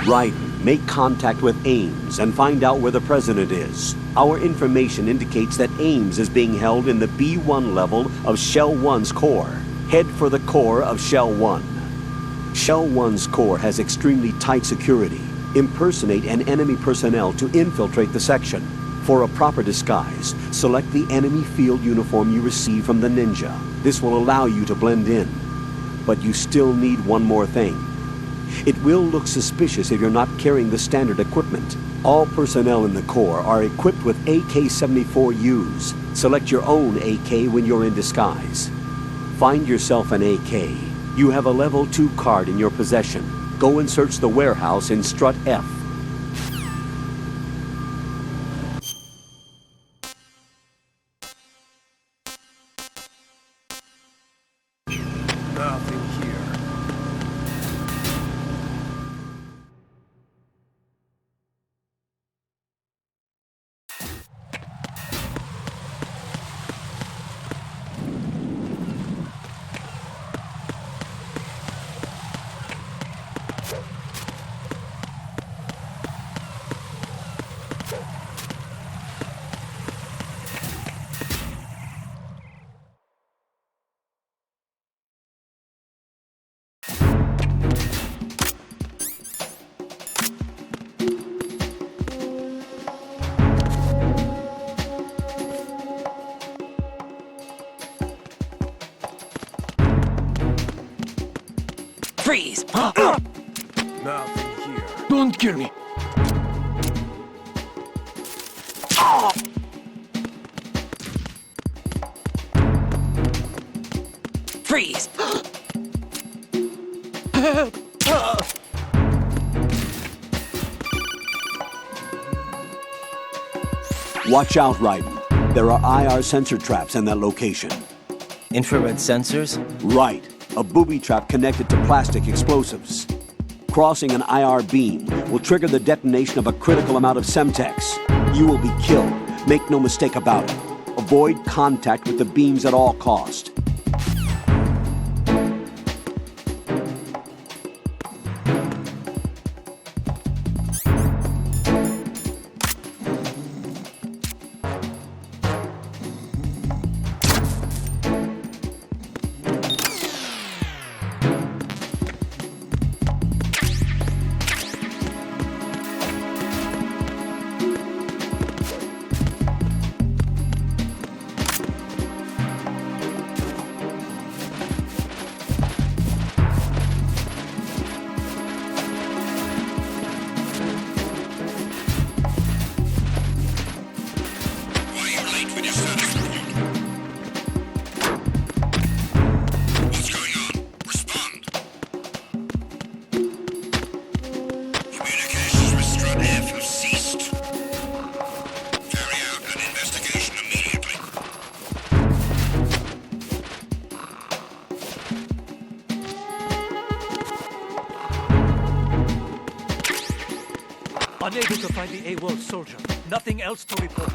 Right. Make contact with Ames and find out where the president is. Our information indicates that Ames is being held in the B1 level of Shell 1's core. Head for the core of Shell 1. Shell 1's core has extremely tight security. Impersonate an enemy personnel to infiltrate the section. For a proper disguise, select the enemy field uniform you receive from the ninja. This will allow you to blend in. But you still need one more thing. It will look suspicious if you're not carrying the standard equipment. All personnel in the Corps are equipped with AK-74Us. Select your own AK when you're in disguise. Find yourself an AK. You have a level 2 card in your possession. Go and search the warehouse in Strut F. Nothing here. Freeze! Nothing here. Don't kill me. Freeze! Watch out, Raiden. There are IR sensor traps in that location. Infrared sensors? Right. A booby trap connected to plastic explosives. Crossing an IR beam will trigger the detonation of a critical amount of Semtex. You will be killed. Make no mistake about it. Avoid contact with the beams at all cost. Unable to find the AWOL soldier. Nothing else to report.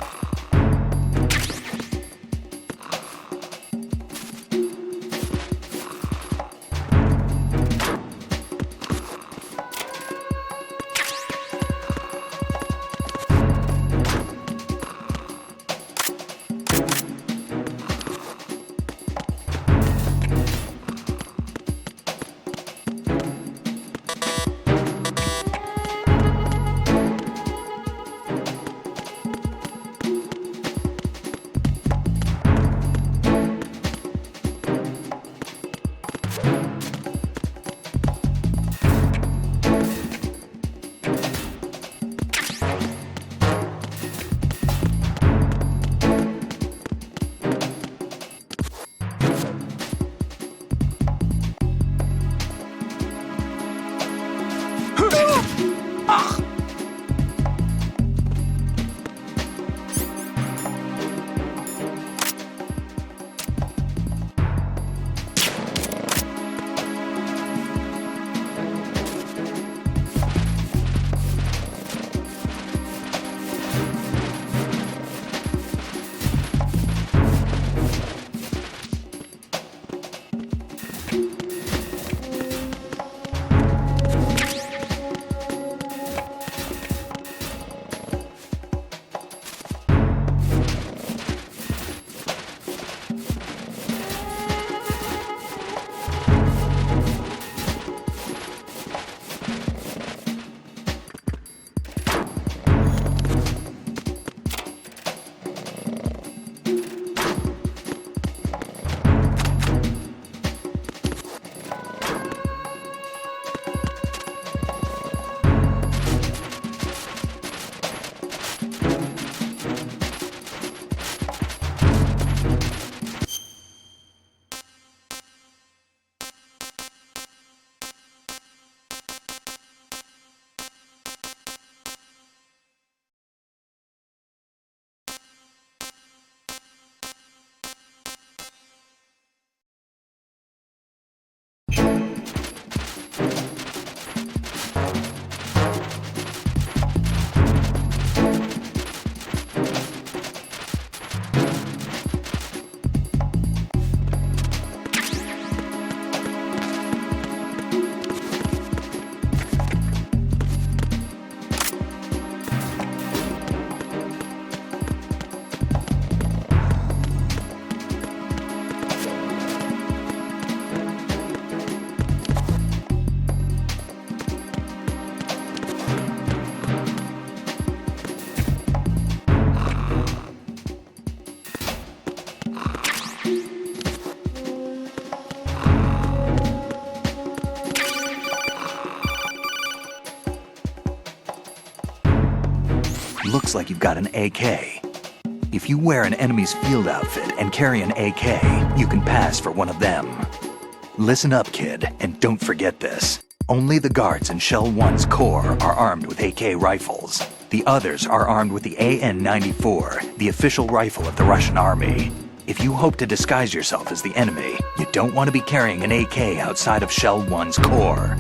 looks like you've got an AK. If you wear an enemy's field outfit and carry an AK, you can pass for one of them. Listen up, kid, and don't forget this. Only the guards in Shell 1's core are armed with AK rifles. The others are armed with the AN-94, the official rifle of the Russian army. If you hope to disguise yourself as the enemy, you don't want to be carrying an AK outside of Shell 1's core.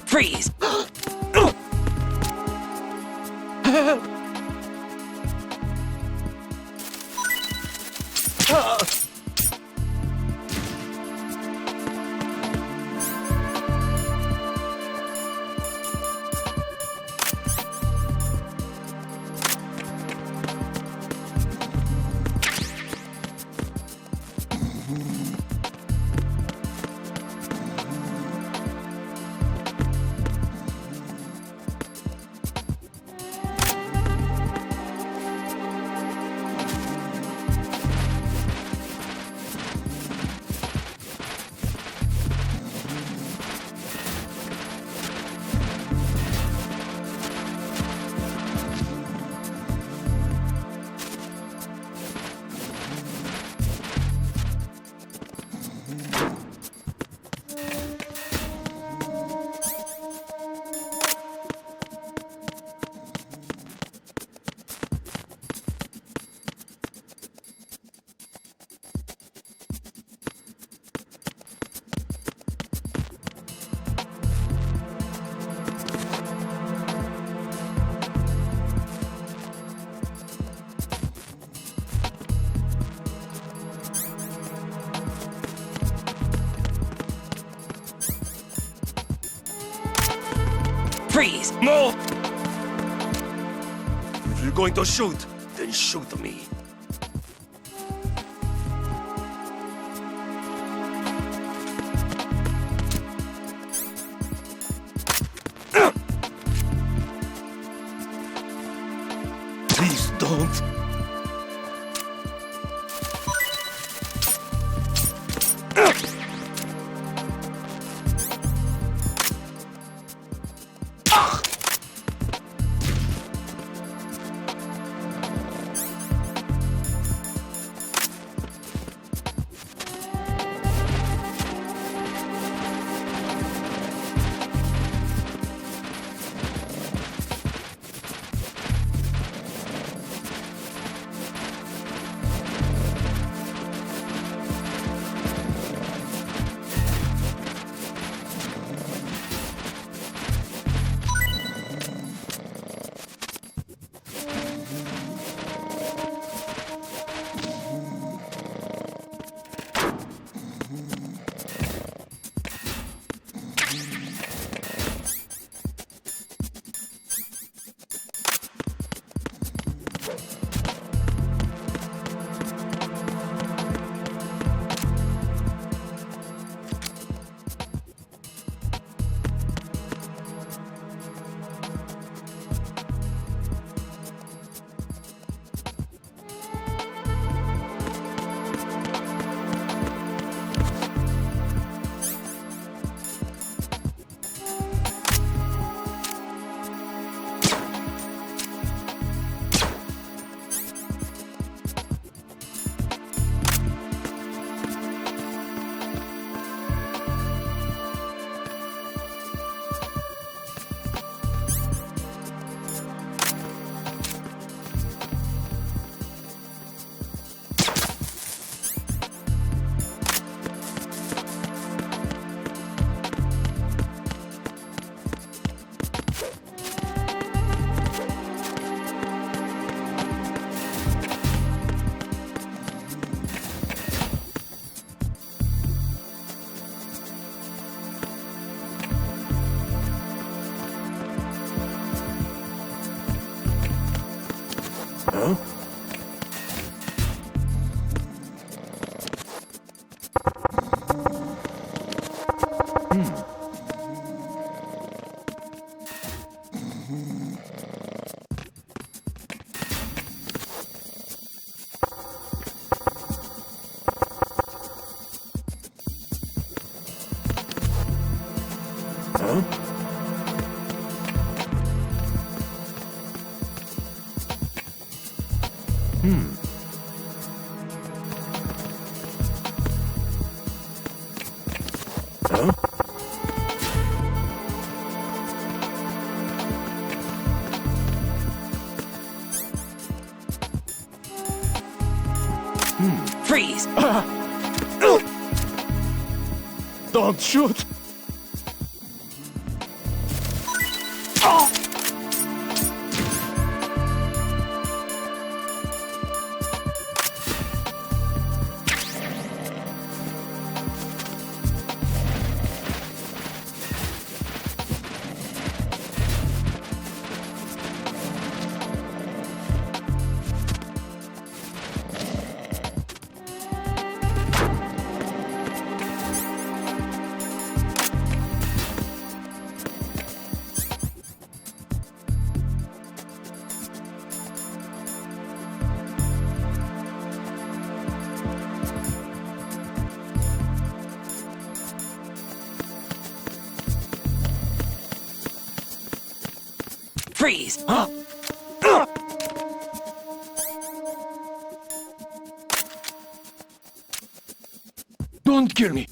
Freeze! Freeze! No! If you're going to shoot, then shoot me. Please don't. Huh? Huh? Huh? Freeze! Don't shoot! Freeze! Don't kill me!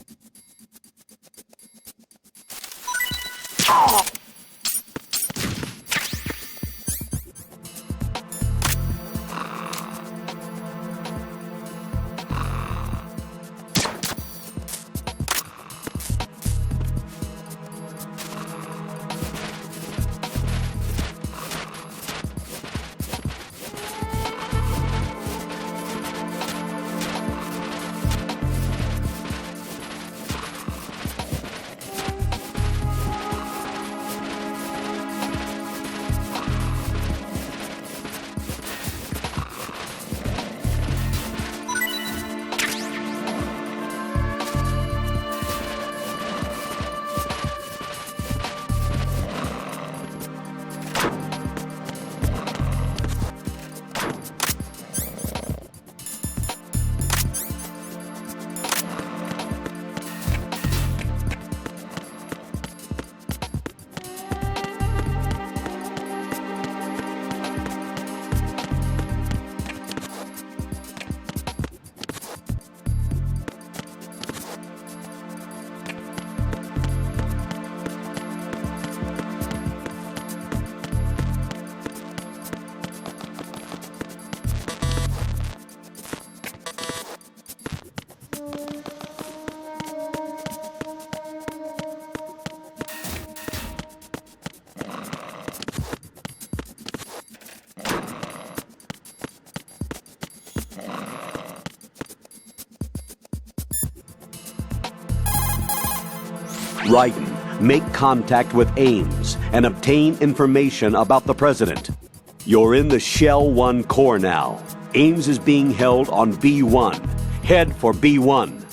Raiden, make contact with Ames and obtain information about the President. You're in the Shell 1 core now. Ames is being held on B1. Head for B1.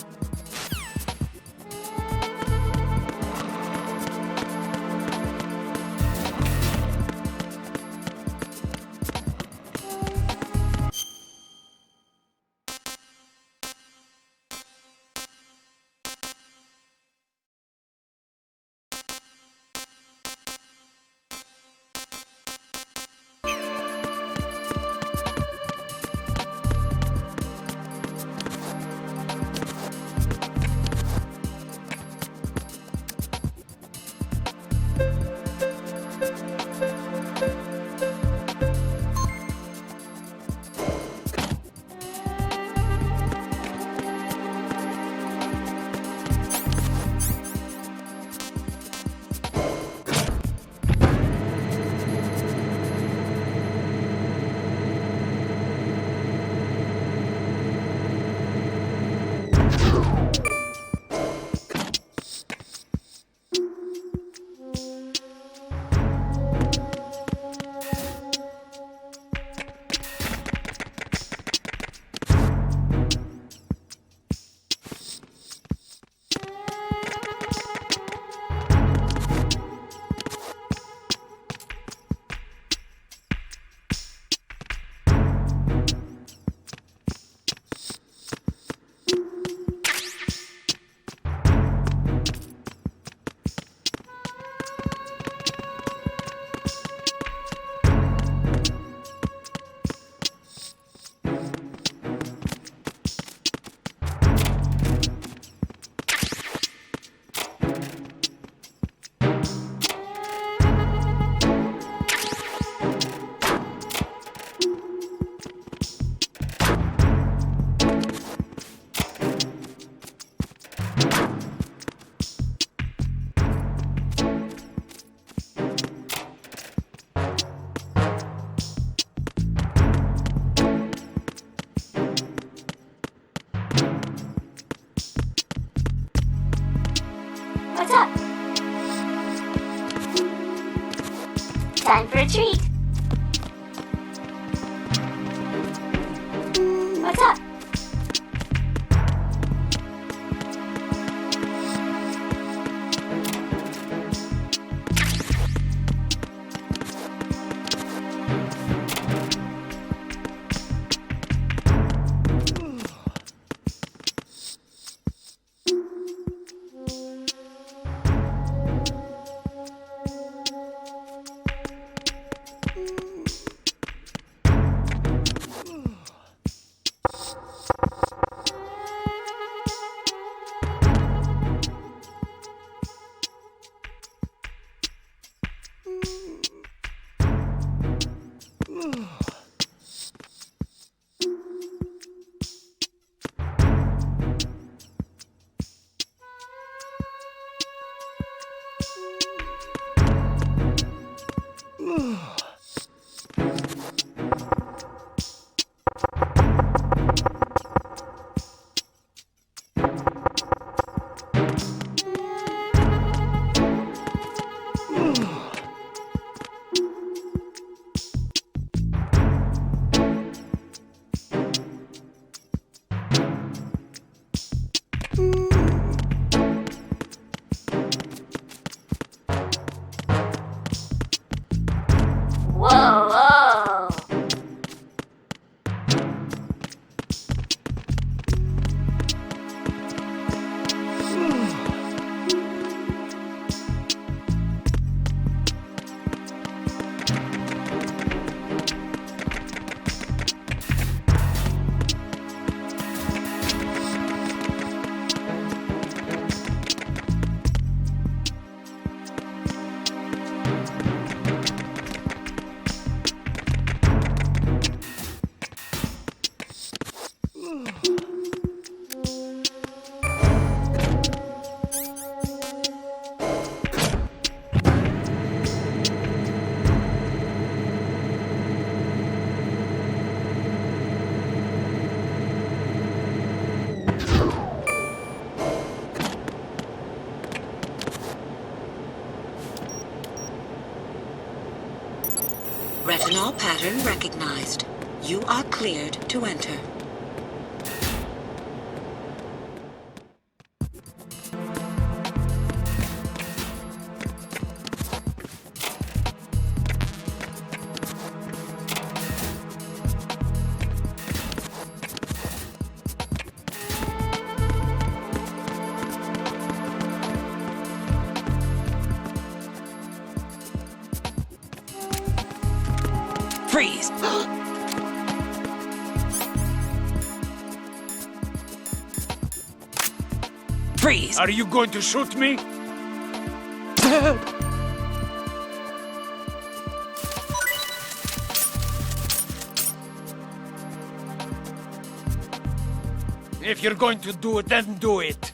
What's up? Time for a treat. What's up? Whoa! Signal pattern recognized. You are cleared to enter. Freeze! Freeze! Are you going to shoot me? If you're going to do it, then do it.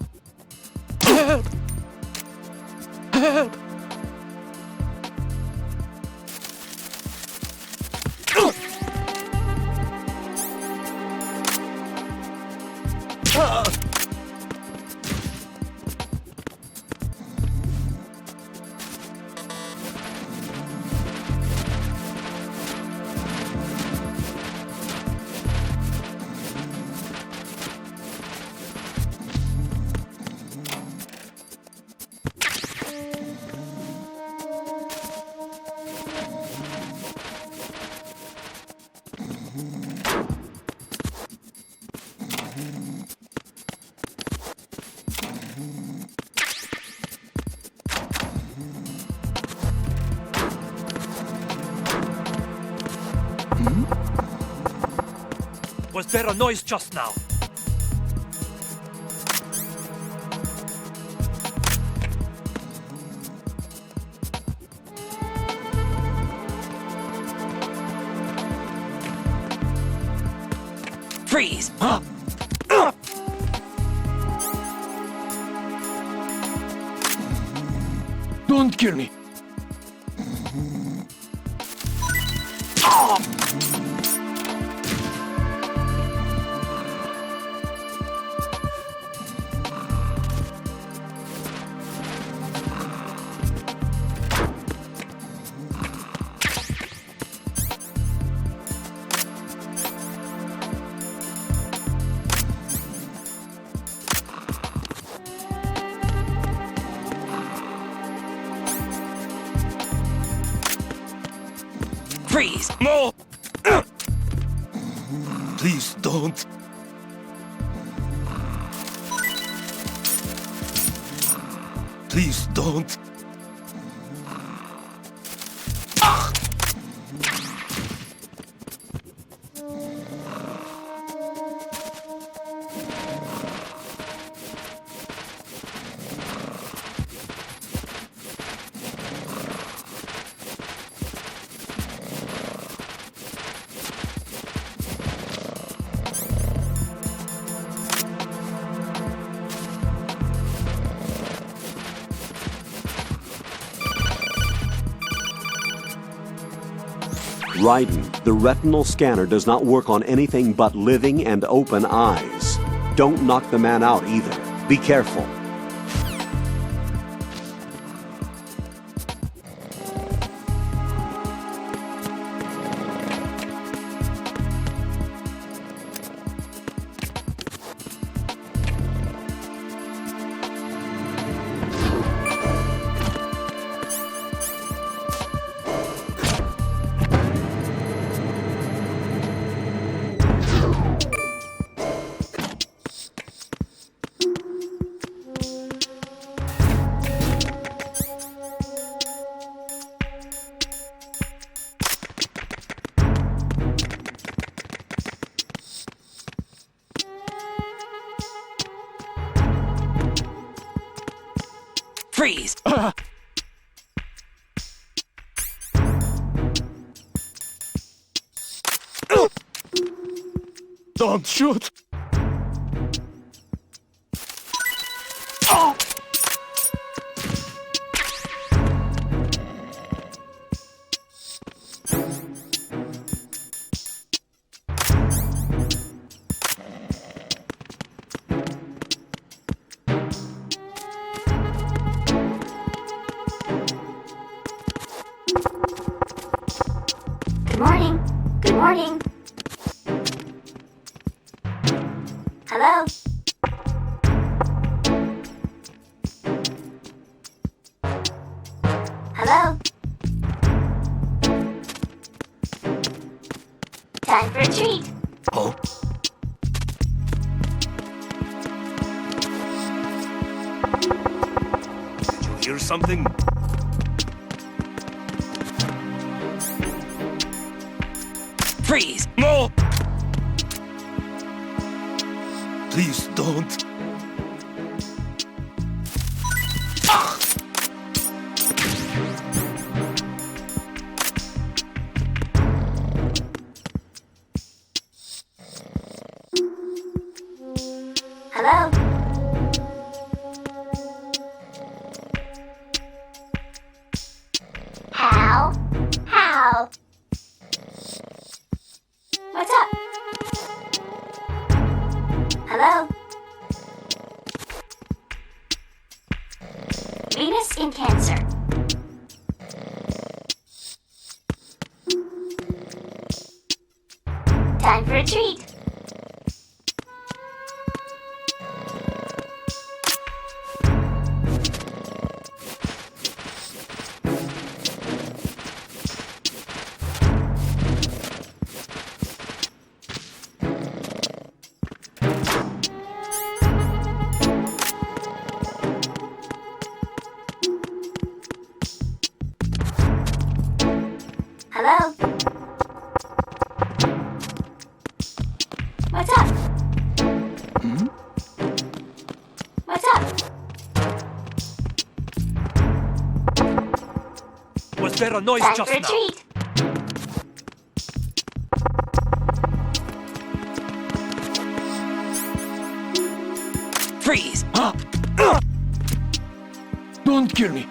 Was there a noise just now? Freeze! Don't kill me. Freeze! No! Please don't. Please don't. Raiden, the retinal scanner does not work on anything but living and open eyes. Don't knock the man out either. Be careful. Freeze! Don't shoot. Good morning. Good morning. Hello? Hello? Time for a treat. Oh, Did you hear something? Freeze! no! Please don't. Hello? Hal? Hal? What's up? Hello? Venus in Cancer. Time for a treat. Hello? What's up? What's up? Was there a noise Time just for a now? treat. Freeze! Don't kill me.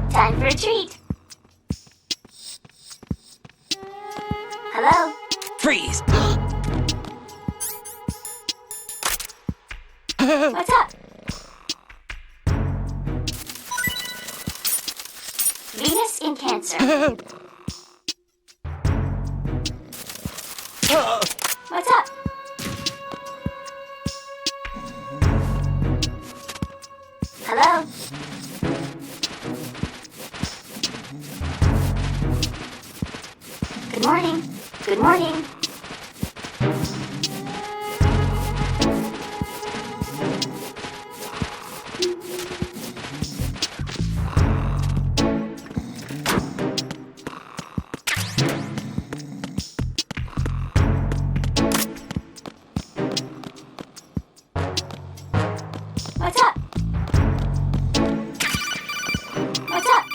Time for a treat. Hello? Freeze! What's up? Venus in Cancer. What's up? Hello? Good morning. Good morning. What's up? What's up?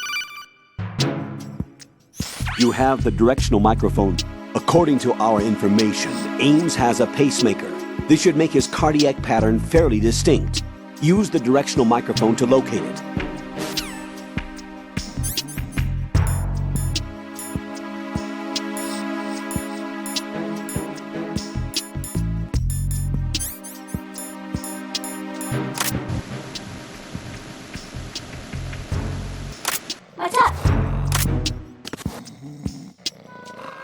You have the directional microphone. According to our information, Ames has a pacemaker. This should make his cardiac pattern fairly distinct. Use the directional microphone to locate it. What's up?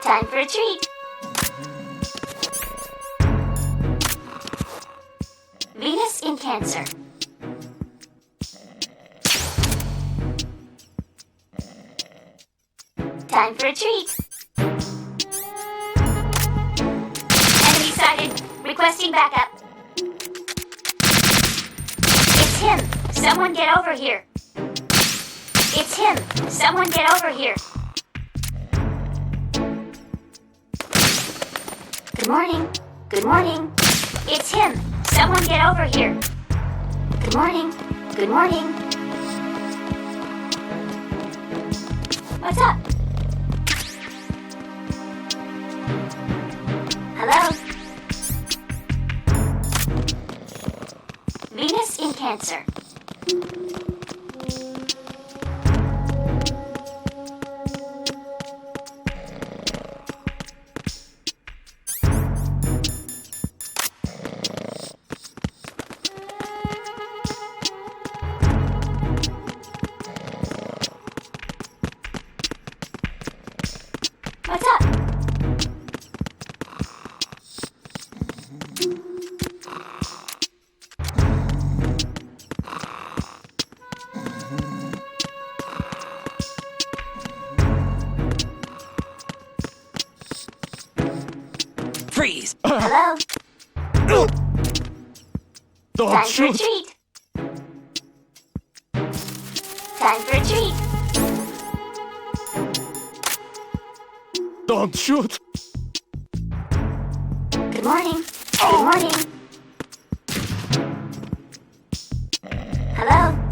Time for a treat. Venus in Cancer. Time for a treat. Enemy sighted. Requesting backup. It's him. Someone get over here. It's him. Someone get over here. Good morning. Good morning. It's him. Someone get over here. Good morning. Good morning. What's up? cancer. What's up? Freeze! Hello? Don't Time for a shoot! treat. Time for a treat. Don't shoot! Good morning. Good morning. Hello?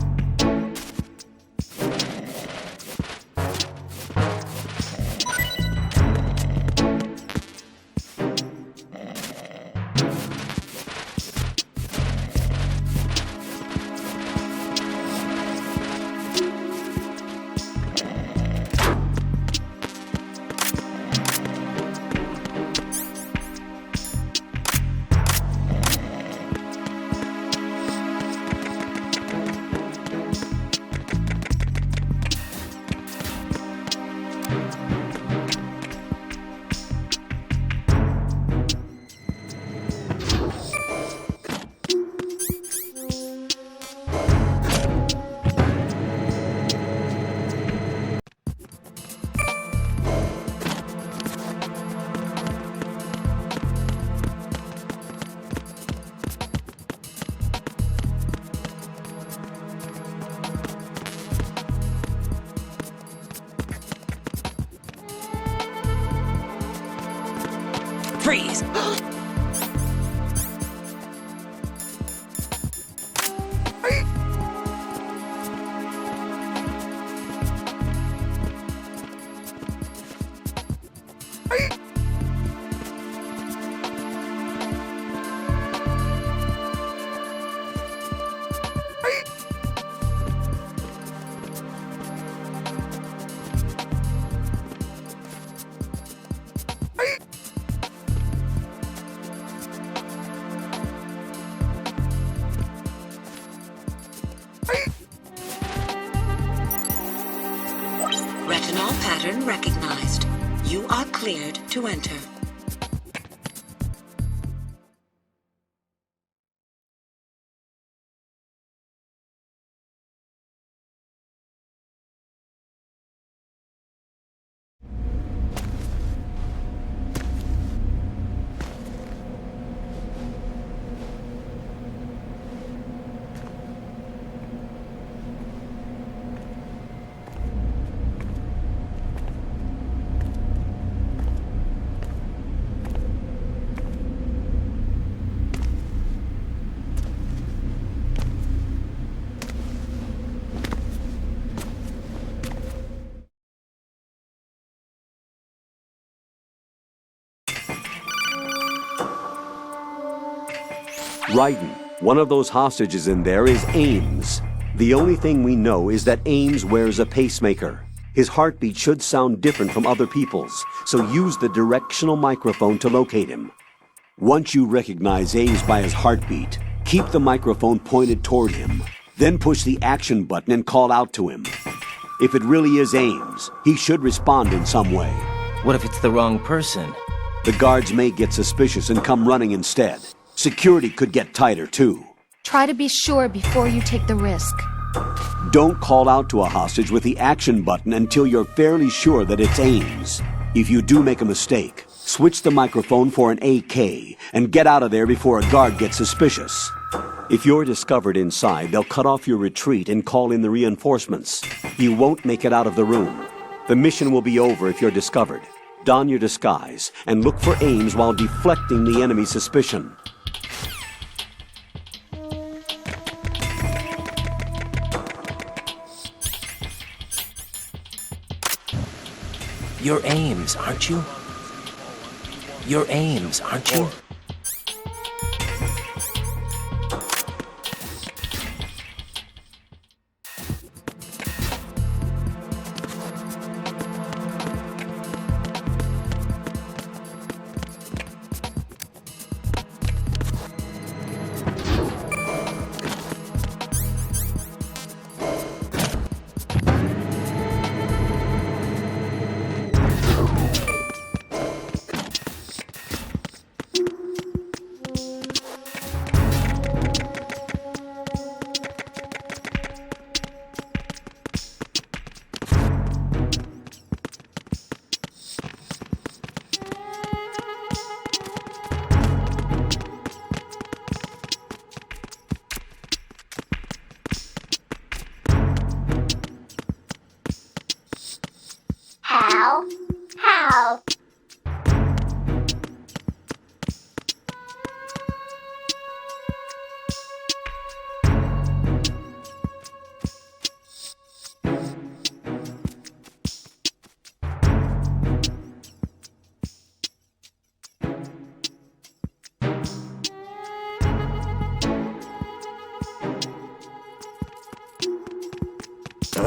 Freeze! Retinol pattern recognized. You are cleared to enter. Raiden, one of those hostages in there is Ames. The only thing we know is that Ames wears a pacemaker. His heartbeat should sound different from other people's, so use the directional microphone to locate him. Once you recognize Ames by his heartbeat, keep the microphone pointed toward him. Then push the action button and call out to him. If it really is Ames, he should respond in some way. What if it's the wrong person? The guards may get suspicious and come running instead. Security could get tighter, too. Try to be sure before you take the risk. Don't call out to a hostage with the action button until you're fairly sure that it's Ames. If you do make a mistake, switch the microphone for an AK and get out of there before a guard gets suspicious. If you're discovered inside, they'll cut off your retreat and call in the reinforcements. You won't make it out of the room. The mission will be over if you're discovered. Don your disguise and look for Ames while deflecting the enemy's suspicion. You're Ames, aren't you? You're Ames, aren't you? How? How?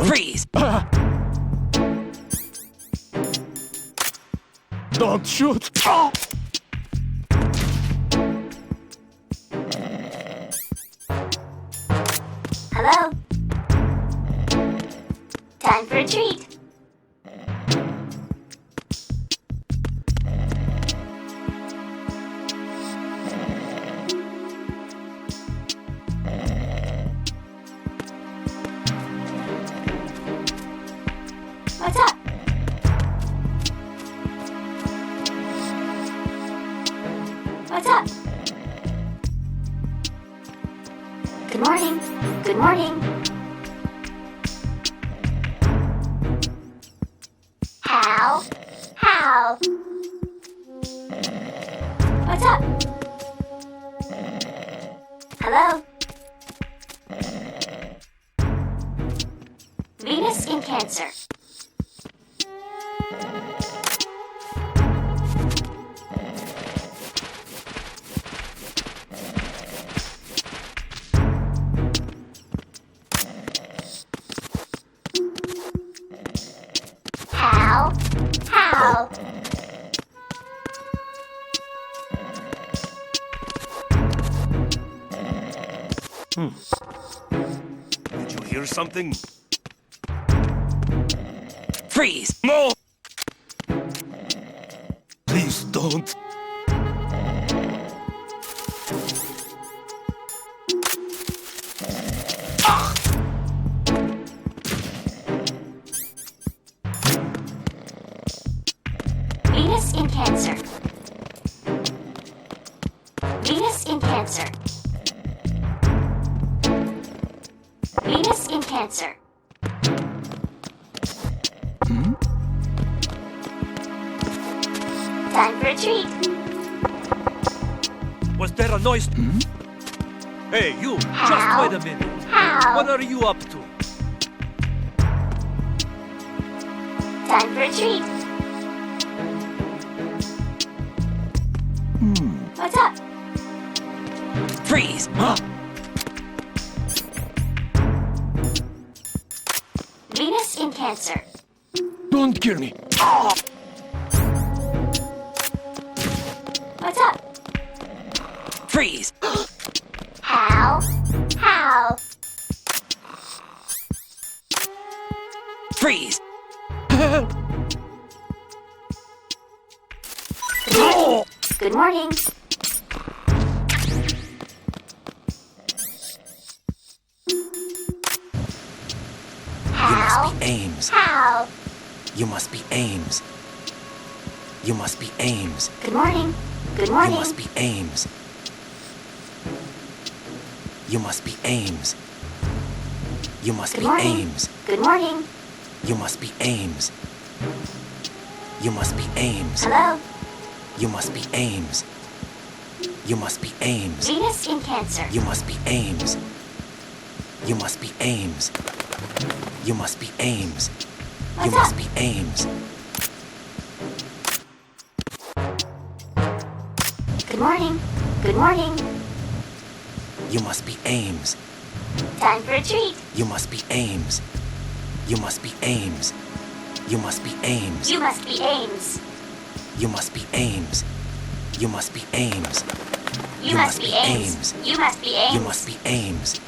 Freeze! Don't shoot! Hello? Time for a treat. What's up? What's up? Good morning. Good morning. How? How? What's up? Hello? Venus in Cancer. How? How? Did you hear something? Freeze! No! Please don't. Venus in Cancer. Venus in Cancer. Venus in Cancer. Time for a treat. Was there a noise? Hey, you! How? Just wait a minute. How? What are you up to? Time for a treat. What's up? Freeze! Venus in Cancer. Don't kill me. What's up? Freeze! How? How? Freeze! Good morning. How? Ames. How? You must be Ames. You must be Ames. Good morning. Good You morning. must be Ames. You must be Ames. You must Good be morning. Ames. Good morning. You must be Ames. You must be Ames. Hello? You must be Ames. You must be Ames. Venus in Cancer. You must be Ames. You must be Ames. You must be Ames. You What's must up? be Ames. Good morning. Good morning. You must be Ames. Time for a treat. You must be Ames. You must be Ames. You must be Ames. You must be Ames. You must be Ames. You must be Ames. You must be Ames. You must be You Ames. must be Ames.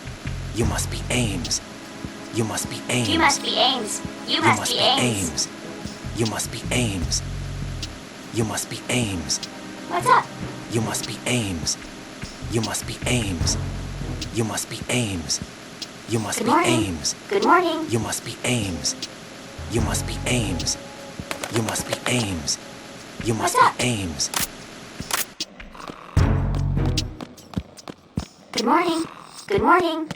You must be Ames. You must be Ames. You must be Ames. You You must must be be Ames. Ames. You must be Ames. You must be Ames. What's up? You must be Ames. You must be Ames. You must be Ames. You must Good be morning. Ames. Good morning. You must be Ames. You must be Ames. You must be Ames. You must What's up? be Ames. Good morning. Good morning.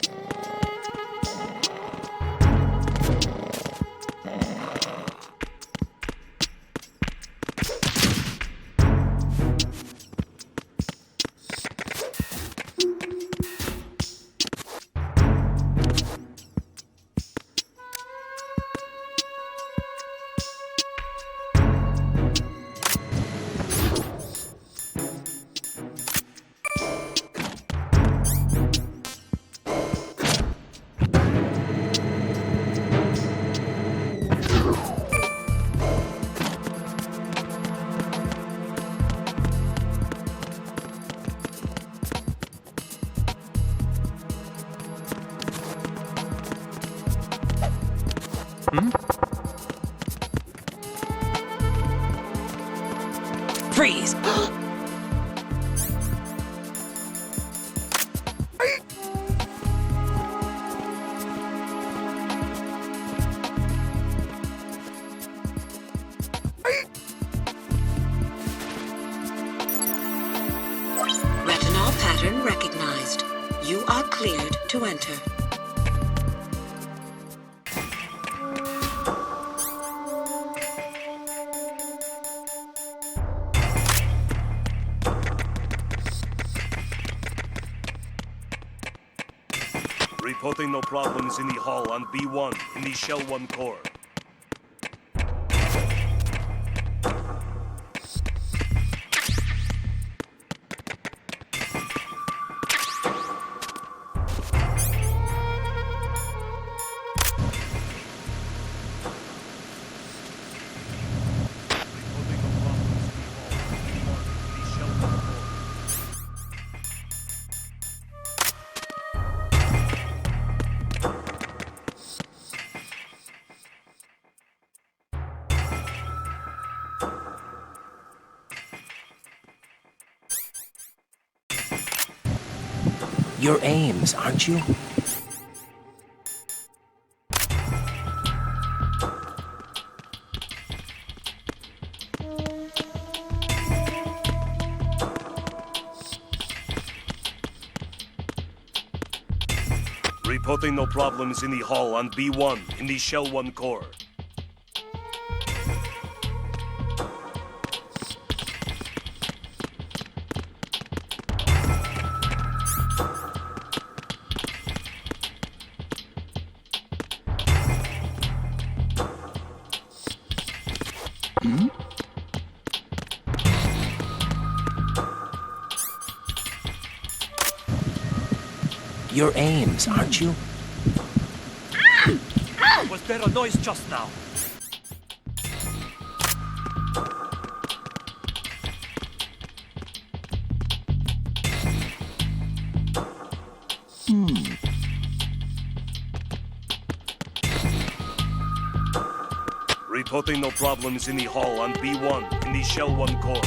Freeze. Retinol pattern recognized. You are cleared to enter. Reporting no problems in the hull on B1 in the Shell 1 core. You're Ames, aren't you? Reporting no problems in the hull on B1 in the Shell 1 core. You're Ames, aren't you? Was there a noise just now? Reporting no problems in the hull on B1 in the Shell 1 core.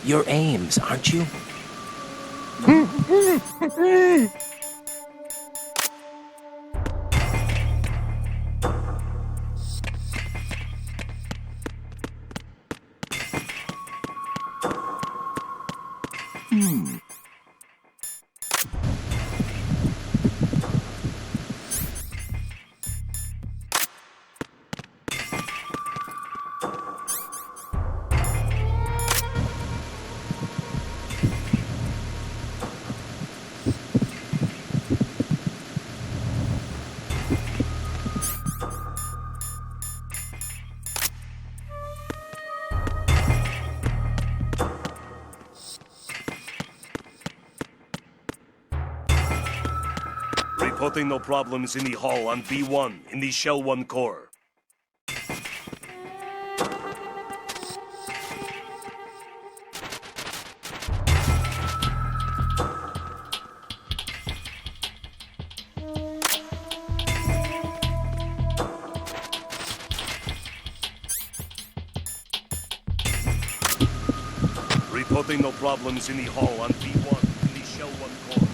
You're Ames, aren't you? Reporting no problems in the hull on B1 in the Shell 1 core. Reporting no problems in the hull on B1 in the Shell 1 core.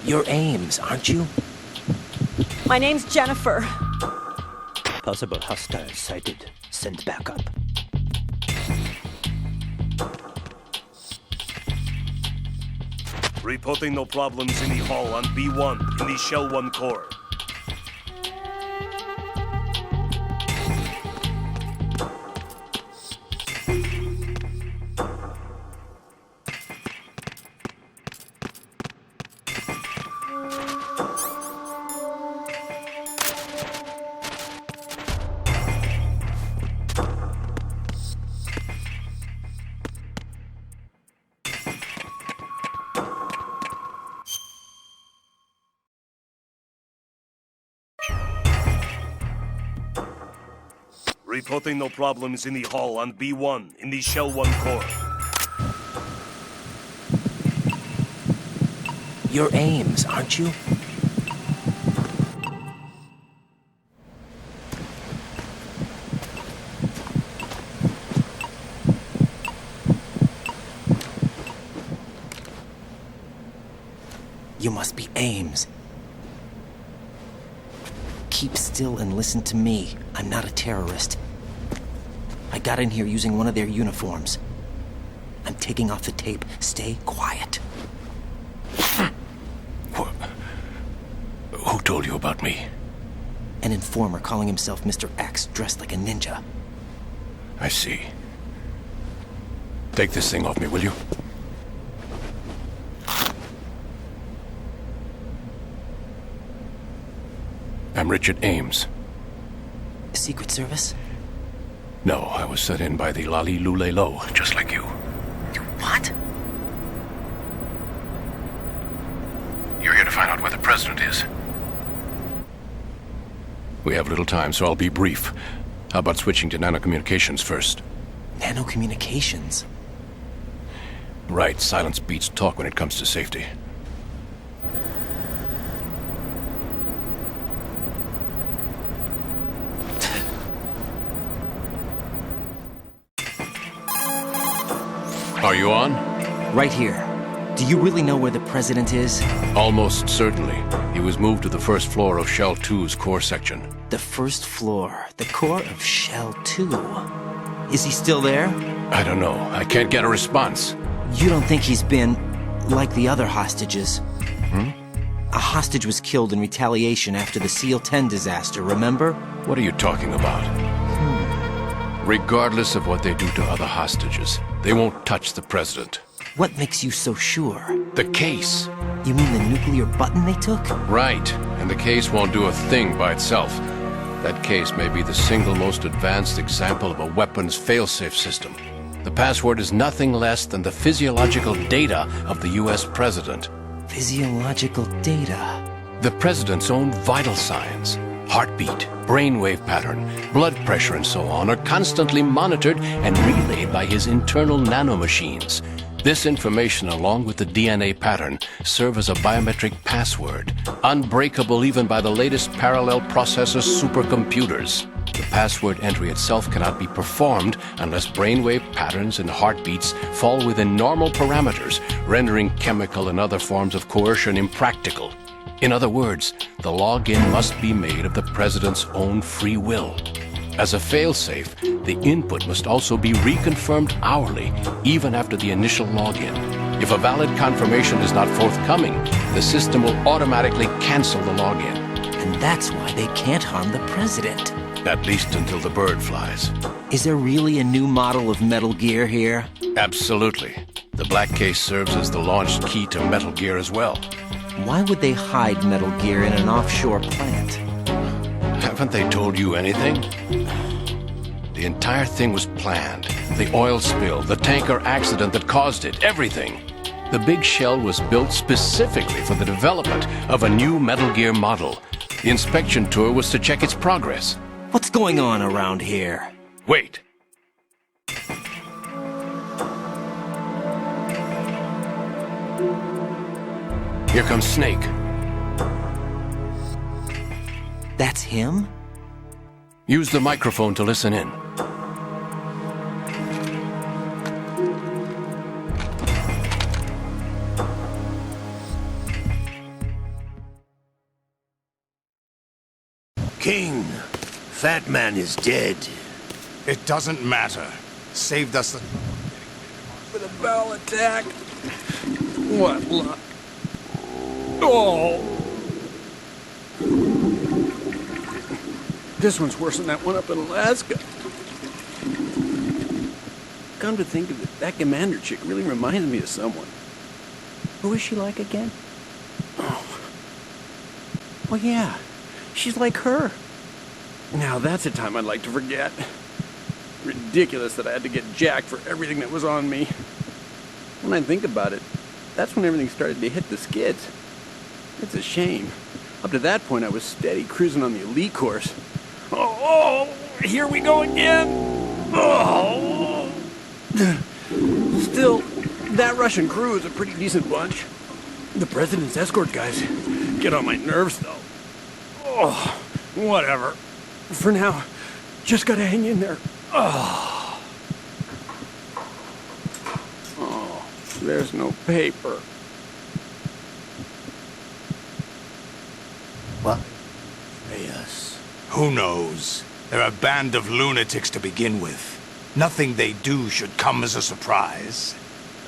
You're Ames, aren't you? My name's Jennifer. Possible hostiles sighted. Send backup. Reporting no problems in the hull on B1 in the Shell 1 core. Reporting no problems in the hall on B1 in the Shell 1 core. You're Ames, aren't you? You must be Ames. Keep still and listen to me. I'm not a terrorist. I got in here using one of their uniforms. I'm taking off the tape. Stay quiet. Who told you about me? An informer calling himself Mr. X, dressed like a ninja. I see. Take this thing off me, will you? I'm Richard Ames. Secret Service? No, I was sent in by the Lali Lule Lo, just like you. You what? You're here to find out where the president is. We have little time, so I'll be brief. How about switching to nanocommunications first? Nanocommunications? Right, silence beats talk when it comes to safety. Are you on? Right here. Do you really know where the president is? Almost certainly. He was moved to the first floor of Shell 2's core section. The first floor. The core of Shell 2. Is he still there? I don't know. I can't get a response. You don't think he's been like the other hostages? A hostage was killed in retaliation after the SEAL 10 disaster, remember? What are you talking about? Regardless of what they do to other hostages, they won't touch the president. What makes you so sure? The case. You mean the nuclear button they took? Right. And the case won't do a thing by itself. That case may be the single most advanced example of a weapons failsafe system. The password is nothing less than the physiological data of the U.S. president. Physiological data? The president's own vital signs, heartbeat, brainwave pattern, blood pressure, and so on, are constantly monitored and relayed by his internal nanomachines. This information, along with the DNA pattern, serve as a biometric password, unbreakable even by the latest parallel processor supercomputers. The password entry itself cannot be performed unless brainwave patterns and heartbeats fall within normal parameters, rendering chemical and other forms of coercion impractical. In other words, the login must be made of the president's own free will. As a failsafe, the input must also be reconfirmed hourly, even after the initial login. If a valid confirmation is not forthcoming, the system will automatically cancel the login. And that's why they can't harm the president. At least until the bird flies. Is there really a new model of Metal Gear here? Absolutely. The black case serves as the launch key to Metal Gear as well. Why would they hide Metal Gear in an offshore plant? Haven't they told you anything? The entire thing was planned. The oil spill, the tanker accident that caused it, everything. The big shell was built specifically for the development of a new Metal Gear model. The inspection tour was to check its progress. What's going on around here? Wait. Here comes Snake. That's him? Use the microphone to listen in. King, Fat Man is dead. It doesn't matter. Saved us the... With a bowel attack. What luck. Oh! This one's worse than that one up in Alaska. Come to think of it, that commander chick really reminds me of someone. Who is she like again? Oh. Well, yeah. She's like her. Now that's a time I'd like to forget. Ridiculous that I had to get jacked for everything that was on me. When I think about it, that's when everything started to hit the skids. It's a shame. Up to that point, I was steady cruising on the elite course. Oh! here we go again. Oh. Still, that Russian crew is a pretty decent bunch. The president's escort guys get on my nerves, though. Oh, whatever. For now, just gotta hang in there. Oh, there's no paper. What? Yes. Who knows? They're a band of lunatics to begin with. Nothing they do should come as a surprise.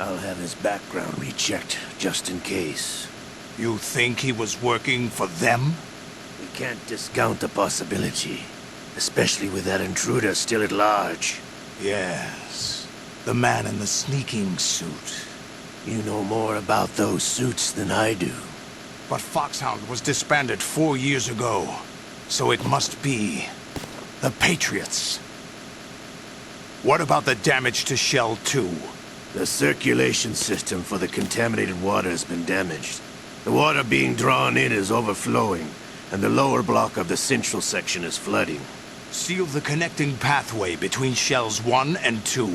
I'll have his background rechecked, just in case. You think he was working for them? We can't discount the possibility. Especially with that intruder still at large. Yes. The man in the sneaking suit. You know more about those suits than I do. But Foxhound was disbanded 4 years ago. So it must be the Patriots. What about the damage to Shell 2? The circulation system for the contaminated water has been damaged. The water being drawn in is overflowing, and the lower block of the central section is flooding. Seal the connecting pathway between Shells 1 and 2.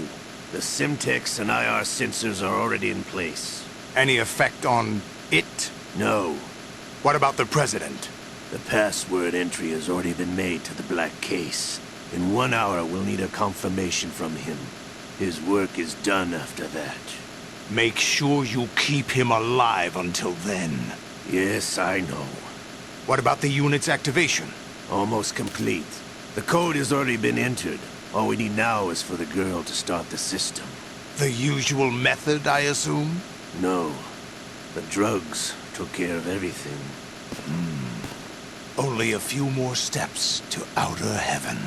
The Simtex and IR sensors are already in place. Any effect on it? No. What about the President? The password entry has already been made to the Black Case. In 1 hour, we'll need a confirmation from him. His work is done after that. Make sure you keep him alive until then. Yes, I know. What about the unit's activation? Almost complete. The code has already been entered. All we need now is for the girl to start the system. The usual method, I assume? No. The drugs took care of everything. Only a few more steps to outer heaven.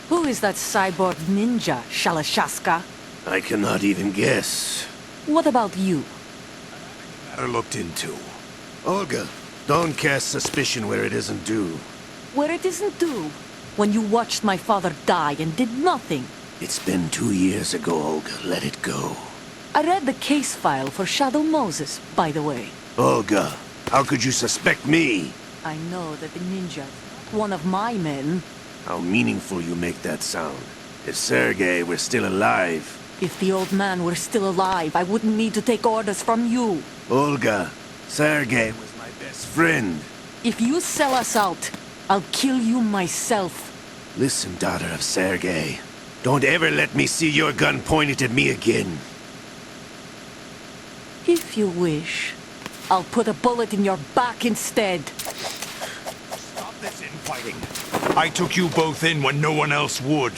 Who is that cyborg ninja, Shalashaska? I cannot even guess. What about you? Matter looked into. Olga, don't cast suspicion where it isn't due. Where it isn't due? When you watched my father die and did nothing. It's been 2 years ago, Olga. Let it go. I read the case file for Shadow Moses, by the way. Olga, how could you suspect me? I know that the ninja is not one of my men. How meaningful you make that sound. If Sergei were still alive... If the old man were still alive, I wouldn't need to take orders from you. Olga, Sergei was my best friend. If you sell us out, I'll kill you myself. Listen, daughter of Sergei. Don't ever let me see your gun pointed at me again. If you wish, I'll put a bullet in your back instead. Stop this infighting. I took you both in when no one else would.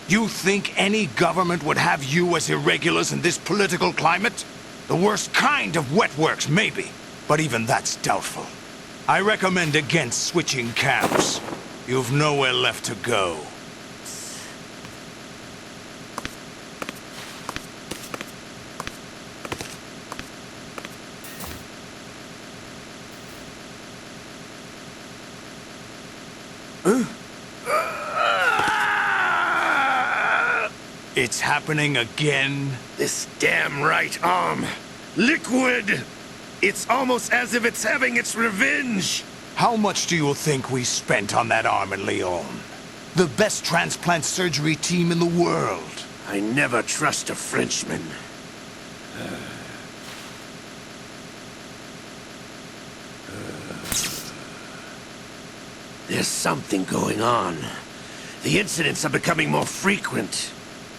You think any government would have you as irregulars in this political climate? The worst kind of wet works, maybe. But even that's doubtful. I recommend against switching camps. You've nowhere left to go. It's happening again? This damn right arm. Liquid! It's almost as if it's having its revenge! How much do you think we spent on that arm in Lyon? The best transplant surgery team in the world. I never trust a Frenchman. There's something going on. The incidents are becoming more frequent.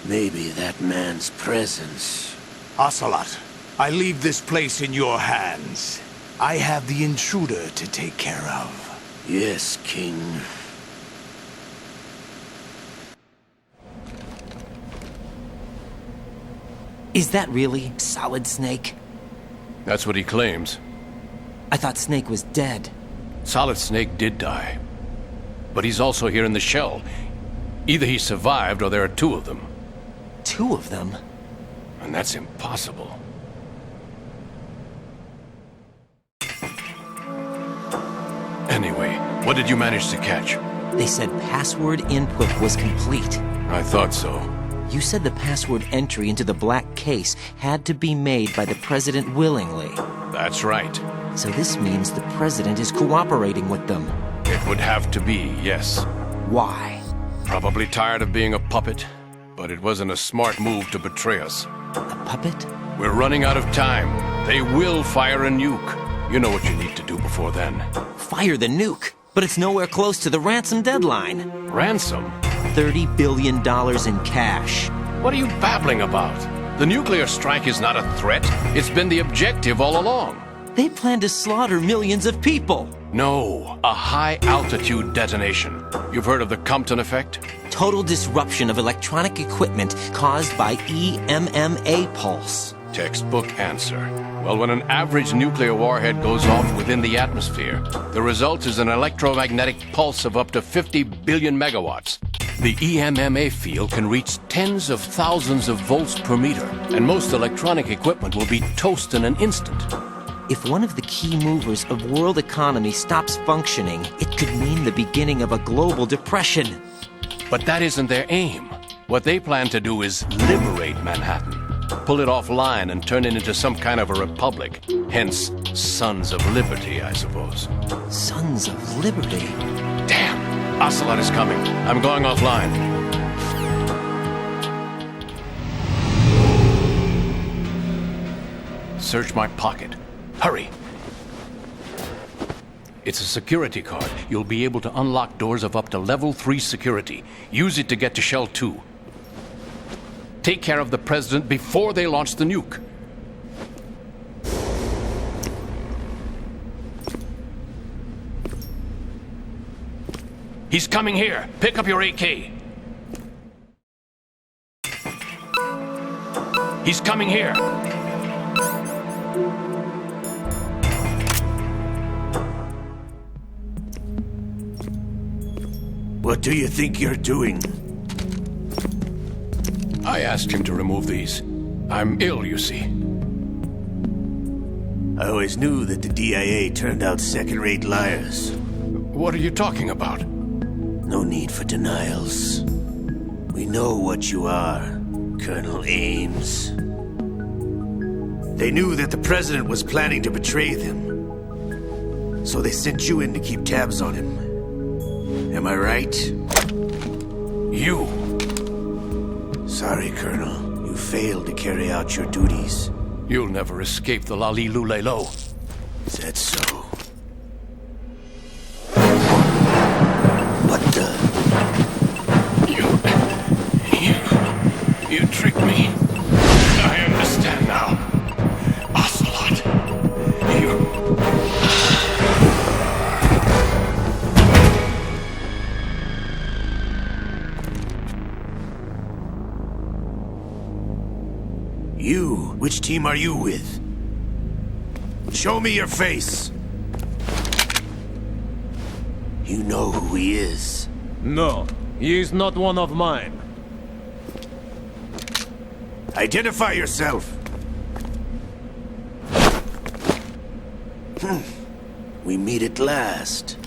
Maybe that man's presence. Ocelot, I leave this place in your hands. I have the intruder to take care of. Yes, King. Is that really Solid Snake? That's what he claims. I thought Snake was dead. Solid Snake did die. But he's also here in the shell. Either he survived or there are two of them. Two of them? And that's impossible. Anyway, what did you manage to catch? They said password input was complete. I thought so. You said the password entry into the black case had to be made by the president willingly. That's right. So this means the president is cooperating with them. It would have to be, yes. Why? Probably tired of being a puppet, but it wasn't a smart move to betray us. A puppet? We're running out of time. They will fire a nuke. You know what you need to do before then. Fire the nuke? But it's nowhere close to the ransom deadline. Ransom? $30 billion in cash. What are you babbling about? The nuclear strike is not a threat. It's been the objective all along. They plan to slaughter millions of people. No, a high-altitude detonation. You've heard of the Compton effect? Total disruption of electronic equipment caused by EMMA pulse. Textbook answer. Well, when an average nuclear warhead goes off within the atmosphere, the result is an electromagnetic pulse of up to 50 billion megawatts. The EMMA field can reach tens of thousands of volts per meter, and most electronic equipment will be toast in an instant. If one of the key movers of world economy stops functioning, it could mean the beginning of a global depression. But that isn't their aim. What they plan to do is liberate Manhattan. Pull it offline and turn it into some kind of a republic. Hence, Sons of Liberty, I suppose. Sons of Liberty? Damn! Ocelot is coming. I'm going offline. Search my pocket. Hurry! It's a security card. You'll be able to unlock doors of up to level 3 security. Use it to get to Shell 2. Take care of the president before they launch the nuke. He's coming here. Pick up your AK. He's coming here. What do you think you're doing? I asked him to remove these. I'm ill, you see. I always knew that the DIA turned out second-rate liars. What are you talking about? No need for denials. We know what you are, Colonel Ames. They knew that the president was planning to betray them. So they sent you in to keep tabs on him. Am I right? You! Sorry, Colonel. You failed to carry out your duties. You'll never escape the Lalilulelo. Is that so? What the? You tricked me. I understand now. Ocelot. You? Which team are you with? Show me your face! You know who he is. No, he is not one of mine. Identify yourself! We meet at last.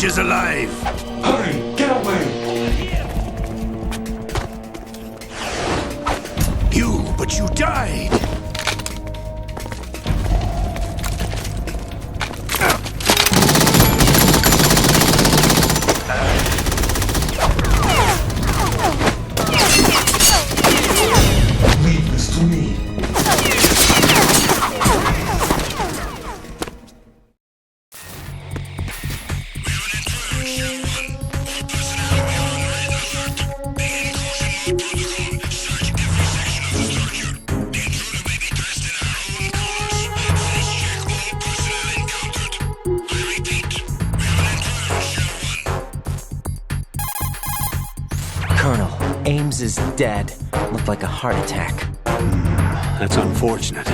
Is alive! Hurry! Get away! But you died! Leave this to me. Colonel, Ames is dead. Looked like a heart attack. That's unfortunate.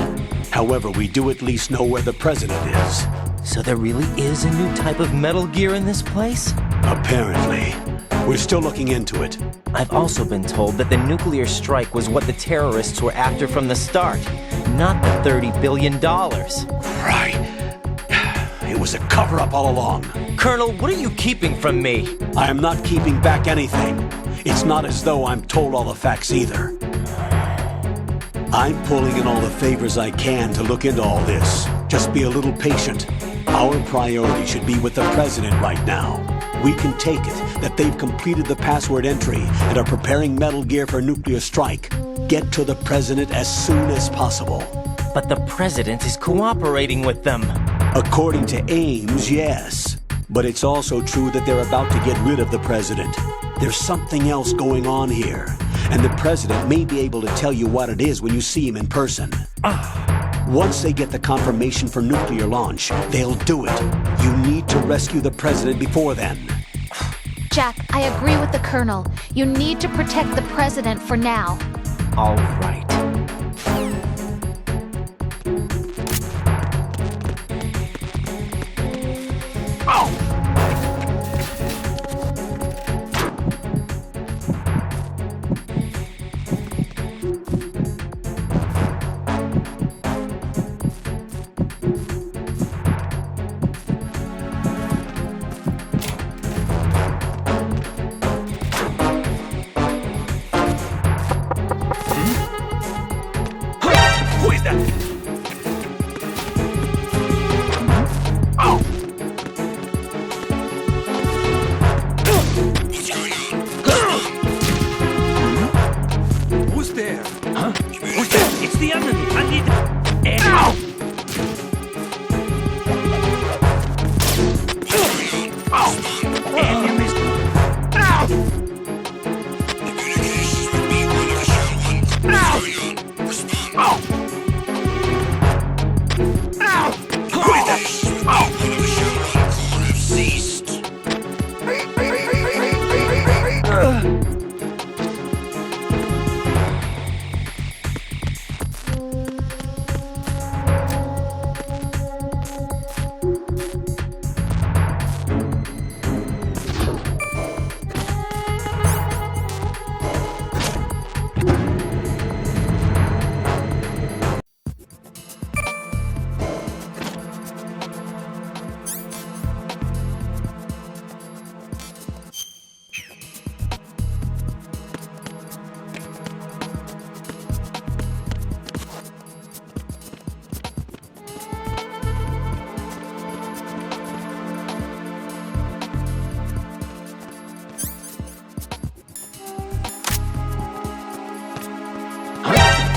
However, we do at least know where the president is. So there really is a new type of Metal Gear in this place? Apparently. We're still looking into it. I've also been told that the nuclear strike was what the terrorists were after from the start, not the $30 billion. Right. It was a cover-up all along. Colonel, what are you keeping from me? I am not keeping back anything. It's not as though I'm told all the facts either. I'm pulling in all the favors I can to look into all this. Just be a little patient. Our priority should be with the President right now. We can take it that they've completed the password entry and are preparing Metal Gear for nuclear strike. Get to the President as soon as possible. But the President is cooperating with them. According to Ames, yes. But it's also true that they're about to get rid of the President. There's something else going on here, and the President may be able to tell you what it is when you see him in person. Once they get the confirmation for nuclear launch, they'll do it. You need to rescue the President before then. Jack, I agree with the Colonel. You need to protect the President for now. All right.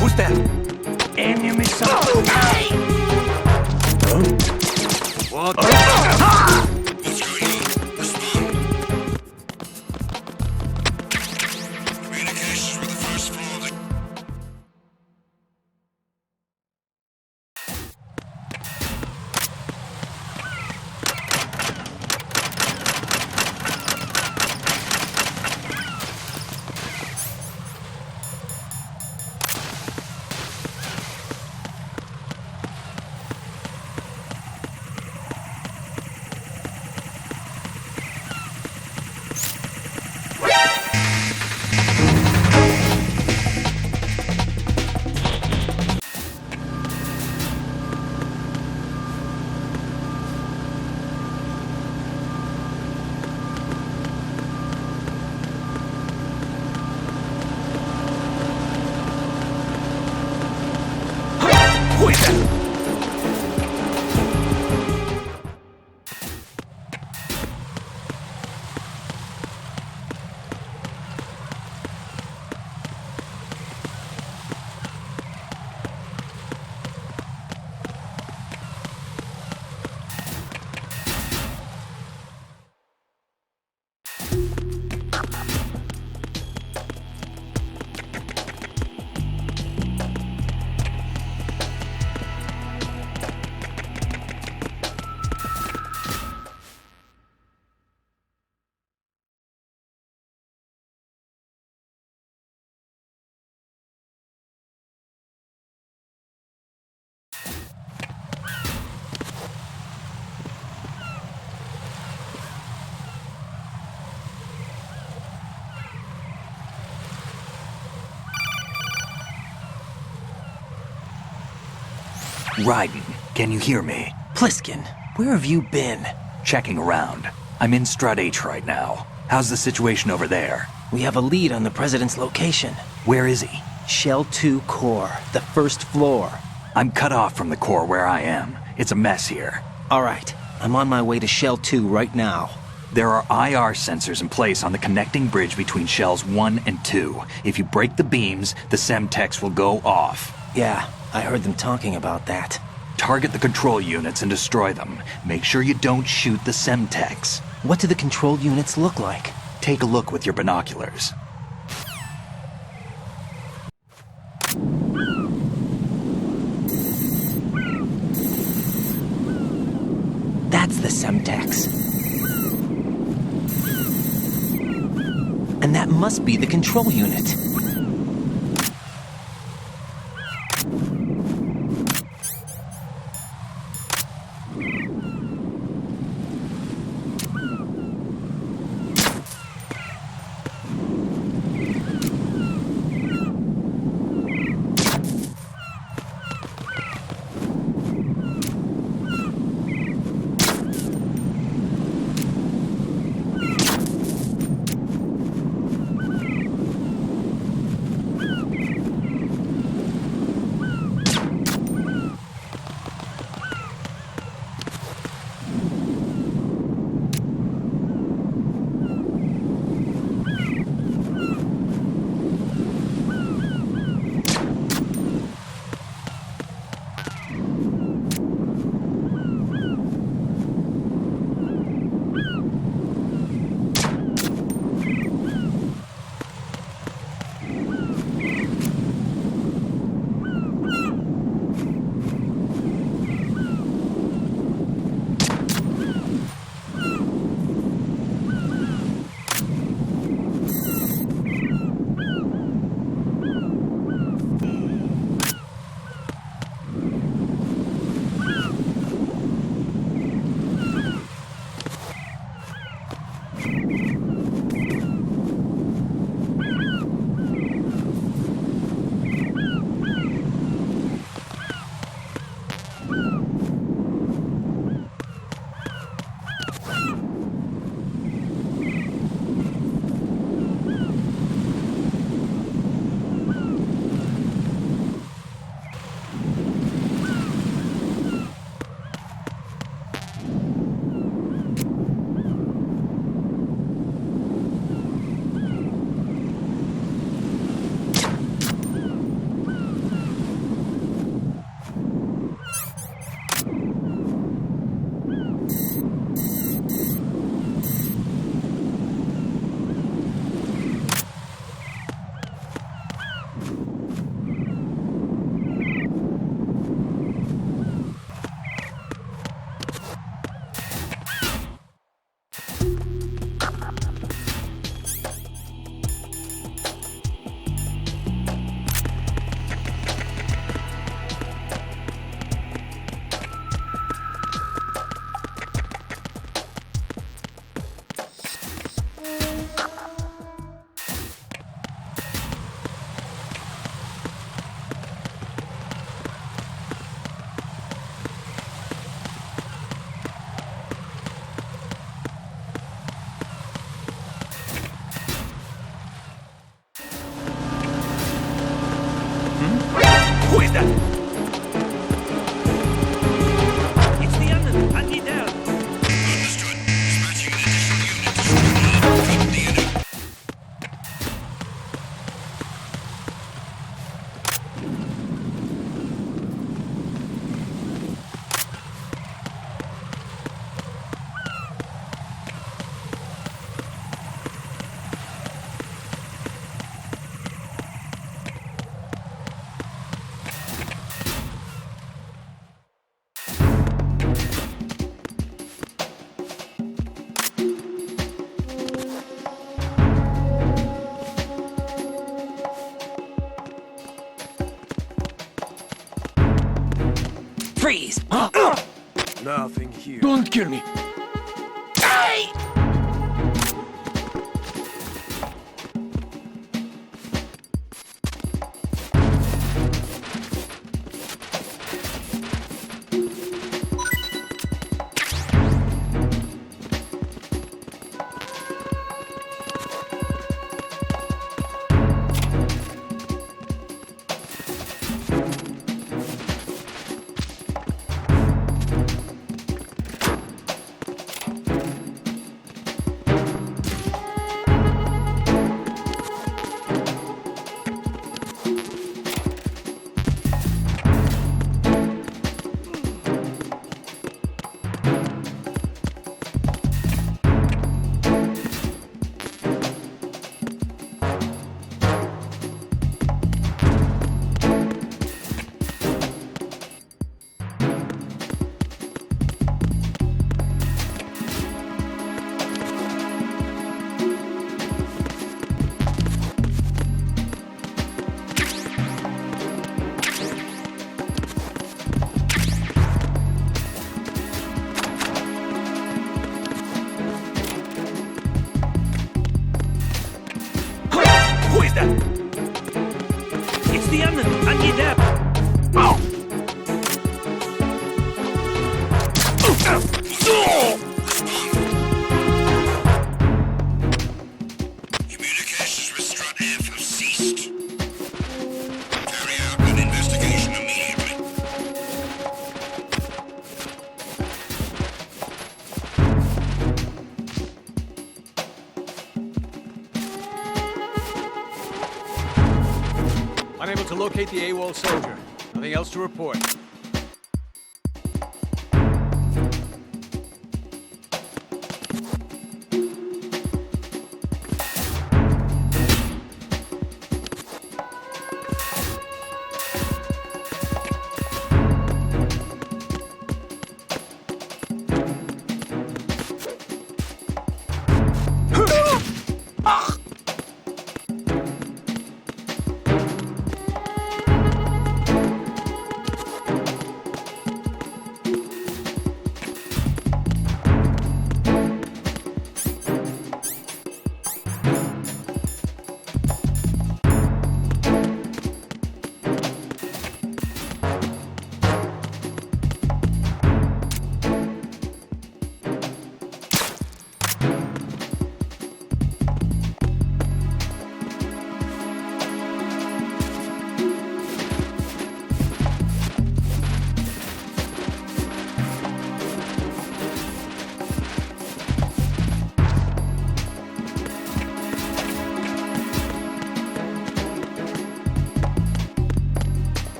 Who's that? Enemy soldier. What? What's going on? Respond. Communications with the first floor. Raiden, can you hear me? Pliskin, where have you been? Checking around. I'm in Strut H right now. How's the situation over there? We have a lead on the President's location. Where is he? Shell 2 core, the first floor. I'm cut off from the core where I am. It's a mess here. All right, I'm on my way to Shell 2 right now. There are IR sensors in place on the connecting bridge between Shells 1 and 2. If you break the beams, the Semtex will go off. Yeah, I heard them talking about that. Target the control units and destroy them. Make sure you don't shoot the Semtex. What do the control units look like? Take a look with your binoculars. That's the Semtex. And that must be the control unit. Who is that? It's the enemy. Hunt me down. Understood. Dispatching an additional unit to the enemy. Freeze! Nothing here. Don't kill me. Hey! Christian, I need help. Communications with Strut-F have ceased. Carry out an investigation immediately. Unable to locate the AWOL soldier. Nothing else to report.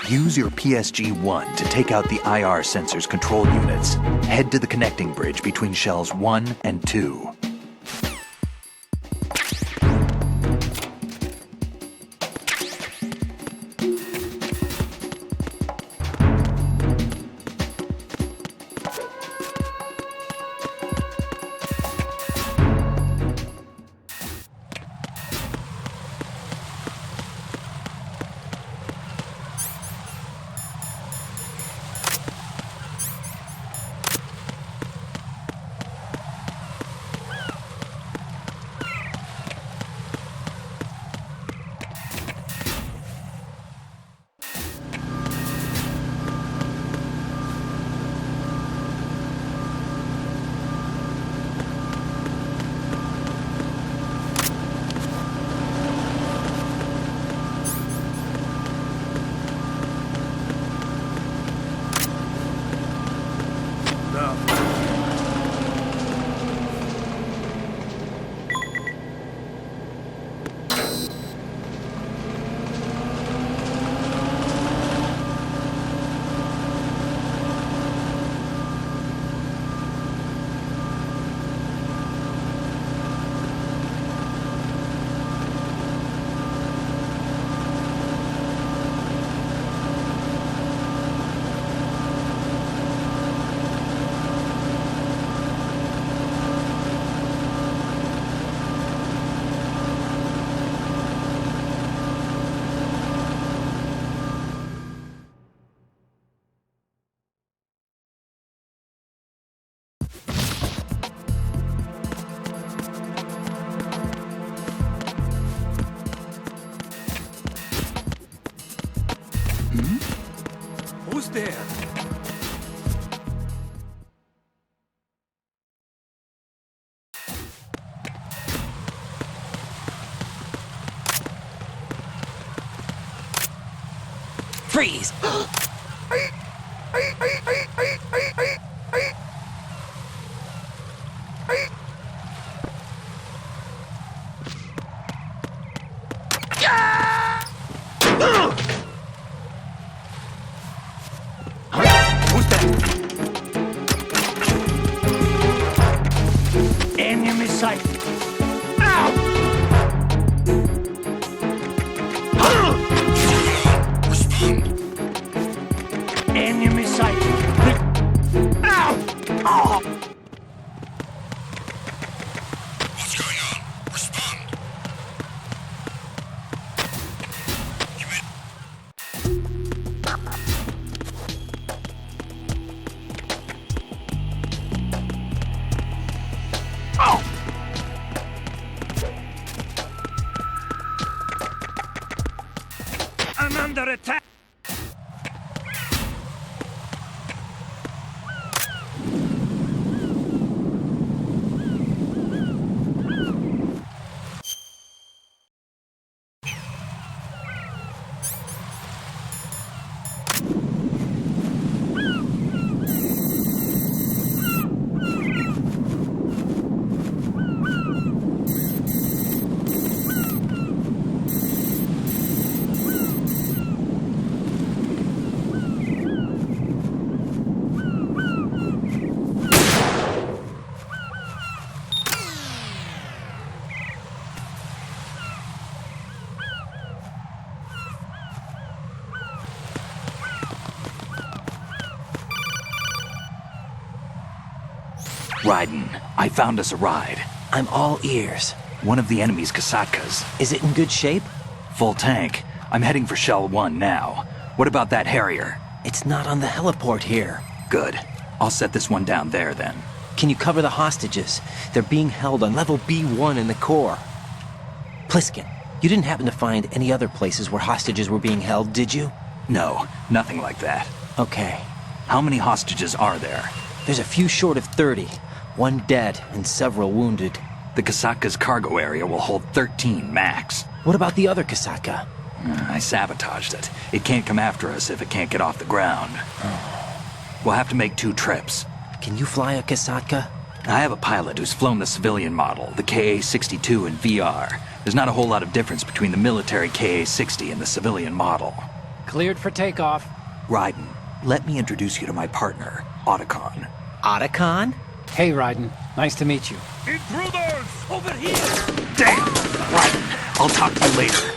Use your PSG-1 to take out the IR sensor's control units. Head to the connecting bridge between shells 1 and 2. Who's there? Freeze! Enemy sight. Enemy sight. Ow! Oh! Raiden, I found us a ride. I'm all ears. One of the enemy's Kasatkas. Is it in good shape? Full tank. I'm heading for Shell 1 now. What about that Harrier? It's not on the heliport here. Good. I'll set this one down there then. Can you cover the hostages? They're being held on level B1 in the core. Pliskin, you didn't happen to find any other places where hostages were being held, did you? No, nothing like that. Okay. How many hostages are there? There's a few short of 30. One dead and several wounded. The Kasatka's cargo area will hold 13 max. What about the other Kasaka? I sabotaged it. It can't come after us if it can't get off the ground. We'll have to make 2 trips. Can you fly a Kasatka? I have a pilot who's flown the civilian model, the KA-62 in VR. There's not a whole lot of difference between the military KA-60 and the civilian model. Cleared for takeoff. Raiden, let me introduce you to my partner, Otacon. Otacon? Hey, Raiden. Nice to meet you. Intruders! Over here! Damn! Raiden, I'll talk to you later.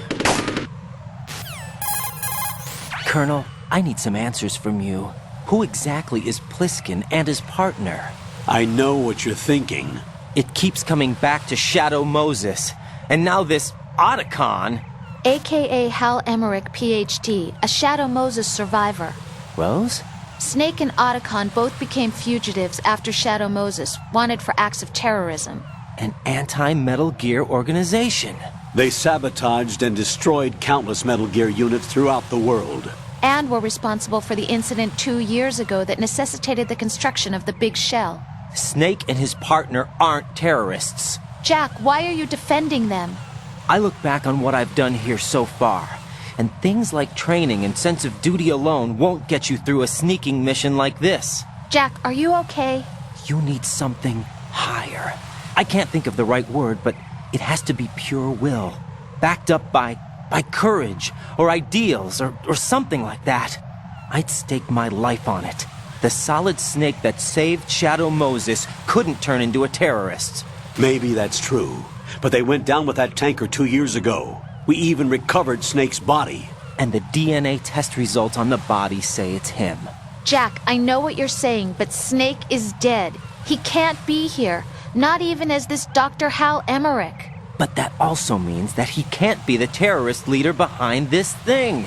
Colonel, I need some answers from you. Who exactly is Pliskin and his partner? I know what you're thinking. It keeps coming back to Shadow Moses. And now this Otacon. AKA Hal Emmerich, PhD, a Shadow Moses survivor. Rose? Snake and Otacon both became fugitives after Shadow Moses, wanted for acts of terrorism. An anti-Metal Gear organization. They sabotaged and destroyed countless Metal Gear units throughout the world. And were responsible for the incident 2 years ago that necessitated the construction of the Big Shell. Snake and his partner aren't terrorists. Jack, why are you defending them? I look back on what I've done here so far, and things like training and sense of duty alone won't get you through a sneaking mission like this. Jack, are you okay? You need something higher. I can't think of the right word, but it has to be pure will, backed up by courage, or ideals, or something like that. I'd stake my life on it. The Solid Snake that saved Shadow Moses couldn't turn into a terrorist. Maybe that's true, but they went down with that tanker 2 years ago. We even recovered Snake's body. And the DNA test results on the body say it's him. Jack, I know what you're saying, but Snake is dead. He can't be here, not even as this Dr. Hal Emmerich. But that also means that he can't be the terrorist leader behind this thing.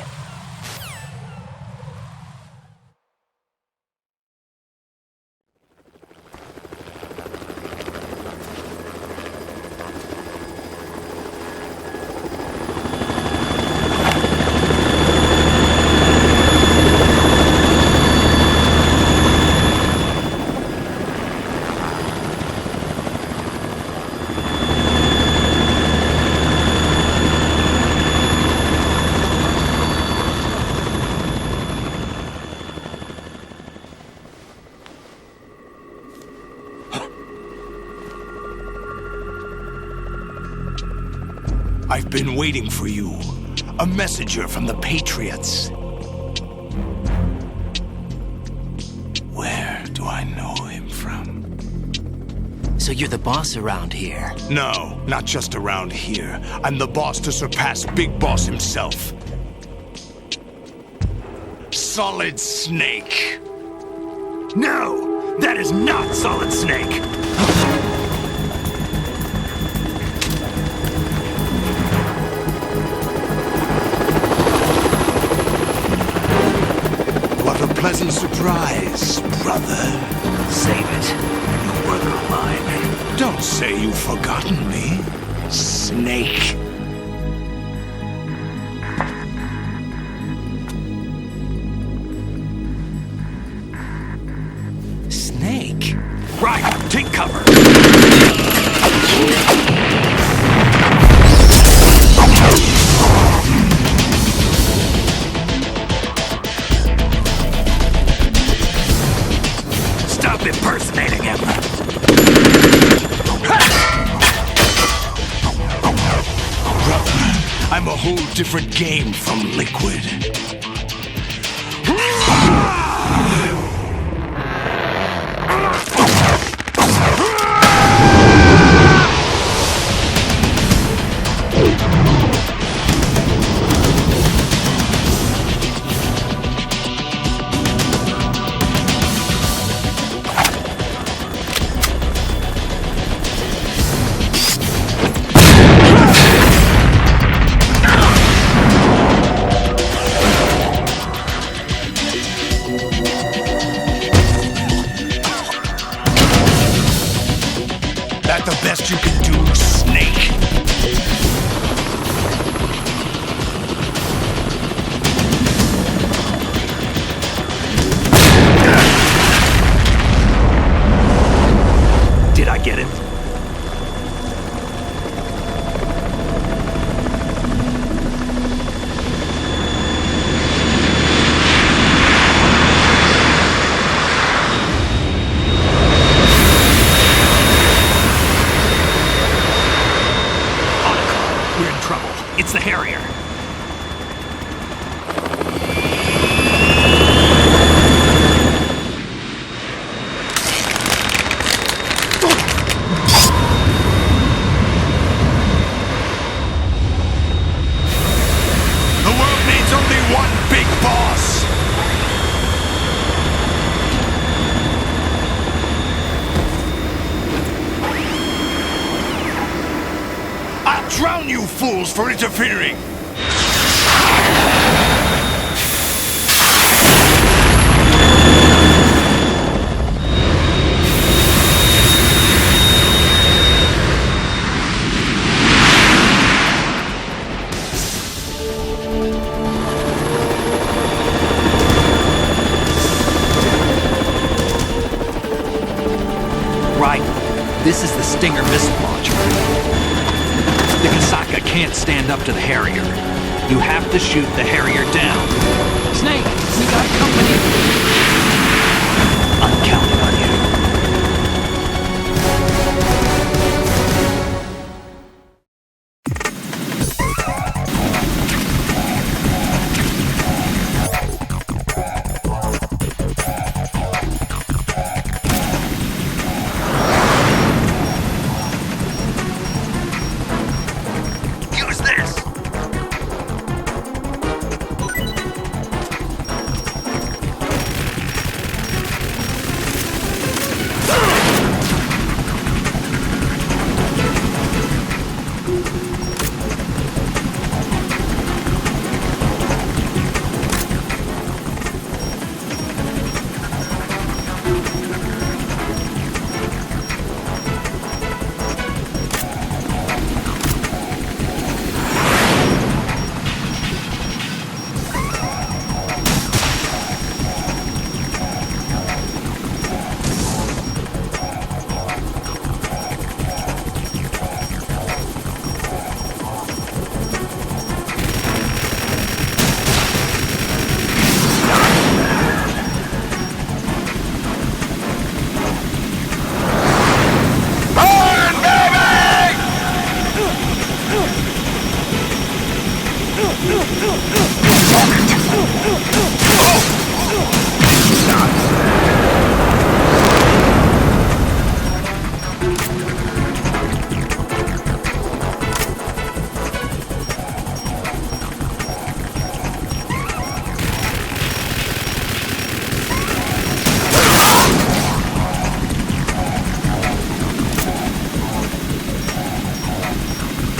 I've been waiting for you. A messenger from the Patriots. Where do I know him from? So you're the boss around here? No, not just around here. I'm the boss to surpass Big Boss himself. Solid Snake. No, that is not Solid Snake. What a pleasant surprise, brother. Save it. You're no brother of mine. Don't say you've forgotten me, Snake. Snake? Right, take cover. Stop impersonating him. Brother, I'm a whole different game from Liquid. you fools for interfering! Right. This is the Stinger missile launcher. The Kasaka can't stand up to the Harrier. You have to shoot the Harrier down. Snake, we got company. I'm counting on you. Use this!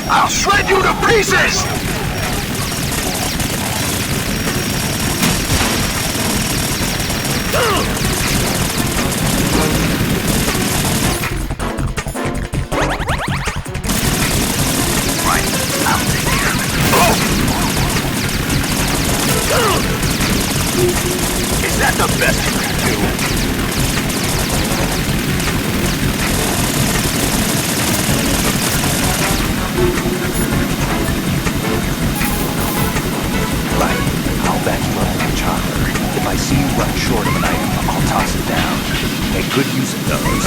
I'll shred you to pieces! Right, I'll take care of it. Is that the best you can do? Right. I'll back you up with a chopper. If I see you run short of an item, I'll toss it down. Make good use of those.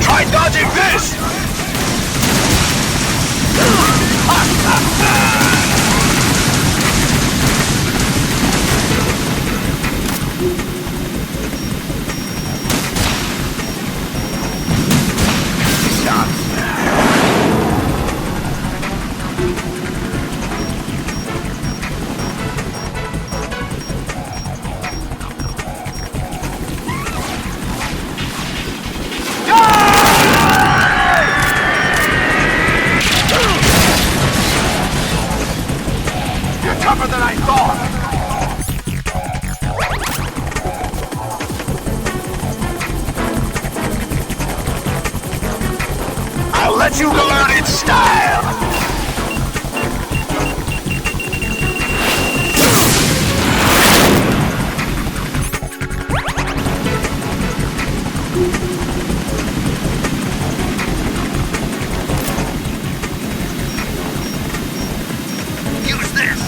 Try dodging this! You're tougher than I thought! I'll let you learn its style! Use this!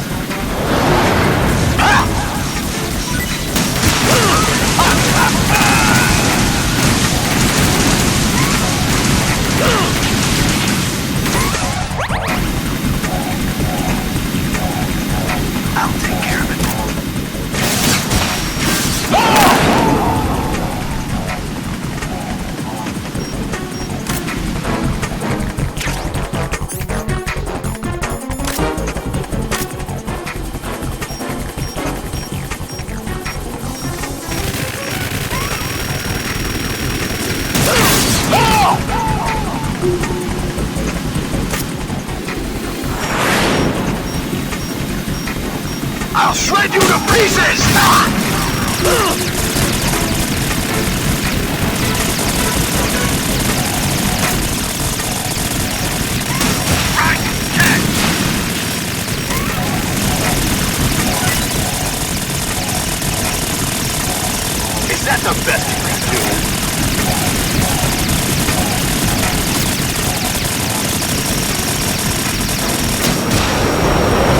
to pieces! Is that the best you can do?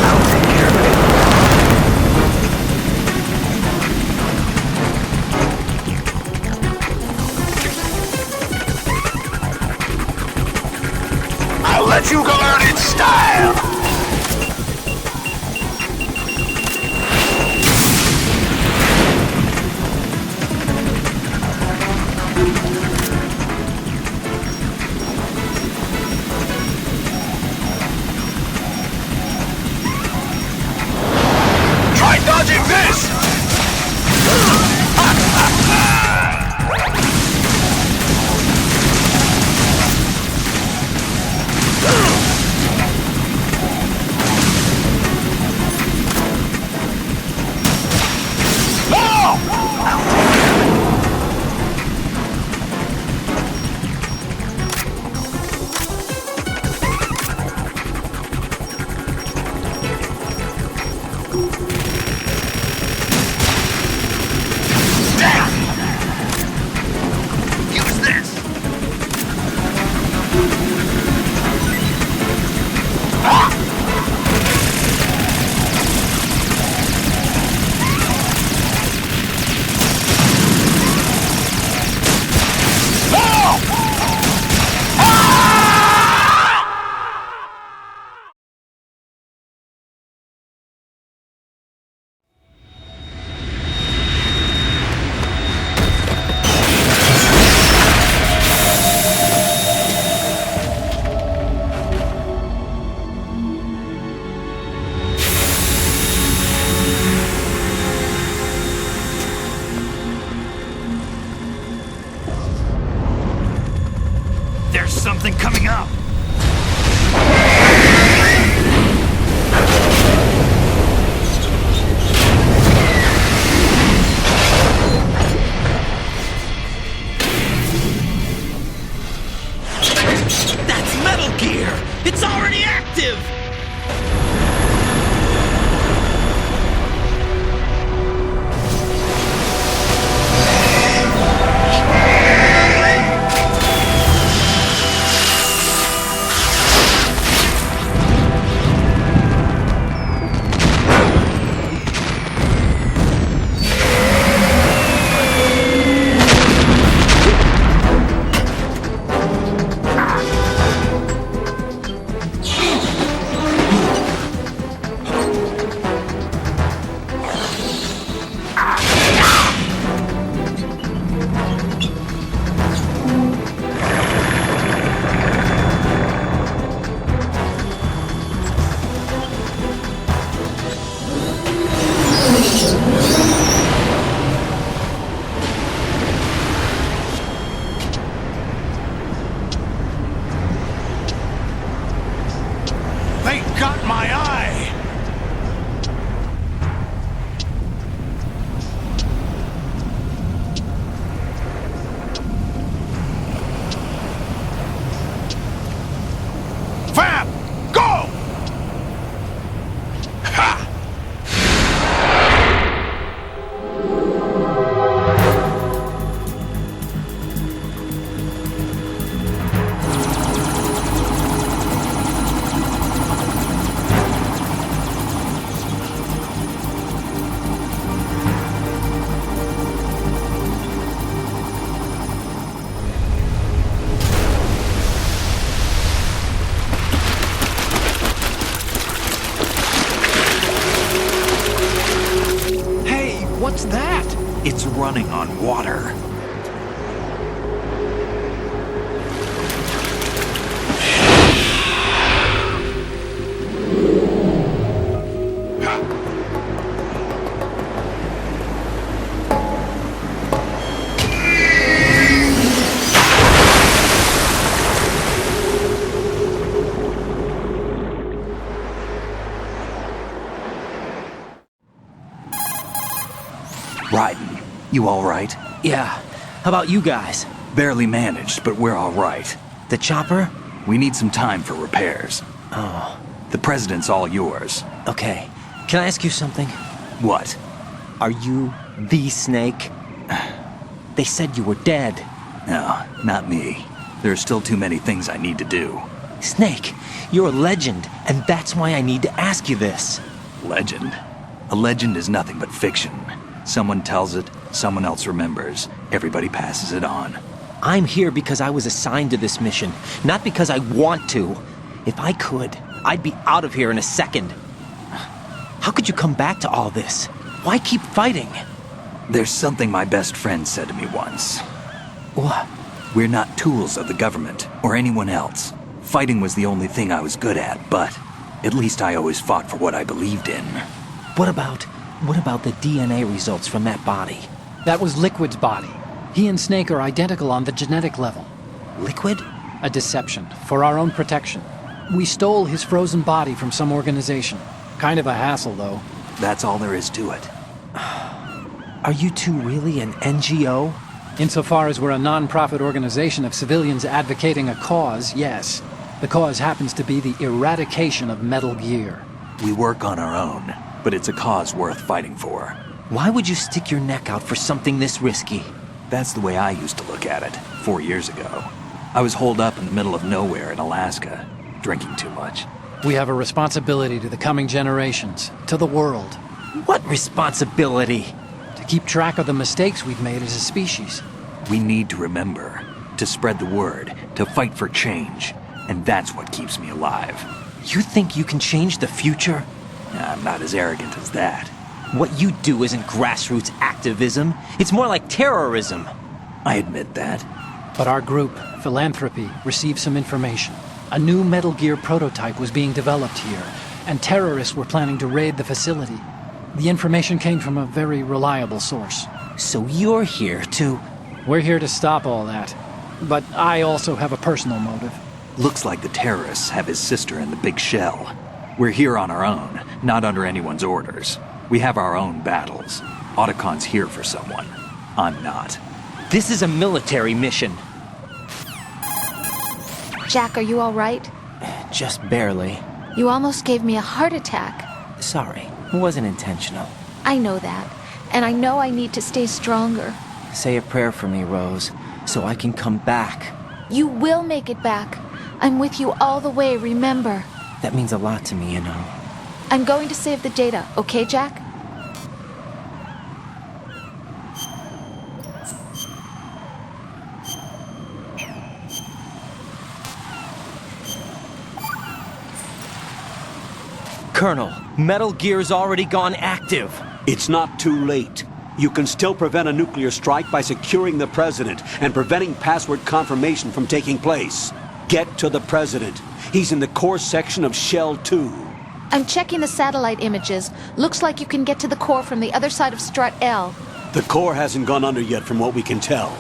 I'll take care of it. I'll let you go out in style! Try dodging this! Use this! There's something coming up! That's Metal Gear! It's already active! They got my eye! Fab! Go! Ha! What's that? It's running on water. Raiden, you alright? Yeah. How about you guys? Barely managed, but we're alright. The chopper? We need some time for repairs. Oh. The president's all yours. Okay. Can I ask you something? What? Are you the Snake? They said you were dead. No, not me. There are still too many things I need to do. Snake, you're a legend, and that's why I need to ask you this. Legend? A legend is nothing but fiction. Someone tells it, someone else remembers. Everybody passes it on. I'm here because I was assigned to this mission, not because I want to. If I could, I'd be out of here in a second. How could you come back to all this? Why keep fighting? There's something my best friend said to me once. What? We're not tools of the government or anyone else. Fighting was the only thing I was good at, but at least I always fought for what I believed in. What about the DNA results from that body? That was Liquid's body. He and Snake are identical on the genetic level. Liquid? A deception, for our own protection. We stole his frozen body from some organization. Kind of a hassle, though. That's all there is to it. Are you two really an NGO? Insofar as we're a non-profit organization of civilians advocating a cause, yes. The cause happens to be the eradication of Metal Gear. We work on our own, but it's a cause worth fighting for. Why would you stick your neck out for something this risky? That's the way I used to look at it, 4 years ago. I was holed up in the middle of nowhere in Alaska, drinking too much. We have a responsibility to the coming generations, to the world. What responsibility? To keep track of the mistakes we've made as a species. We need to remember, to spread the word, to fight for change. And that's what keeps me alive. You think you can change the future? I'm not as arrogant as that. What you do isn't grassroots activism. It's more like terrorism. I admit that. But our group, Philanthropy, received some information. A new Metal Gear prototype was being developed here, and terrorists were planning to raid the facility. The information came from a very reliable source. So you're here to... We're here to stop all that. But I also have a personal motive. Looks like the terrorists have his sister in the big shell. We're here on our own, not under anyone's orders. We have our own battles. Otacon's here for someone. I'm not. This is a military mission. Jack, are you all right? Just barely. You almost gave me a heart attack. Sorry, it wasn't intentional. I know that, and I know I need to stay stronger. Say a prayer for me, Rose, so I can come back. You will make it back. I'm with you all the way, remember? That means a lot to me, you know. I'm going to save the data, okay, Jack? Colonel, Metal Gear's already gone active. It's not too late. You can still prevent a nuclear strike by securing the president and preventing password confirmation from taking place. Get to the president. He's in the core section of Shell 2. I'm checking the satellite images. Looks like you can get to the core from the other side of Strut L. The core hasn't gone under yet from what we can tell.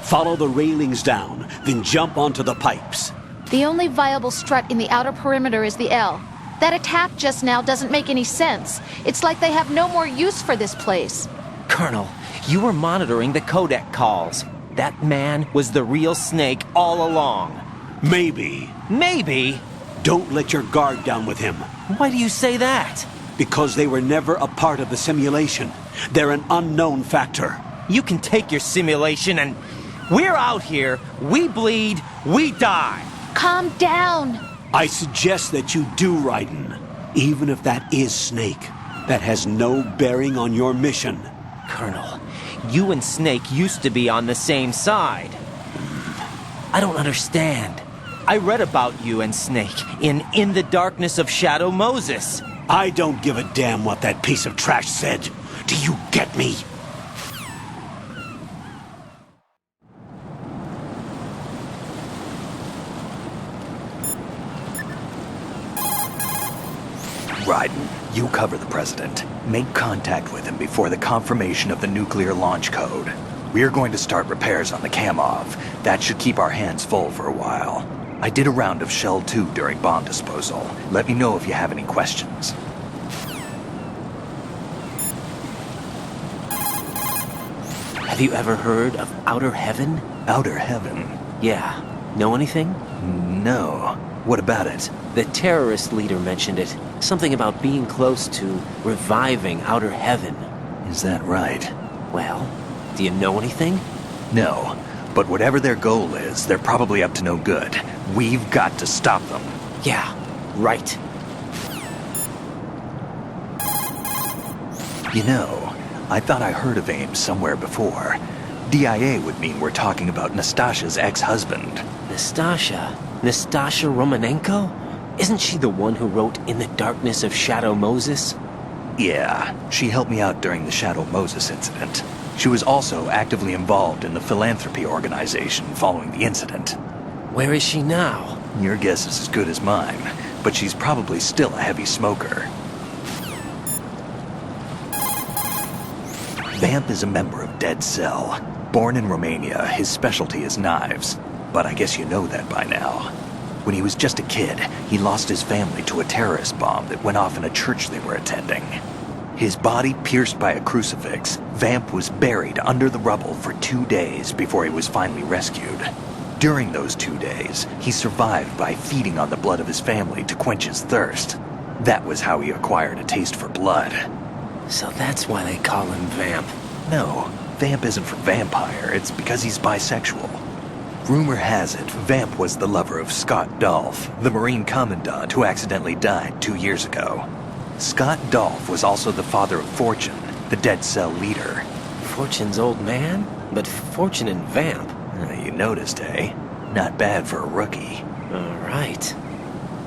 Follow the railings down, then jump onto the pipes. The only viable strut in the outer perimeter is the L. That attack just now doesn't make any sense. It's like they have no more use for this place. Colonel, you were monitoring the codec calls. That man was the real Snake all along. Maybe. Maybe? Don't let your guard down with him. Why do you say that? Because they were never a part of the simulation. They're an unknown factor. You can take your simulation and... We're out here, we bleed, we die. Calm down. I suggest that you do, Raiden. Even if that is Snake, that has no bearing on your mission. Colonel, you and Snake used to be on the same side. I don't understand. I read about you and Snake in the Darkness of Shadow Moses. I don't give a damn what that piece of trash said. Do you get me? Raiden, you cover the president. Make contact with him before the confirmation of the nuclear launch code. We're going to start repairs on the Kamov. That should keep our hands full for a while. I did a round of Shell 2 during bomb disposal. Let me know if you have any questions. you ever heard of Outer Heaven? Outer Heaven? Yeah. Know anything? No. What about it? The terrorist leader mentioned it. Something about being close to reviving Outer Heaven. Is that right? Well, do you know anything? No. But whatever their goal is, they're probably up to no good. We've got to stop them. Yeah, right. You know, I thought I heard of Ames somewhere before. DIA would mean we're talking about Nastasha's ex-husband. Nastasha? Nastasha Romanenko? Isn't she the one who wrote In the Darkness of Shadow Moses? Yeah, she helped me out during the Shadow Moses incident. She was also actively involved in the philanthropy organization following the incident. Where is she now? Your guess is as good as mine, but she's probably still a heavy smoker. Vamp is a member of Dead Cell. Born in Romania, his specialty is knives. But I guess you know that by now. When he was just a kid, he lost his family to a terrorist bomb that went off in a church they were attending. His body pierced by a crucifix, Vamp was buried under the rubble for 2 days before he was finally rescued. During those 2 days, he survived by feeding on the blood of his family to quench his thirst. That was how he acquired a taste for blood. So that's why they call him Vamp. No, Vamp isn't for vampire, it's because he's bisexual. Rumor has it, Vamp was the lover of Scott Dolph, the Marine Commandant who accidentally died 2 years ago. Scott Dolph was also the father of Fortune, the Dead Cell leader. Fortune's old man? But Fortune and Vamp? You noticed, eh? Not bad for a rookie. All right.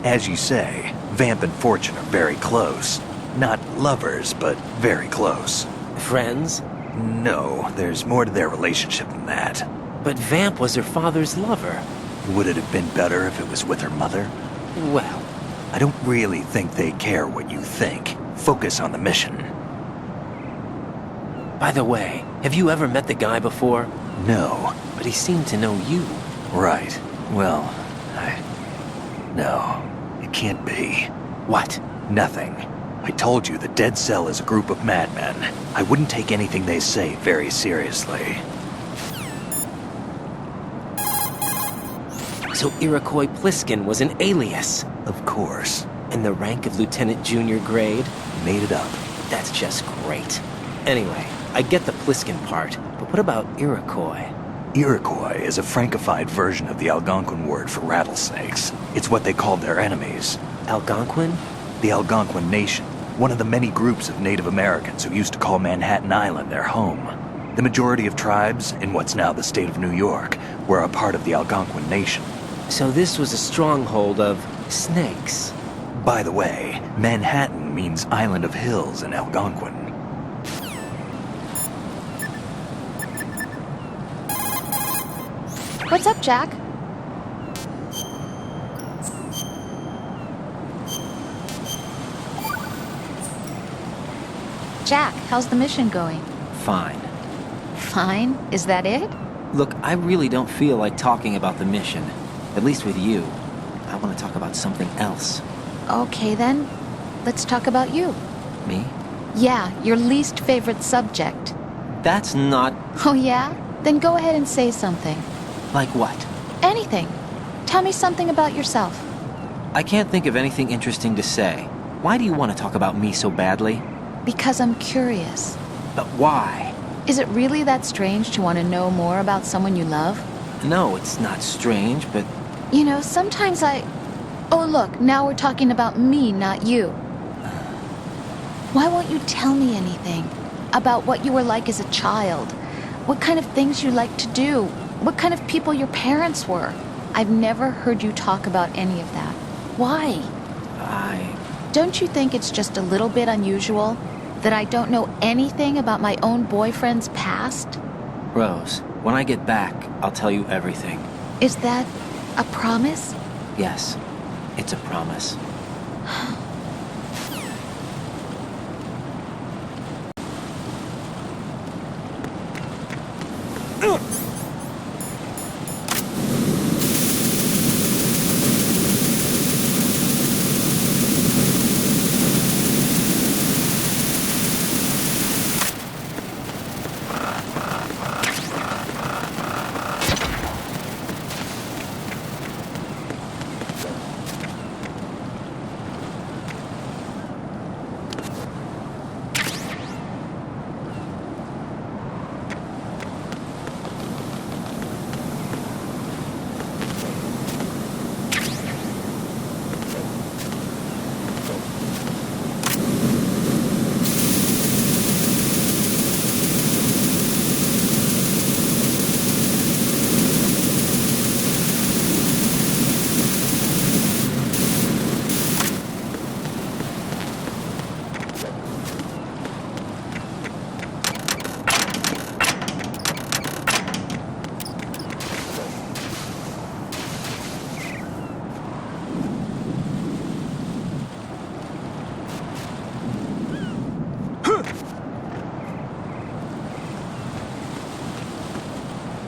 As you say, Vamp and Fortune are very close. Not lovers, but very close. Friends? No, there's more to their relationship than that. But Vamp was her father's lover. Would it have been better if it was with her mother? Well, I don't really think they care what you think. Focus on the mission. By the way, have you ever met the guy before? No. But he seemed to know you. Right. Well, No, it can't be. What? Nothing. I told you the Dead Cell is a group of madmen. I wouldn't take anything they say very seriously. So Iroquois Pliskin was an alias? Of course. And the rank of Lieutenant Junior grade? Made it up. That's just great. Anyway, I get the Pliskin part, but what about Iroquois? Iroquois is a Frankified version of the Algonquin word for rattlesnakes. It's what they called their enemies. Algonquin? The Algonquin Nation, one of the many groups of Native Americans who used to call Manhattan Island their home. The majority of tribes, in what's now the state of New York, were a part of the Algonquin Nation. So this was a stronghold of snakes. By the way, Manhattan means Island of Hills in Algonquin. What's up, Jack? Jack, how's the mission going? Fine. Fine? Is that it? Look, I really don't feel like talking about the mission. At least with you. I want to talk about something else. Okay, then. Let's talk about you. Me? Yeah, your least favorite subject. That's not... Oh, yeah? Then go ahead and say something. Like what? Anything. Tell me something about yourself. I can't think of anything interesting to say. Why do you want to talk about me so badly? Because I'm curious. But why? Is it really that strange to want to know more about someone you love? No, it's not strange, but... You know, sometimes Oh, look, now we're talking about me, not you. Why won't you tell me anything? About what you were like as a child? What kind of things you liked to do? What kind of people your parents were? I've never heard you talk about any of that. Why? Don't you think it's just a little bit unusual that I don't know anything about my own boyfriend's past? Rose, when I get back, I'll tell you everything. Is that a promise? Yes, it's a promise.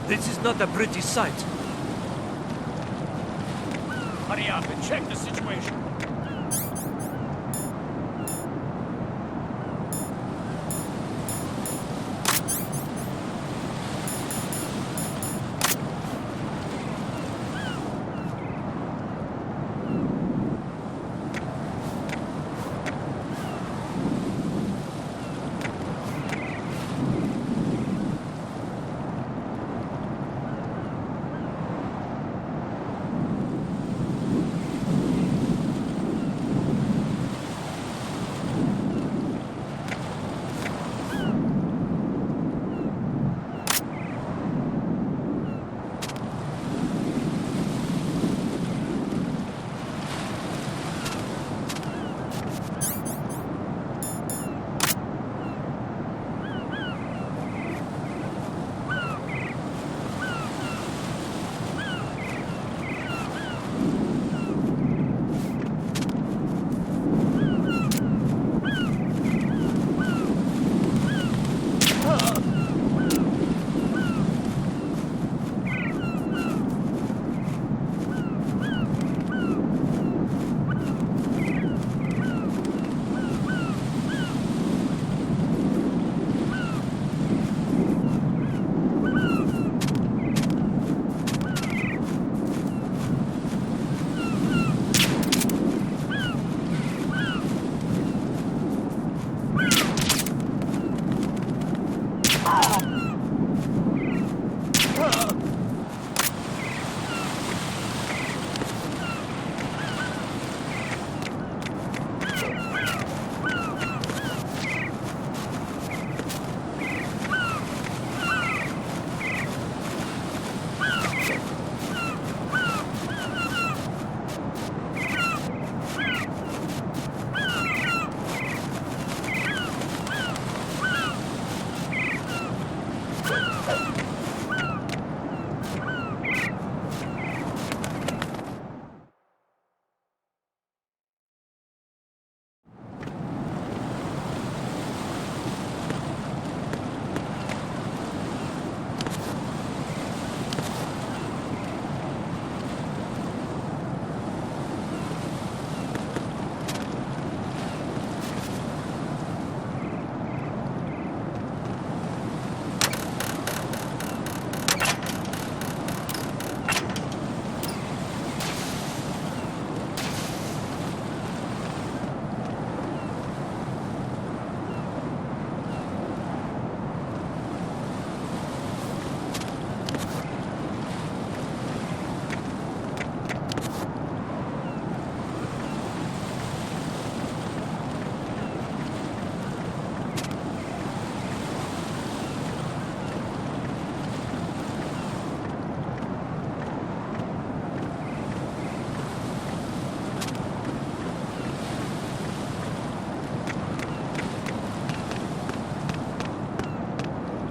This is not a pretty sight. Hurry up and check the situation.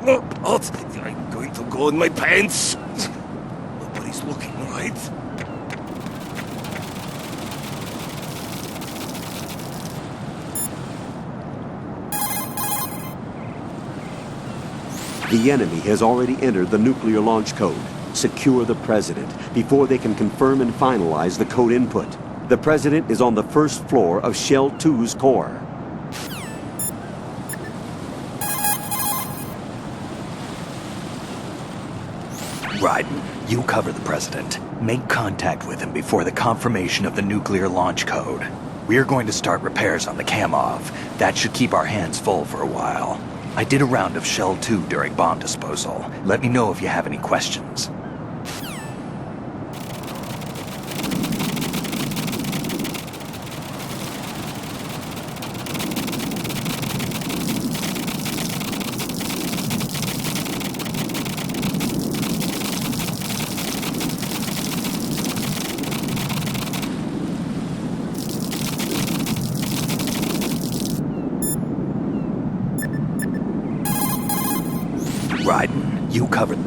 Oh, I'm going to go in my pants. Nobody's looking, right? The enemy has already entered the nuclear launch code. Secure the President before they can confirm and finalize the code input. The President is on the first floor of Shell 2's core. Raiden, you cover the President. Make contact with him before the confirmation of the nuclear launch code. We're going to start repairs on the Kamov. That should keep our hands full for a while. I did a round of Shell 2 during bomb disposal. Let me know if you have any questions. Raiden, you covered.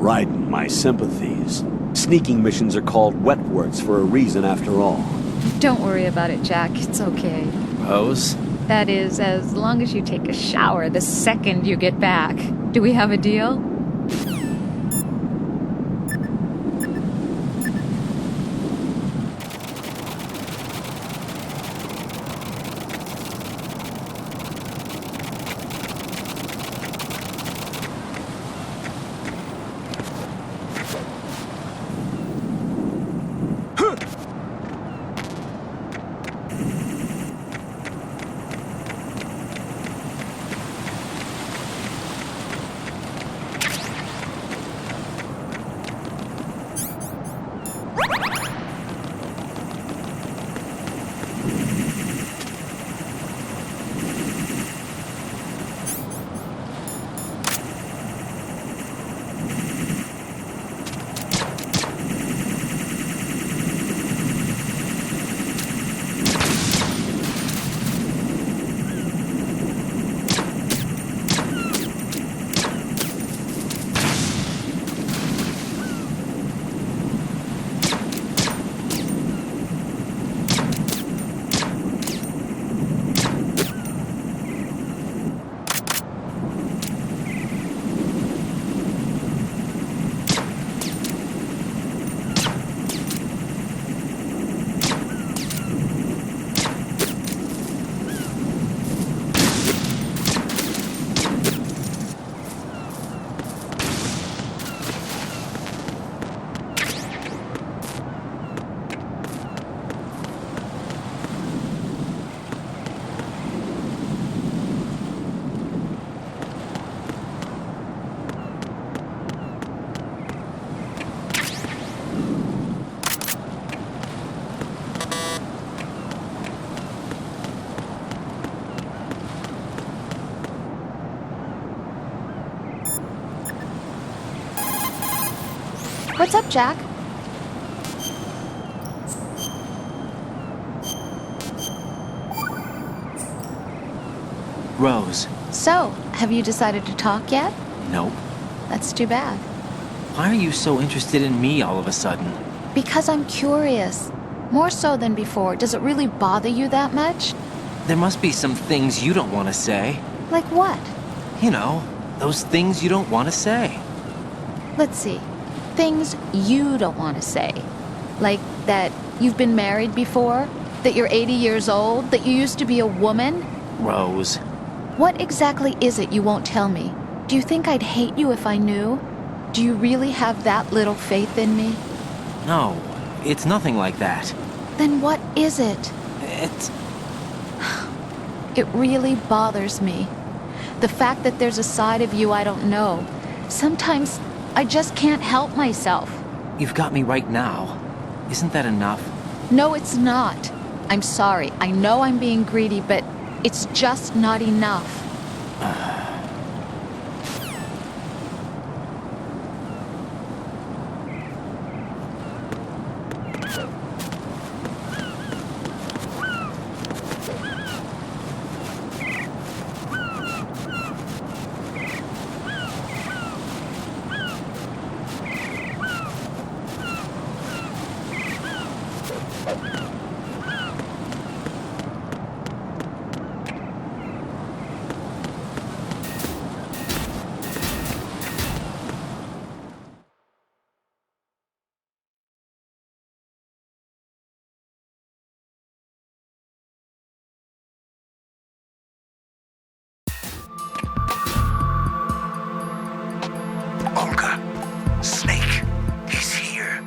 Raiden, my sympathies. Sneaking missions are called wet works for a reason after all. Don't worry about it, Jack. It's okay. Rose, That is, as long as you take a shower the second you get back. Do we have a deal? What's up, Jack? Rose. So, have you decided to talk yet? Nope. That's too bad. Why are you so interested in me all of a sudden? Because I'm curious. More so than before. Does it really bother you that much? There must be some things you don't want to say. Like what? You know, those things you don't want to say. Let's see. Things you don't want to say. Like that you've been married before? That you're 80 years old? That you used to be a woman? Rose. What exactly is it you won't tell me? Do you think I'd hate you if I knew? Do you really have that little faith in me? No, it's nothing like that. Then what is it? It really bothers me. The fact that there's a side of you I don't know. Sometimes I just can't help myself. You've got me right now. Isn't that enough? No, it's not. I'm sorry. I know I'm being greedy, but it's just not enough. Olga, Snake, he's here.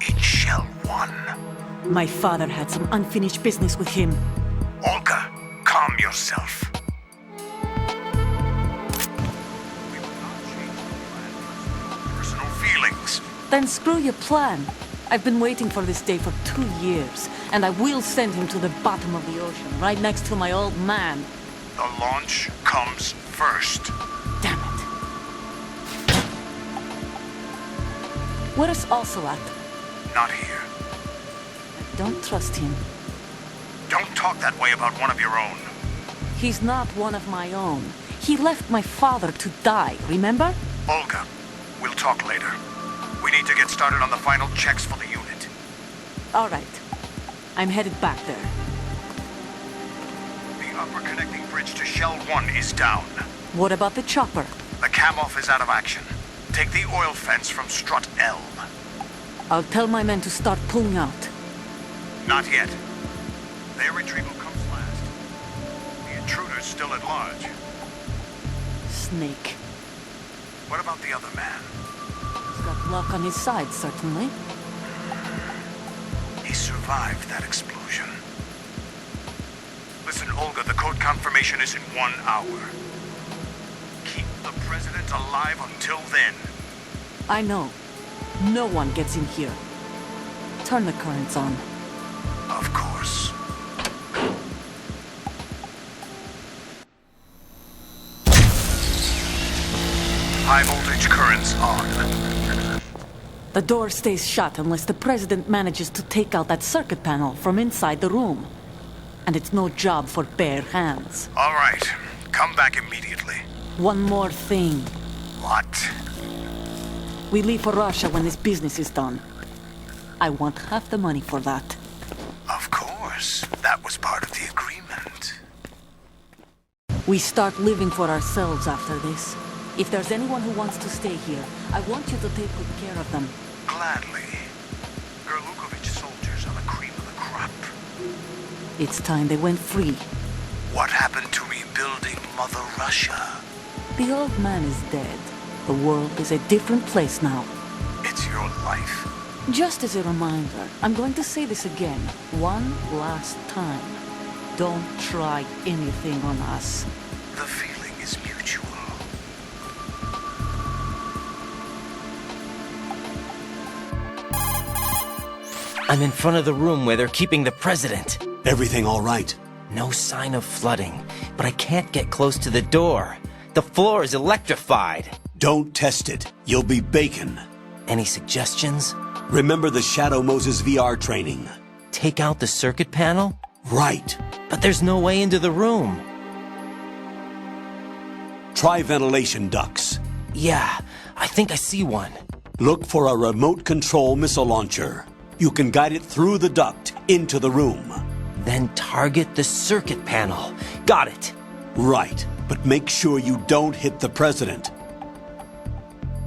In Shell 1. My father had some unfinished business with him. Olga, calm yourself. Personal feelings. Then screw your plan. I've been waiting for this day for 2 years, and I will send him to the bottom of the ocean, right next to my old man. The launch comes first. Damn it. Where is Ocelot? Not here. I don't trust him. Don't talk that way about one of your own. He's not one of my own. He left my father to die, remember? Olga, we'll talk later. We need to get started on the final checks for the unit. All right. I'm headed back there. upper connecting bridge to Shell 1 is down. What about the chopper? The cam-off is out of action. Take the oil fence from strut L. I'll tell my men to start pulling out. Not yet. Their retrieval comes last. The intruder's still at large. Snake. What about the other man? He's got luck on his side, certainly. He survived that explosion. Listen, Olga, the code confirmation is in 1 hour. Keep the president alive until then. I know. No one gets in here. Turn the currents on. Of course. High voltage currents on. The door stays shut unless the president manages to take out that circuit panel from inside the room. And it's no job for bare hands. All right. Come back immediately. One more thing. What? We leave for Russia when this business is done. I want half the money for that. Of course. That was part of the agreement. We start living for ourselves after this. If there's anyone who wants to stay here, I want you to take good care of them. Gladly. Gerlukovich soldiers are the cream of the crop. It's time they went free. What happened to rebuilding Mother Russia? The old man is dead. The world is a different place now. It's your life. Just as a reminder, I'm going to say this again, one last time. Don't try anything on us. The feeling is mutual. I'm in front of the room where they're keeping the president. Everything all right? No sign of flooding, but I can't get close to the door. The floor is electrified. Don't test it. You'll be bacon. Any suggestions? Remember the Shadow Moses VR training. Take out the circuit panel? Right. But there's no way into the room. Try ventilation ducts. Yeah, I think I see one. Look for a remote control missile launcher. You can guide it through the duct into the room. Then target the circuit panel. Got it. Right, but make sure you don't hit the president.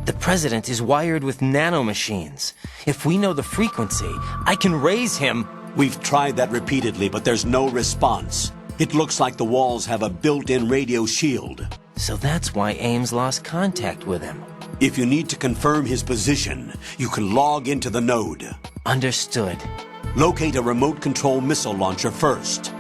The president is wired with nanomachines. If we know the frequency, I can raise him. We've tried that repeatedly, but there's no response. It looks like the walls have a built-in radio shield. So that's why Ames lost contact with him. If you need to confirm his position, you can log into the node. Understood. Locate a remote control missile launcher first.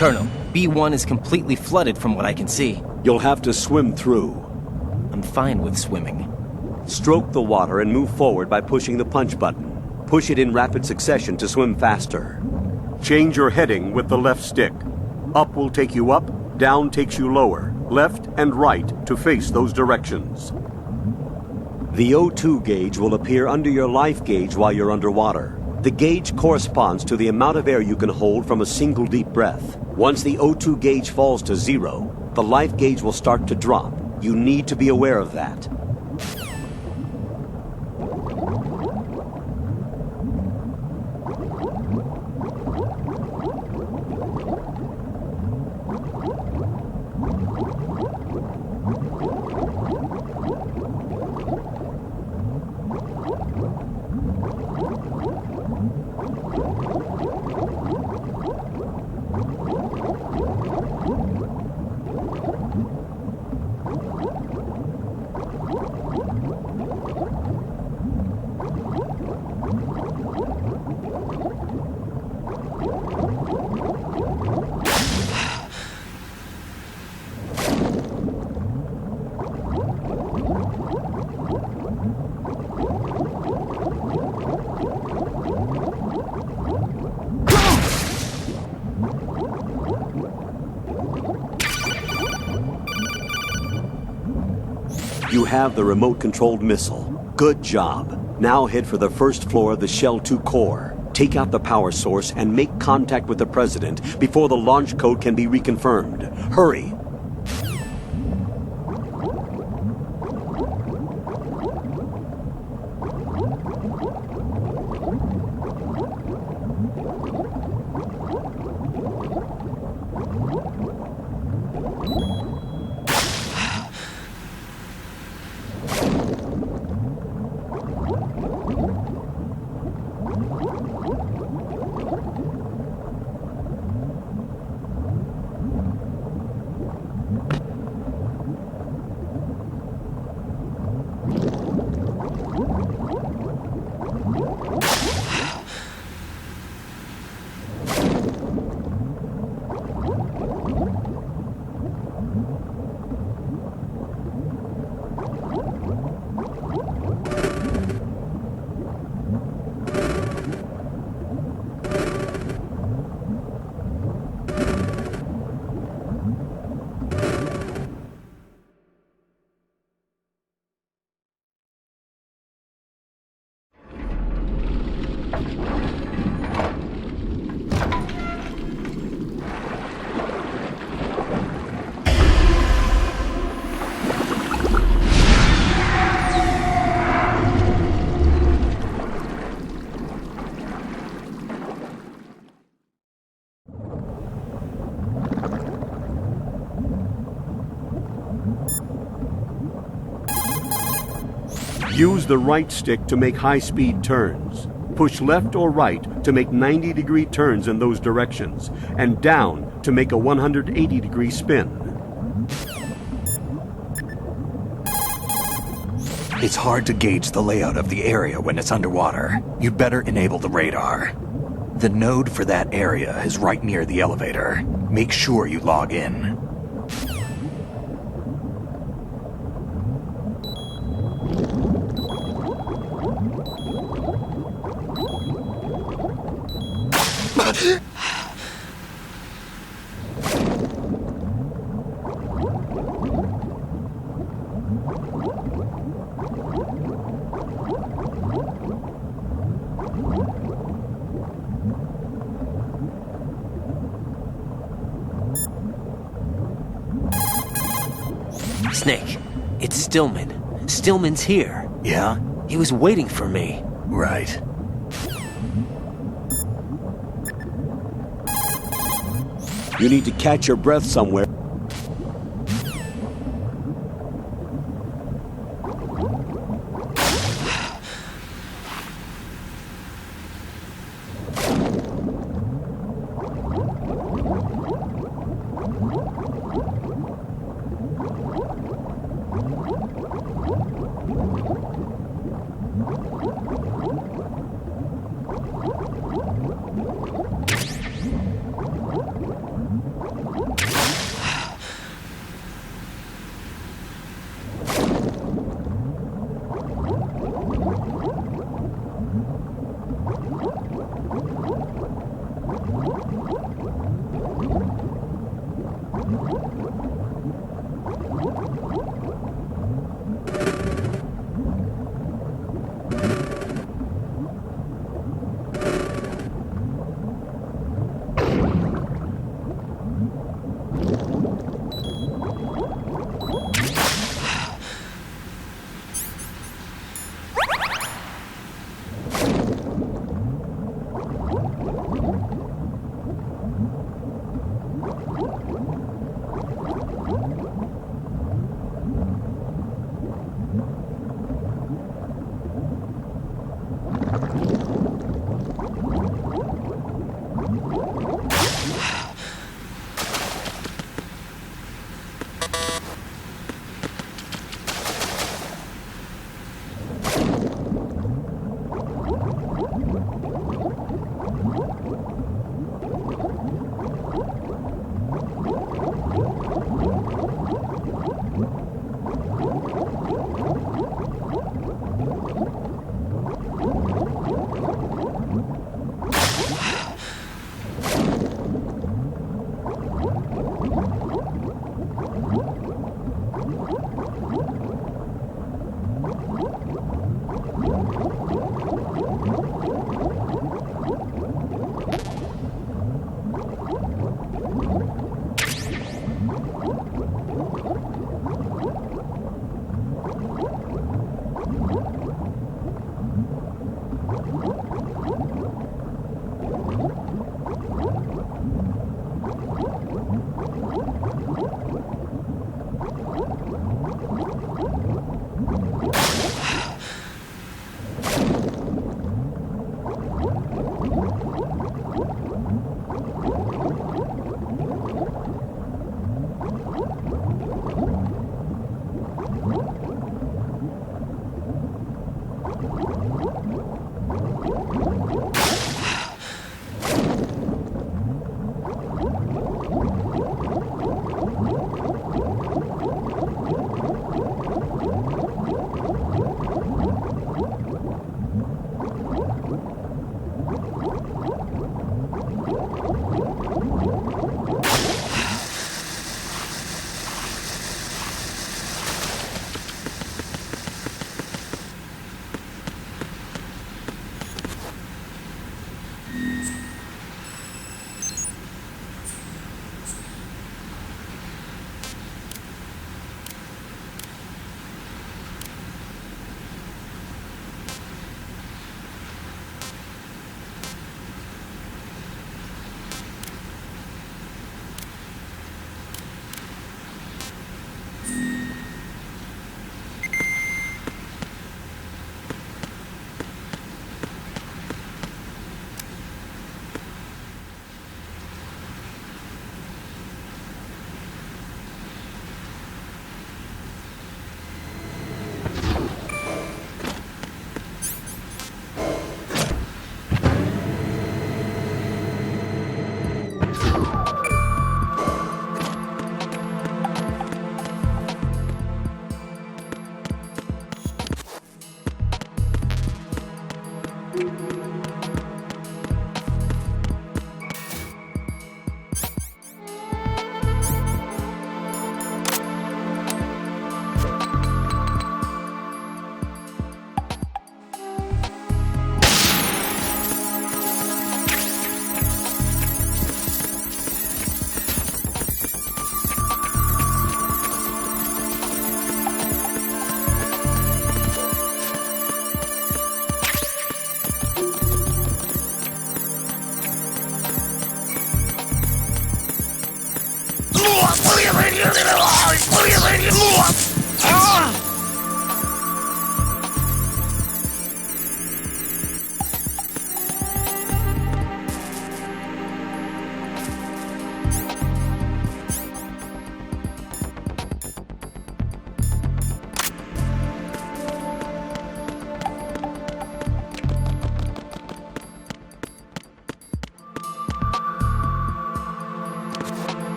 Colonel, B1 is completely flooded from what I can see. You'll have to swim through. I'm fine with swimming. Stroke the water and move forward by pushing the punch button. Push it in rapid succession to swim faster. Change your heading with the left stick. Up will take you up, down takes you lower, left and right to face those directions. The O2 gauge will appear under your life gauge while you're underwater. The gauge corresponds to the amount of air you can hold from a single deep breath. Once the O2 gauge falls to 0, the life gauge will start to drop. You need to be aware of that. You have the remote-controlled missile. Good job. Now head for the first floor of the Shell 2 core. Take out the power source and make contact with the President before the launch code can be reconfirmed. Hurry! Use the right stick to make high-speed turns. Push left or right to make 90-degree turns in those directions, and down to make a 180-degree spin. It's hard to gauge the layout of the area when it's underwater. You'd better enable the radar. The node for that area is right near the elevator. Make sure you log in. Snake, it's Stillman. Stillman's here. Yeah? He was waiting for me. Right. You need to catch your breath somewhere.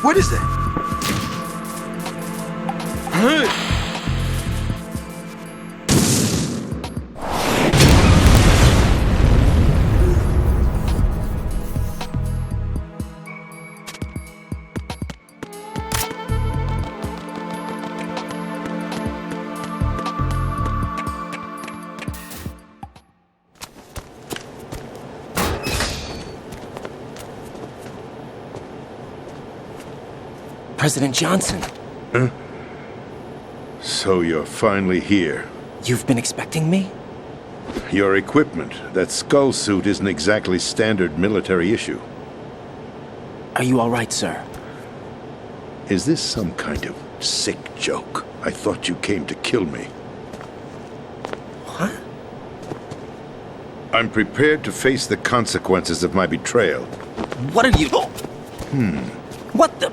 What is that? President Johnson. Huh? So you're finally here. You've been expecting me? Your equipment, that skull suit, isn't exactly standard military issue. Are you all right, sir? Is this some kind of sick joke? I thought you came to kill me. What? I'm prepared to face the consequences of my betrayal. What are you... What the...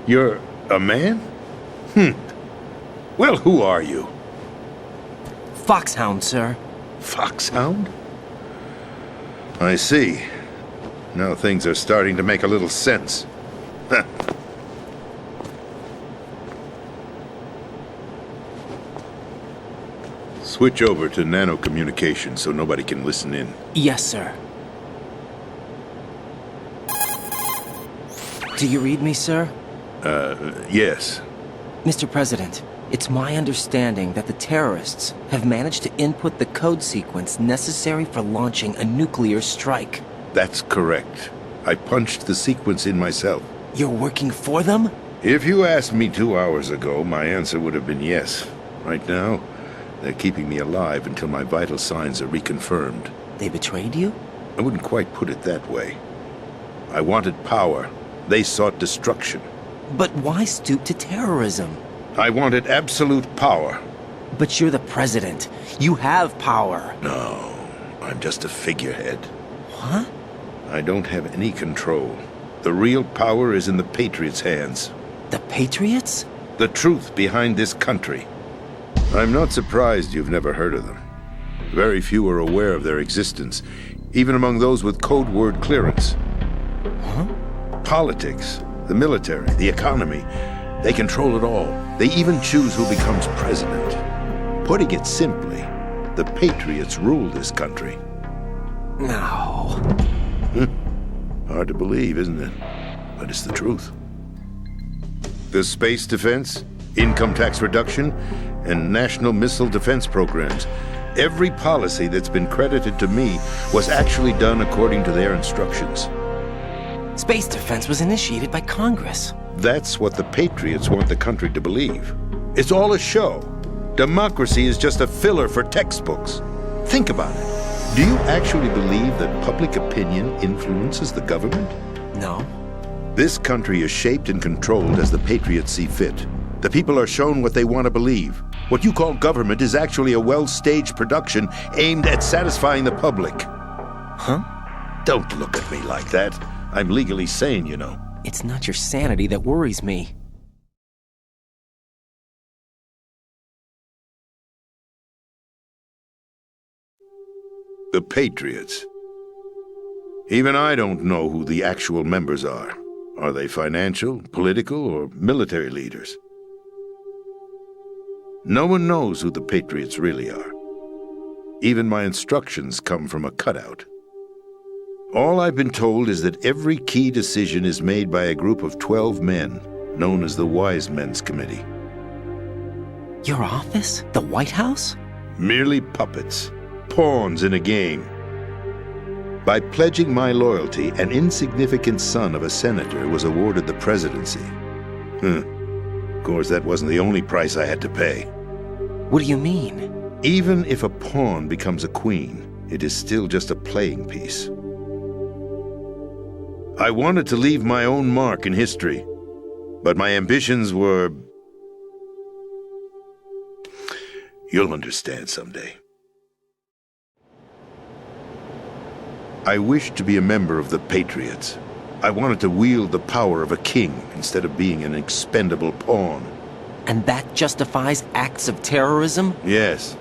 You're a man? Well, who are you? Foxhound, sir. Foxhound? I see. Now things are starting to make a little sense. Switch over to nano-communication so nobody can listen in. Yes, sir. Do you read me, sir? Yes. Mr. President, it's my understanding that the terrorists have managed to input the code sequence necessary for launching a nuclear strike. That's correct. I punched the sequence in myself. You're working for them? If you asked me 2 hours ago, my answer would have been yes. Right now, they're keeping me alive until my vital signs are reconfirmed. They betrayed you? I wouldn't quite put it that way. I wanted power. They sought destruction. But why stoop to terrorism? I wanted absolute power. But you're the president. You have power. No, I'm just a figurehead. What? I don't have any control. The real power is in the Patriots' hands. The Patriots? The truth behind this country. I'm not surprised you've never heard of them. Very few are aware of their existence, even among those with code word clearance. Huh? Politics, the military, the economy, they control it all. They even choose who becomes president. Putting it simply, the Patriots rule this country. No. Hard to believe, isn't it? But it's the truth. The space defense, income tax reduction, and national missile defense programs. Every policy that's been credited to me was actually done according to their instructions. Space defense was initiated by Congress. That's what the Patriots want the country to believe. It's all a show. Democracy is just a filler for textbooks. Think about it. Do you actually believe that public opinion influences the government? No. This country is shaped and controlled as the Patriots see fit. The people are shown what they want to believe. What you call government is actually a well-staged production aimed at satisfying the public. Huh? Don't look at me like that. I'm legally sane, you know. It's not your sanity that worries me. The Patriots. Even I don't know who the actual members are. Are they financial, political, or military leaders? No one knows who the Patriots really are. Even my instructions come from a cutout. All I've been told is that every key decision is made by a group of 12 men, known as the Wise Men's Committee. Your office? The White House? Merely puppets. Pawns in a game. By pledging my loyalty, an insignificant son of a senator was awarded the presidency. Of course, that wasn't the only price I had to pay. What do you mean? Even if a pawn becomes a queen, it is still just a playing piece. I wanted to leave my own mark in history, but my ambitions were... You'll understand someday. I wished to be a member of the Patriots. I wanted to wield the power of a king instead of being an expendable pawn. And that justifies acts of terrorism? Yes.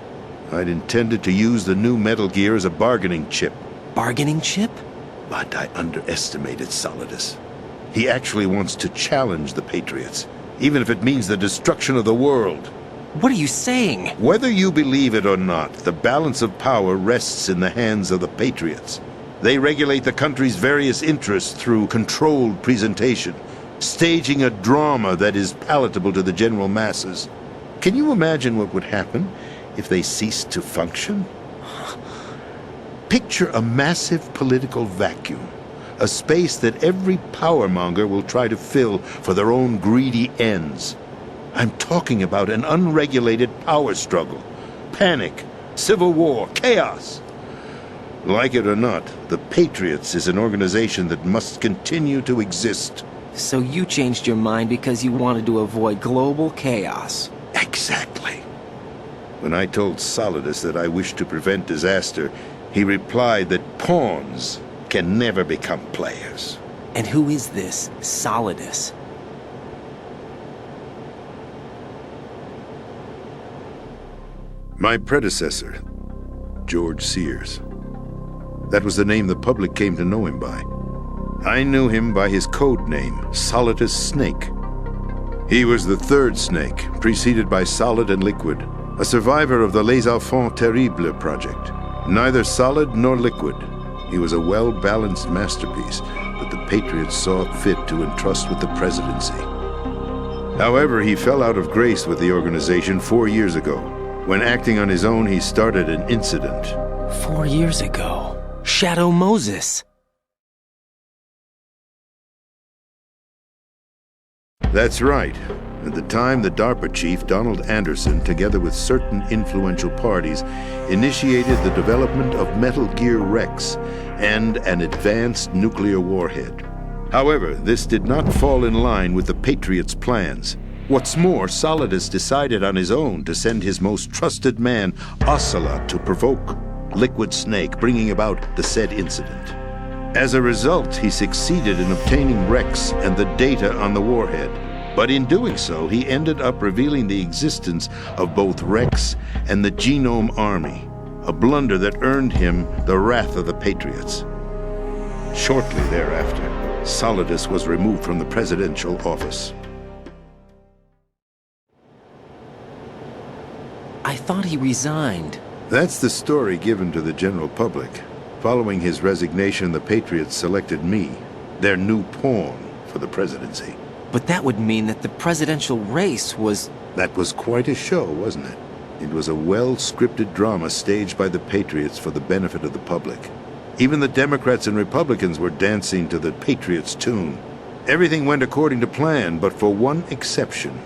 I'd intended to use the new Metal Gear as a bargaining chip. Bargaining chip? But I underestimated Solidus. He actually wants to challenge the Patriots, even if it means the destruction of the world. What are you saying? Whether you believe it or not, the balance of power rests in the hands of the Patriots. They regulate the country's various interests through controlled presentation, staging a drama that is palatable to the general masses. Can you imagine what would happen if they ceased to function? Picture a massive political vacuum, a space that every powermonger will try to fill for their own greedy ends. I'm talking about an unregulated power struggle, panic, civil war, chaos. Like it or not, the Patriots is an organization that must continue to exist. So you changed your mind because you wanted to avoid global chaos. Exactly. When I told Solidus that I wished to prevent disaster, he replied that pawns can never become players. And who is this Solidus? My predecessor, George Sears. That was the name the public came to know him by. I knew him by his code name, Solidus Snake. He was the third Snake, preceded by Solid and Liquid, a survivor of the Les Enfants Terribles project. Neither solid nor liquid, he was a well-balanced masterpiece that the Patriots saw fit to entrust with the presidency. However, he fell out of grace with the organization 4 years ago. When acting on his own, he started an incident. 4 years ago? Shadow Moses! That's right. At the time, the DARPA chief, Donald Anderson, together with certain influential parties, initiated the development of Metal Gear Rex and an advanced nuclear warhead. However, this did not fall in line with the Patriots' plans. What's more, Solidus decided on his own to send his most trusted man, Ocelot, to provoke Liquid Snake, bringing about the said incident. As a result, he succeeded in obtaining Rex and the data on the warhead. But in doing so, he ended up revealing the existence of both Rex and the Genome Army, a blunder that earned him the wrath of the Patriots. Shortly thereafter, Solidus was removed from the presidential office. I thought he resigned. That's the story given to the general public. Following his resignation, the Patriots selected me, their new pawn, for the presidency. But that would mean that the presidential race was... That was quite a show, wasn't it? It was a well-scripted drama staged by the Patriots for the benefit of the public. Even the Democrats and Republicans were dancing to the Patriots' tune. Everything went according to plan, but for one exception.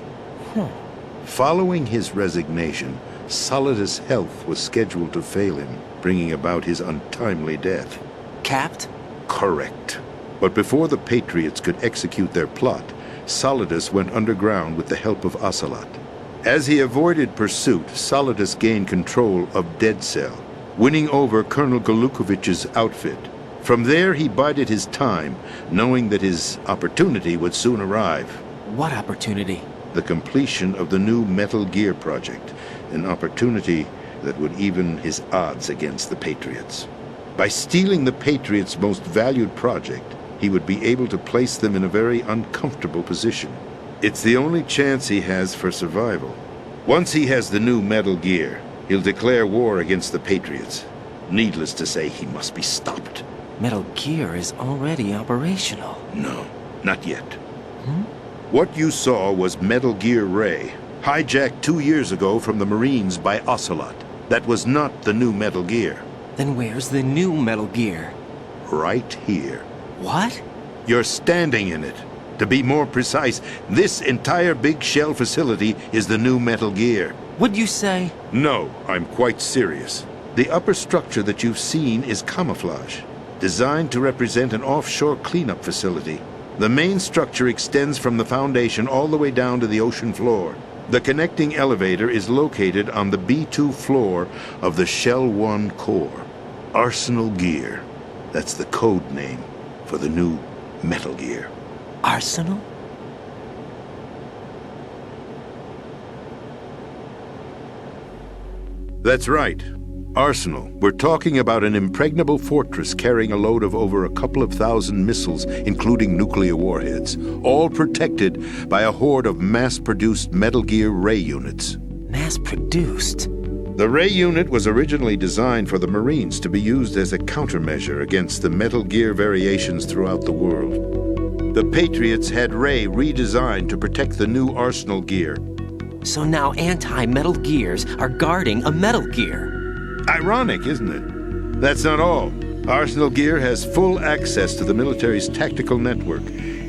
Following his resignation, Solidus' health was scheduled to fail him, bringing about his untimely death. Capped? Correct. But before the Patriots could execute their plot, Solidus went underground with the help of Ocelot. As he avoided pursuit, Solidus gained control of Dead Cell, winning over Colonel Golukovich's outfit. From there, he bided his time, knowing that his opportunity would soon arrive. What opportunity? The completion of the new Metal Gear project, an opportunity that would even his odds against the Patriots. By stealing the Patriots' most valued project, he would be able to place them in a very uncomfortable position. It's the only chance he has for survival. Once he has the new Metal Gear, he'll declare war against the Patriots. Needless to say, he must be stopped. Metal Gear is already operational. No, not yet. What you saw was Metal Gear Ray, hijacked 2 years ago from the Marines by Ocelot. That was not the new Metal Gear. Then where's the new Metal Gear? right here. What? You're standing in it. To be more precise, this entire big shell facility is the new Metal Gear. Would you say? No, I'm quite serious. The upper structure that you've seen is camouflage, designed to represent an offshore cleanup facility. The main structure extends from the foundation all the way down to the ocean floor. The connecting elevator is located on the B2 floor of the Shell 1 core. Arsenal Gear. That's the code name for the new Metal Gear. Arsenal? That's right. Arsenal. We're talking about an impregnable fortress carrying a load of over a couple of thousand missiles, including nuclear warheads, all protected by a horde of mass-produced Metal Gear Ray units. Mass-produced? The Ray unit was originally designed for the Marines to be used as a countermeasure against the Metal Gear variations throughout the world. The Patriots had Ray redesigned to protect the new Arsenal Gear. So now anti-Metal Gears are guarding a Metal Gear. Ironic, isn't it? That's not all. Arsenal Gear has full access to the military's tactical network,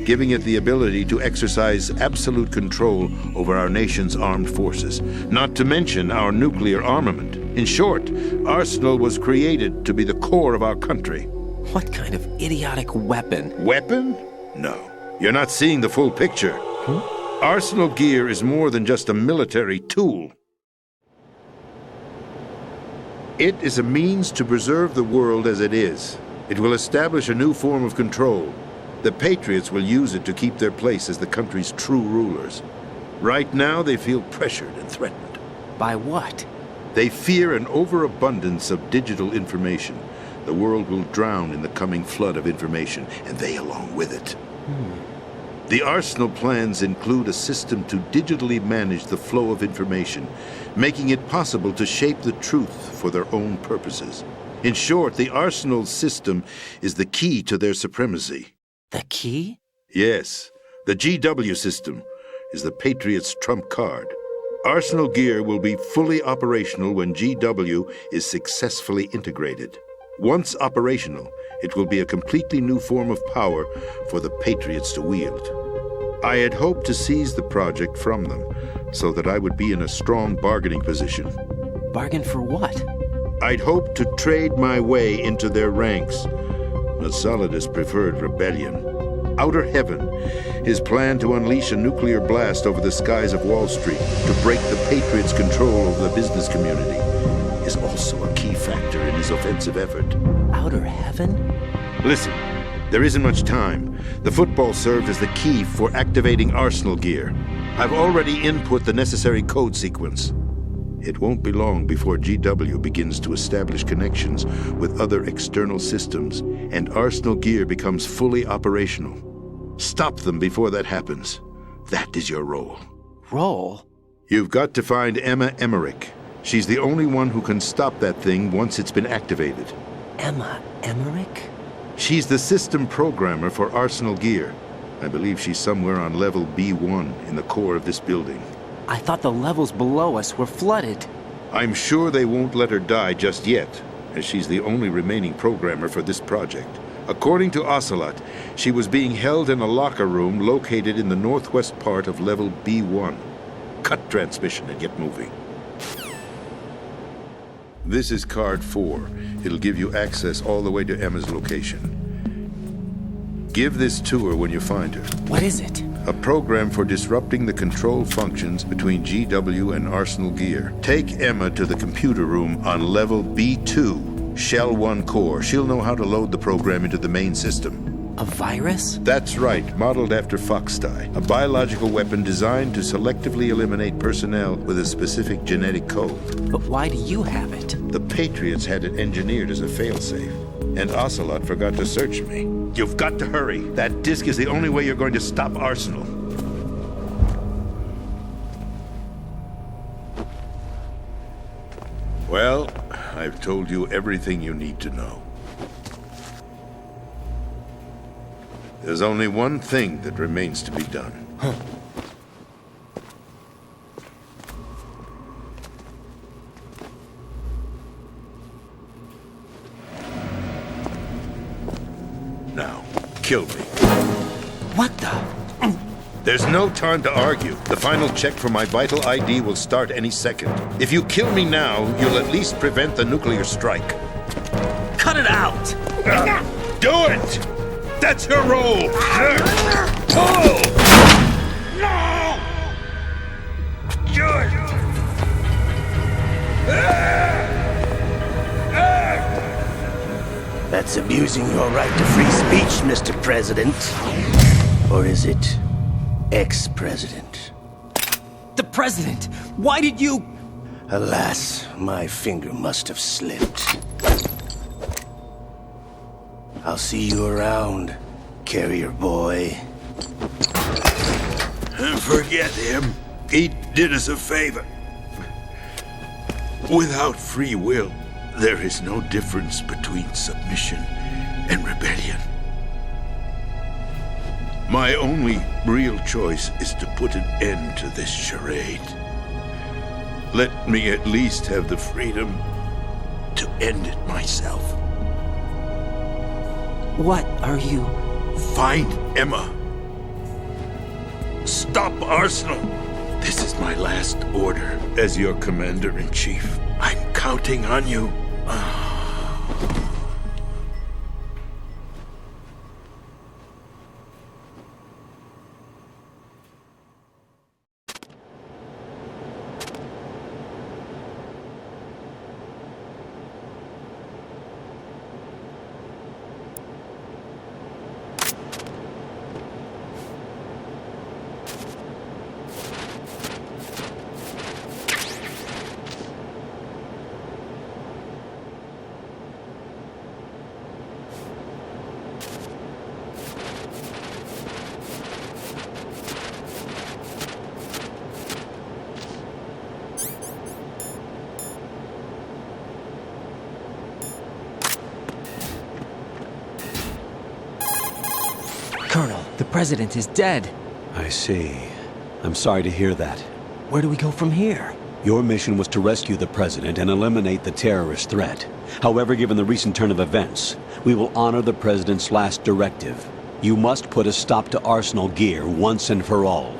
giving it the ability to exercise absolute control over our nation's armed forces, not to mention our nuclear armament. In short, Arsenal was created to be the core of our country. What kind of idiotic weapon? Weapon? No. You're not seeing the full picture. Arsenal Gear is more than just a military tool. It is a means to preserve the world as it is. It will establish a new form of control. The Patriots will use it to keep their place as the country's true rulers. Right now, they feel pressured and threatened. By what? They fear an overabundance of digital information. The world will drown in the coming flood of information, and they along with it. The Arsenal plans include a system to digitally manage the flow of information, making it possible to shape the truth for their own purposes. In short, the Arsenal system is the key to their supremacy. The key? Yes. The GW system is the Patriots' trump card. Arsenal Gear will be fully operational when GW is successfully integrated. Once operational, it will be a completely new form of power for the Patriots to wield. I had hoped to seize the project from them, so that I would be in a strong bargaining position. Bargain for what? I'd hoped to trade my way into their ranks. But Solidus preferred rebellion. Outer Heaven, his plan to unleash a nuclear blast over the skies of Wall Street to break the Patriots' control over the business community, is also a key factor in his offensive effort. Outer Heaven? Listen, there isn't much time. The football served as the key for activating Arsenal Gear. I've already input the necessary code sequence. It won't be long before GW begins to establish connections with other external systems, and Arsenal Gear becomes fully operational. Stop them before that happens. That is your role. Role? You've got to find Emma Emmerich. She's the only one who can stop that thing once it's been activated. Emma Emmerich? She's the system programmer for Arsenal Gear. I believe she's somewhere on level B1 in the core of this building. I thought the levels below us were flooded. I'm sure they won't let her die just yet, as she's the only remaining programmer for this project. According to Ocelot, she was being held in a locker room located in the northwest part of level B1. Cut transmission and get moving. This is card 4. It'll give you access all the way to Emma's location. Give this to her when you find her. What is it? A program for disrupting the control functions between GW and Arsenal Gear. Take Emma to the computer room on level B2, Shell 1 core. She'll know how to load the program into the main system. A virus? That's right, modeled after Foxdie, a biological weapon designed to selectively eliminate personnel with a specific genetic code. But why do you have it? The Patriots had it engineered as a failsafe, and Ocelot forgot to search me. You've got to hurry. That disk is the only way you're going to stop Arsenal. Well, I've told you everything you need to know. There's only one thing that remains to be done. kill me. What the? There's no time to argue. The final check for my vital ID will start any second. If you kill me now, you'll at least prevent the nuclear strike. Cut it out! Do it! That's your role! Pull! No! Do it! That's abusing your right to free speech, Mr. President. Or is it ex-president? The President! Why did you... Alas, my finger must have slipped. I'll see you around, carrier boy. Forget him. He did us a favor. Without free will, there is no difference between submission and rebellion. My only real choice is to put an end to this charade. Let me at least have the freedom to end it myself. What are you... Find Emma. Stop Arsenal. This is my last order as your commander-in-chief. I'm counting on you. Colonel, the President is dead. I see. I'm sorry to hear that. Where do we go from here? Your mission was to rescue the President and eliminate the terrorist threat. However, given the recent turn of events, we will honor the President's last directive. You must put a stop to Arsenal Gear once and for all.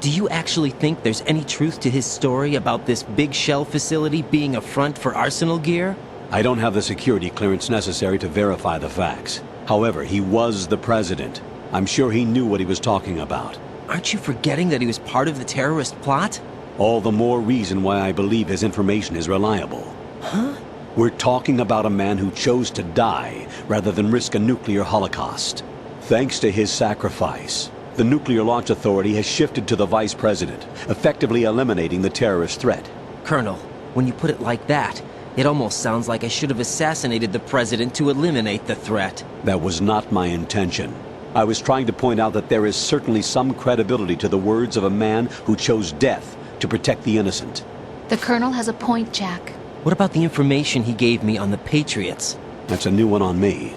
Do you actually think there's any truth to his story about this big shell facility being a front for Arsenal Gear? I don't have the security clearance necessary to verify the facts. However, he was the President. I'm sure he knew what he was talking about. Aren't you forgetting that he was part of the terrorist plot? All the more reason why I believe his information is reliable. Huh? We're talking about a man who chose to die rather than risk a nuclear holocaust. Thanks to his sacrifice, the Nuclear Launch Authority has shifted to the Vice President, effectively eliminating the terrorist threat. Colonel, when you put it like that, it almost sounds like I should have assassinated the President to eliminate the threat. That was not my intention. I was trying to point out that there is certainly some credibility to the words of a man who chose death to protect the innocent. The Colonel has a point, Jack. What about the information he gave me on the Patriots? That's a new one on me.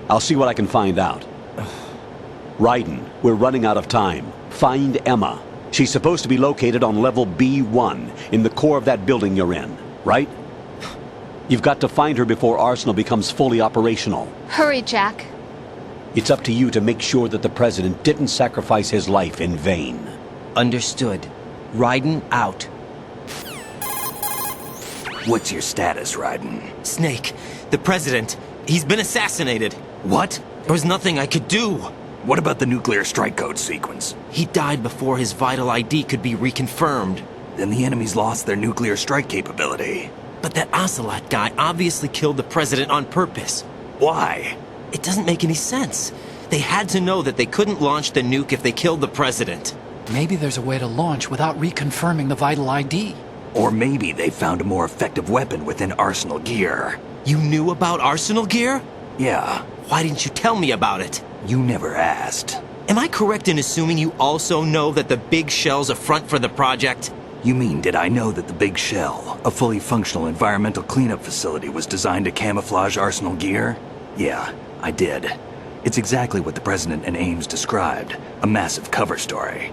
I'll see what I can find out. Raiden, we're running out of time. Find Emma. She's supposed to be located on level B1, in the core of that building you're in, right? You've got to find her before Arsenal becomes fully operational. Hurry, Jack. It's up to you to make sure that the President didn't sacrifice his life in vain. Understood. Raiden out. What's your status, Raiden? Snake, the President, he's been assassinated. What? There was nothing I could do. What about the nuclear strike code sequence? He died before his vital ID could be reconfirmed. Then the enemy's lost their nuclear strike capability. But that Ocelot guy obviously killed the President on purpose. Why? It doesn't make any sense. They had to know that they couldn't launch the nuke if they killed the President. Maybe there's a way to launch without reconfirming the vital ID. Or maybe they found a more effective weapon within Arsenal Gear. You knew about Arsenal Gear? Yeah. Why didn't you tell me about it? You never asked. Am I correct in assuming you also know that the Big Shell's a front for the project? You mean, did I know that the Big Shell, a fully functional environmental cleanup facility, was designed to camouflage Arsenal Gear? Yeah, I did. It's exactly what the President and Ames described, a massive cover story.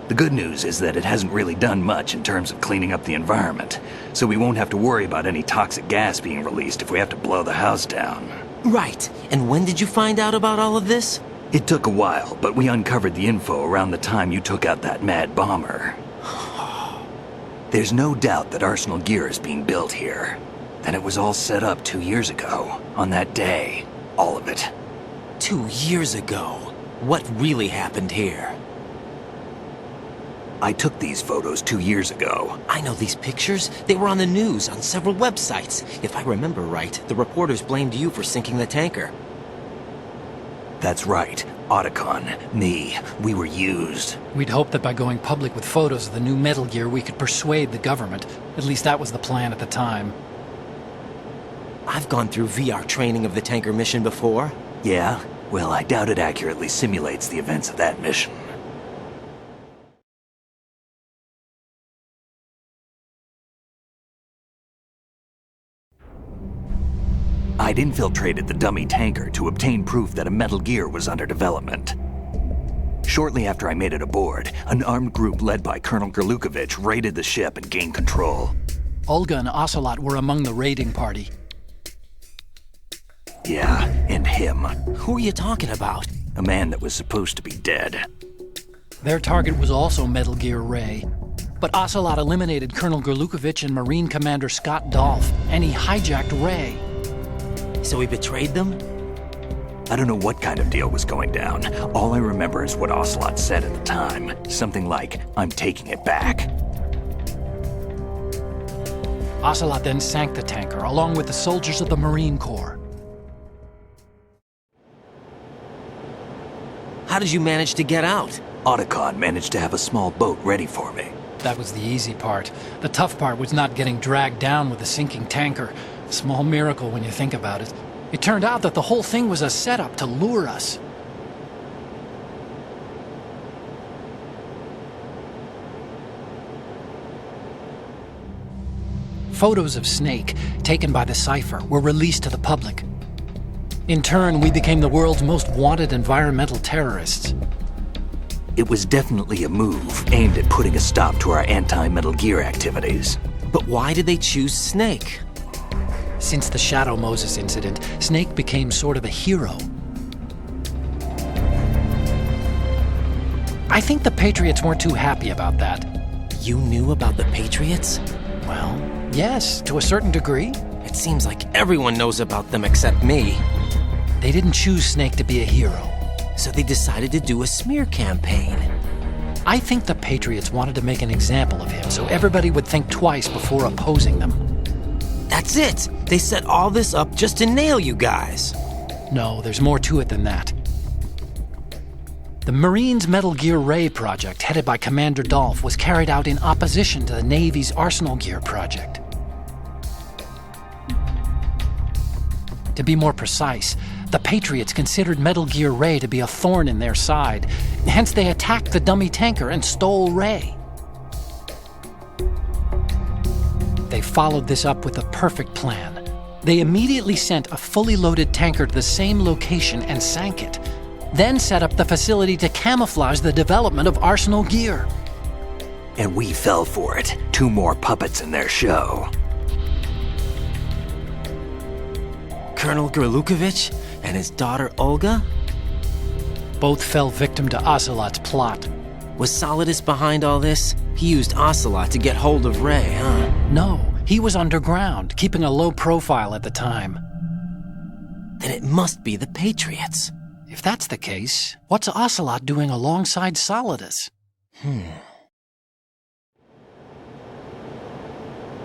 The good news is that it hasn't really done much in terms of cleaning up the environment, so we won't have to worry about any toxic gas being released if we have to blow the house down. Right. And when did you find out about all of this? It took a while, but we uncovered the info around the time you took out that mad bomber. There's no doubt that Arsenal gear is being built here. And it was all set up 2 years ago, on that day. All of it. 2 years ago? What really happened here? I took these photos 2 years ago. I know these pictures. They were on the news, on several websites. If I remember right, the reporters blamed you for sinking the tanker. That's right. Otacon, me, we were used. We'd hoped that by going public with photos of the new Metal Gear, we could persuade the government. At least that was the plan at the time. I've gone through VR training of the tanker mission before. Yeah? Well, I doubt it accurately simulates the events of that mission. I'd infiltrated the dummy tanker to obtain proof that a Metal Gear was under development. Shortly after I made it aboard, an armed group led by Colonel Gurlukovich raided the ship and gained control. Olga and Ocelot were among the raiding party. Yeah, and him. Who are you talking about? A man that was supposed to be dead. Their target was also Metal Gear Ray. But Ocelot eliminated Colonel Gurlukovich and Marine Commander Scott Dolph, and he hijacked Ray. So he betrayed them? I don't know what kind of deal was going down. All I remember is what Ocelot said at the time. Something like, "I'm taking it back." Ocelot then sank the tanker, along with the soldiers of the Marine Corps. How did you manage to get out? Otacon managed to have a small boat ready for me. That was the easy part. The tough part was not getting dragged down with the sinking tanker. A small miracle when you think about it. It turned out that the whole thing was a setup to lure us. Photos of Snake, taken by the Cypher, were released to the public. In turn, we became the world's most wanted environmental terrorists. It was definitely a move aimed at putting a stop to our anti-Metal Gear activities. But why did they choose Snake? Since the Shadow Moses incident, Snake became sort of a hero. I think the Patriots weren't too happy about that. You knew about the Patriots? Well, yes, to a certain degree. It seems like everyone knows about them except me. They didn't choose Snake to be a hero. So they decided to do a smear campaign. I think the Patriots wanted to make an example of him so everybody would think twice before opposing them. That's it! They set all this up just to nail you guys. No, there's more to it than that. The Marines' Metal Gear Ray project, headed by Commander Dolph, was carried out in opposition to the Navy's Arsenal Gear project. To be more precise, the Patriots considered Metal Gear Ray to be a thorn in their side. Hence, they attacked the dummy tanker and stole Ray. They followed this up with a perfect plan. They immediately sent a fully loaded tanker to the same location and sank it. Then set up the facility to camouflage the development of Arsenal Gear. And we fell for it. 2 more puppets in their show. Colonel Gurlukovich and his daughter Olga? Both fell victim to Ocelot's plot. Was Solidus behind all this? He used Ocelot to get hold of Ray, huh? No, he was underground, keeping a low profile at the time. Then it must be the Patriots. If that's the case, what's Ocelot doing alongside Solidus?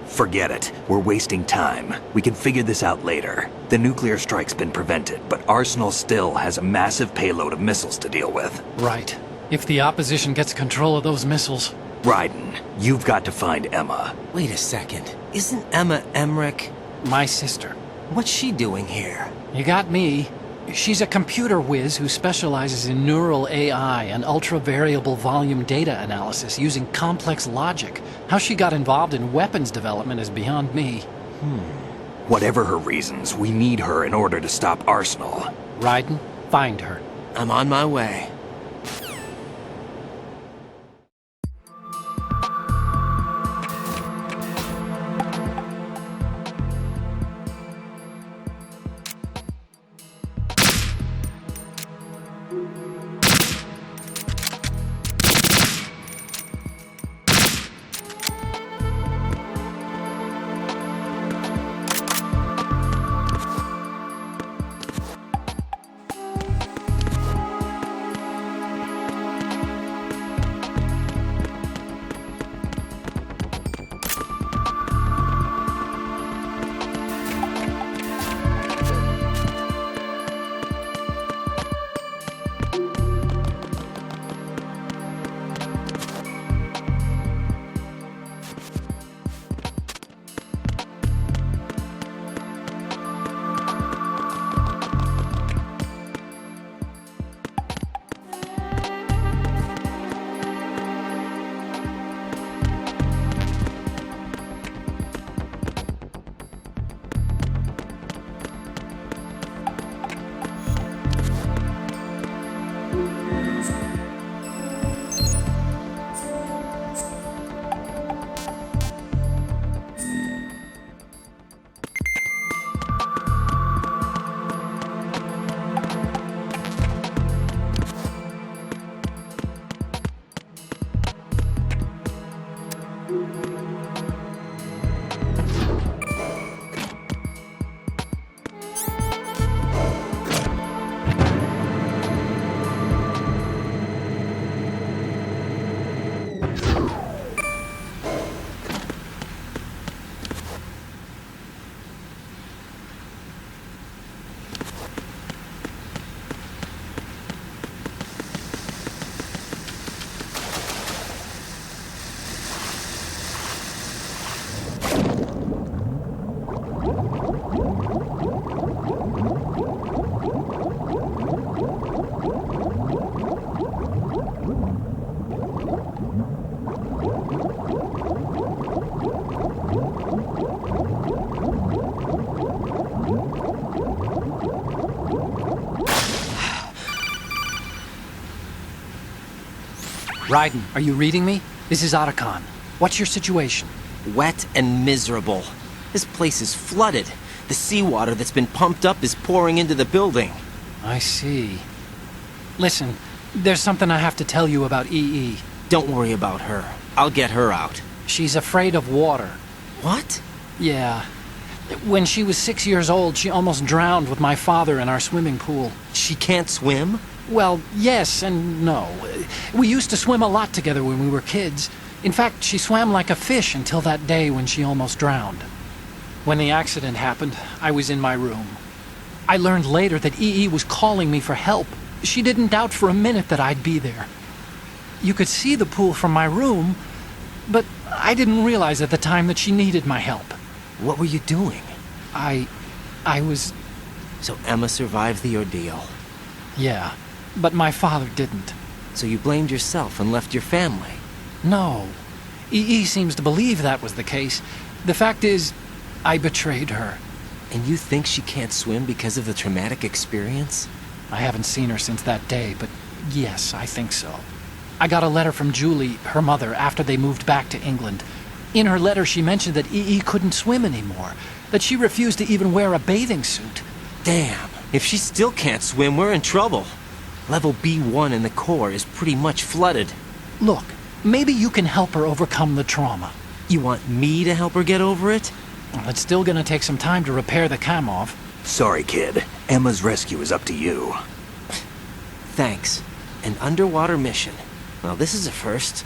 Forget it. We're wasting time. We can figure this out later. The nuclear strike's been prevented, but Arsenal still has a massive payload of missiles to deal with. Right. If the opposition gets control of those missiles... Raiden, you've got to find Emma. Wait a second. Isn't Emma Emmerich... my sister? What's she doing here? You got me. She's a computer whiz who specializes in neural AI and ultra-variable volume data analysis using complex logic. How she got involved in weapons development is beyond me. Whatever her reasons, we need her in order to stop Arsenal. Raiden, find her. I'm on my way. Raiden, are you reading me? This is Otacon. What's your situation? Wet and miserable. This place is flooded. The seawater that's been pumped up is pouring into the building. I see. Listen, there's something I have to tell you about EE. Don't worry about her. I'll get her out. She's afraid of water. What? Yeah. When she was 6 years old, she almost drowned with my father in our swimming pool. She can't swim? Well, yes and no. We used to swim a lot together when we were kids. In fact, she swam like a fish until that day when she almost drowned. When the accident happened, I was in my room. I learned later that EE was calling me for help. She didn't doubt for a minute that I'd be there. You could see the pool from my room, but I didn't realize at the time that she needed my help. What were you doing? I was... So Emma survived the ordeal? Yeah, but my father didn't. So you blamed yourself and left your family? No. EE seems to believe that was the case. The fact is, I betrayed her. And you think she can't swim because of the traumatic experience? I haven't seen her since that day, but yes, I think so. I got a letter from Julie, her mother, after they moved back to England. In her letter, she mentioned that EE couldn't swim anymore, that she refused to even wear a bathing suit. Damn, if she still can't swim, we're in trouble. Level B1 in the core is pretty much flooded. Look, maybe you can help her overcome the trauma. You want me to help her get over it? Well, it's still gonna take some time to repair the Kamov. Sorry, kid. Emma's rescue is up to you. Thanks. An underwater mission. Well, this is a first.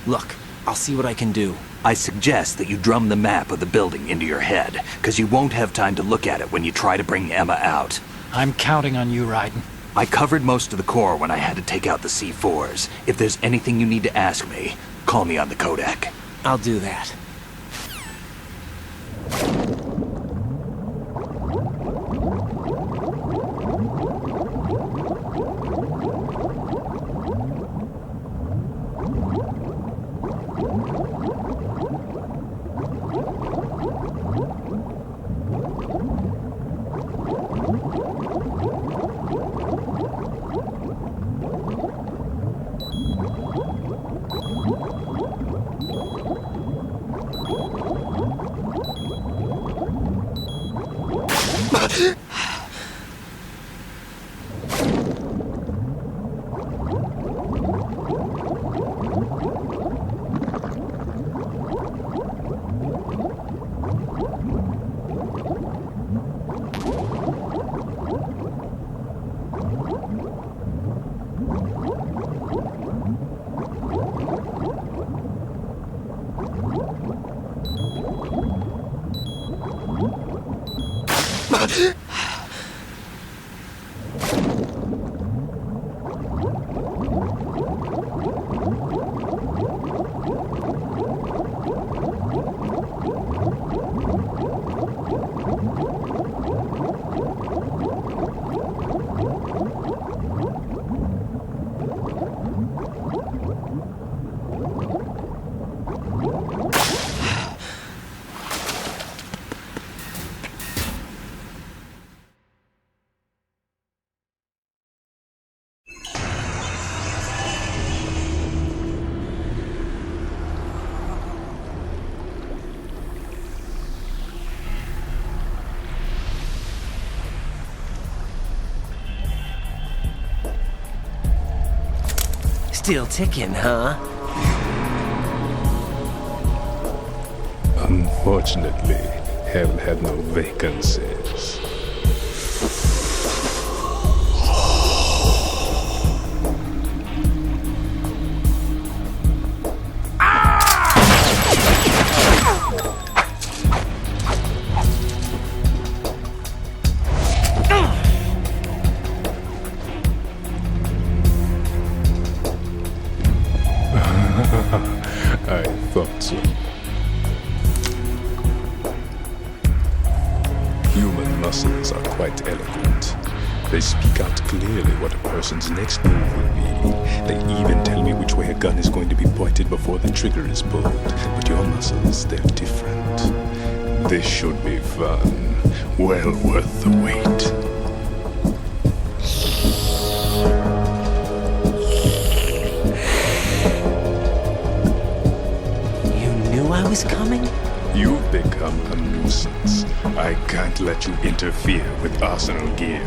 Look, I'll see what I can do. I suggest that you drum the map of the building into your head, because you won't have time to look at it when you try to bring Emma out. I'm counting on you, Raiden. I covered most of the core when I had to take out the C4s. If there's anything you need to ask me, call me on the Kodak. I'll do that. Still ticking, huh? Unfortunately, haven't had no vacancies. I thought so. Human muscles are quite eloquent. They speak out clearly what a person's next move will be. They even tell me which way a gun is going to be pointed before the trigger is pulled. But your muscles, they're different. This should be fun. Well worth the wait. I was coming? You've become a nuisance. I can't let you interfere with Arsenal gear.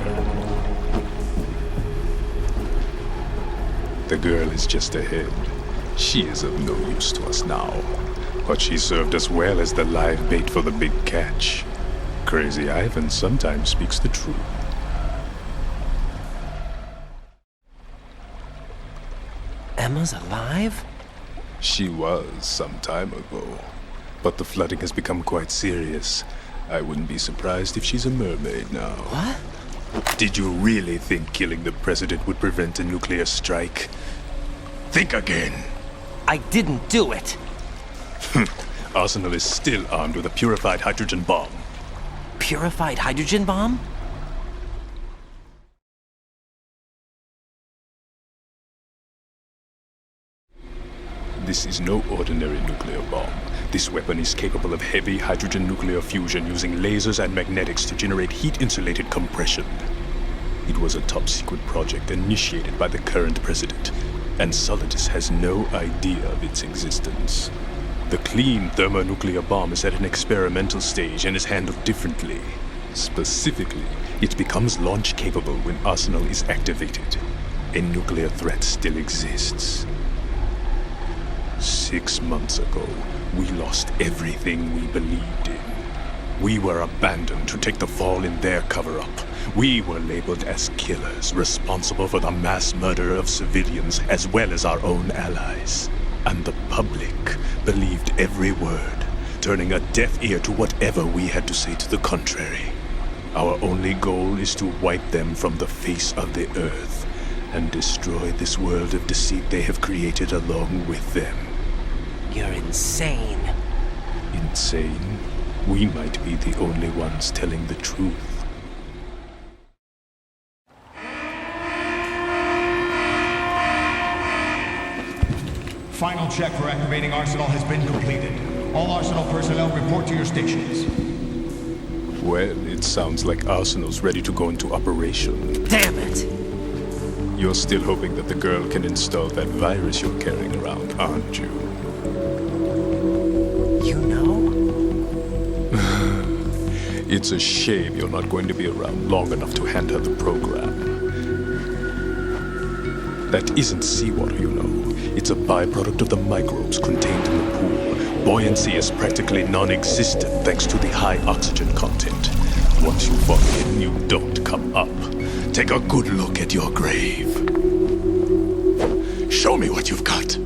The girl is just ahead. She is of no use to us now. But she served us well as the live bait for the big catch. Crazy Ivan sometimes speaks the truth. Emma's alive? She was some time ago. But the flooding has become quite serious. I wouldn't be surprised if she's a mermaid now. What? Did you really think killing the president would prevent a nuclear strike? Think again. I didn't do it. Arsenal is still armed with a purified hydrogen bomb. Purified hydrogen bomb? This is no ordinary nuclear bomb. This weapon is capable of heavy hydrogen nuclear fusion using lasers and magnetics to generate heat-insulated compression. It was a top-secret project initiated by the current president, and Solidus has no idea of its existence. The clean thermonuclear bomb is at an experimental stage and is handled differently. Specifically, it becomes launch-capable when Arsenal is activated. A nuclear threat still exists. 6 months ago, we lost everything we believed in. We were abandoned to take the fall in their cover-up. We were labeled as killers, responsible for the mass murder of civilians as well as our own allies. And the public believed every word, turning a deaf ear to whatever we had to say to the contrary. Our only goal is to wipe them from the face of the earth and destroy this world of deceit they have created along with them. You're insane. Insane? We might be the only ones telling the truth. Final check for activating Arsenal has been completed. All Arsenal personnel report to your stations. Well, it sounds like Arsenal's ready to go into operation. Damn it! You're still hoping that the girl can install that virus you're carrying around, aren't you? You know? It's a shame you're not going to be around long enough to hand her the program. That isn't seawater, you know. It's a byproduct of the microbes contained in the pool. Buoyancy is practically non-existent thanks to the high oxygen content. Once you fall in, you don't come up. Take a good look at your grave. Show me what you've got.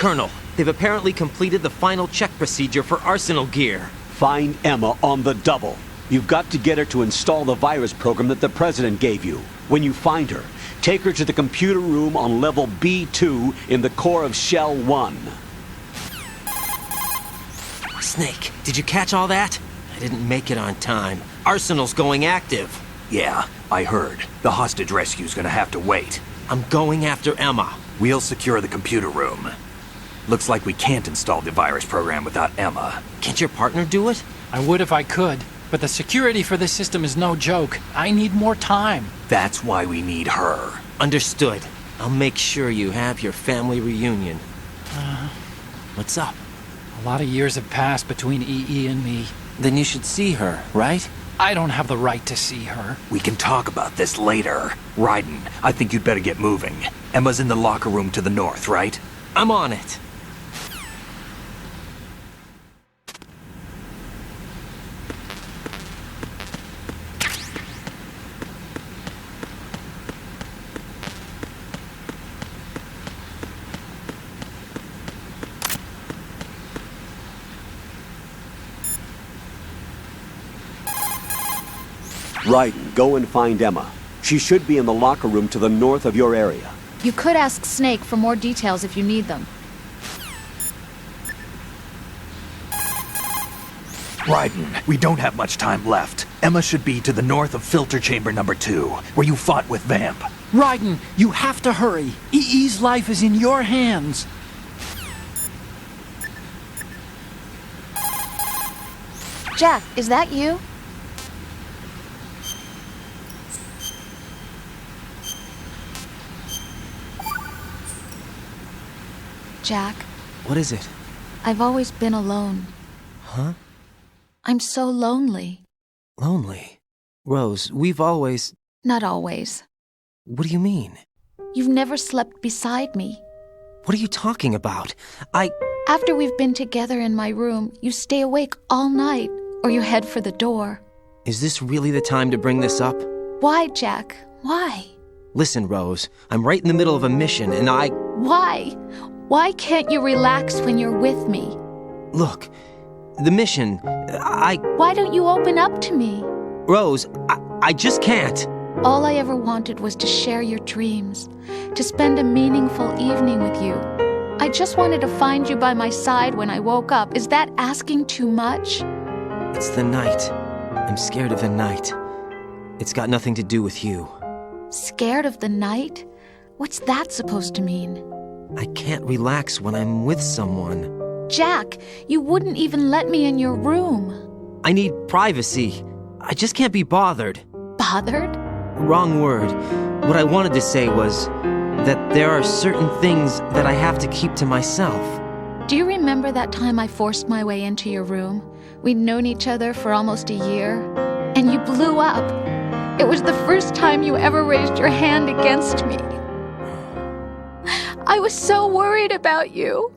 Colonel, they've apparently completed the final check procedure for arsenal gear. Find Emma on the double. You've got to get her to install the virus program that the President gave you. When you find her, take her to the computer room on level B2 in the core of Shell 1. Snake, did you catch all that? I didn't make it on time. Arsenal's going active. Yeah, I heard. The hostage rescue's gonna have to wait. I'm going after Emma. We'll secure the computer room. Looks like we can't install the virus program without Emma. Can't your partner do it? I would if I could, but the security for this system is no joke. I need more time. That's why we need her. Understood. I'll make sure you have your family reunion. What's up? A lot of years have passed between EE and me. Then you should see her, right? I don't have the right to see her. We can talk about this later. Raiden, I think you'd better get moving. Emma's in the locker room to the north, right? I'm on it. Raiden, go and find Emma. She should be in the locker room to the north of your area. You could ask Snake for more details if you need them. Raiden, we don't have much time left. Emma should be to the north of filter chamber number 2, where you fought with Vamp. Raiden, you have to hurry. EE's life is in your hands. Jack, is that you? Jack. What is it? I've always been alone. Huh? I'm so lonely. Lonely? Rose, we've always... Not always. What do you mean? You've never slept beside me. What are you talking about? After we've been together in my room, you stay awake all night, or you head for the door. Is this really the time to bring this up? Why, Jack? Why? Listen, Rose, I'm right in the middle of a mission, and Why? Why can't you relax when you're with me? Look, the mission, Why don't you open up to me? Rose, I just can't. All I ever wanted was to share your dreams, to spend a meaningful evening with you. I just wanted to find you by my side when I woke up. Is that asking too much? It's the night. I'm scared of the night. It's got nothing to do with you. Scared of the night? What's that supposed to mean? I can't relax when I'm with someone. Jack, you wouldn't even let me in your room. I need privacy. I just can't be bothered. Bothered? Wrong word. What I wanted to say was that there are certain things that I have to keep to myself. Do you remember that time I forced my way into your room? We'd known each other for almost a year, and you blew up. It was the first time you ever raised your hand against me. I was so worried about you.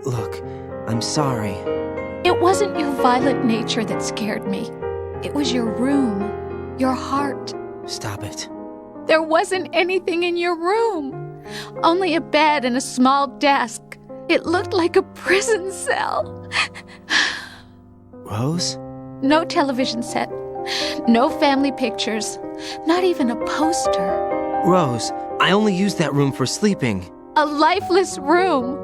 Look, I'm sorry. It wasn't your violent nature that scared me. It was your room, your heart. Stop it. There wasn't anything in your room. Only a bed and a small desk. It looked like a prison cell. Rose? No television set. No family pictures. Not even a poster. Rose, I only use that room for sleeping. A lifeless room.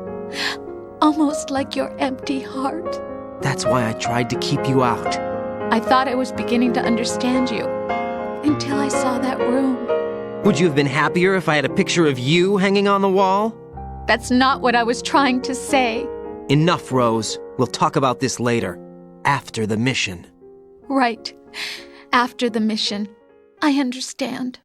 Almost like your empty heart. That's why I tried to keep you out. I thought I was beginning to understand you. Until I saw that room. Would you have been happier if I had a picture of you hanging on the wall? That's not what I was trying to say. Enough, Rose. We'll talk about this later. After the mission. Right. After the mission. I understand.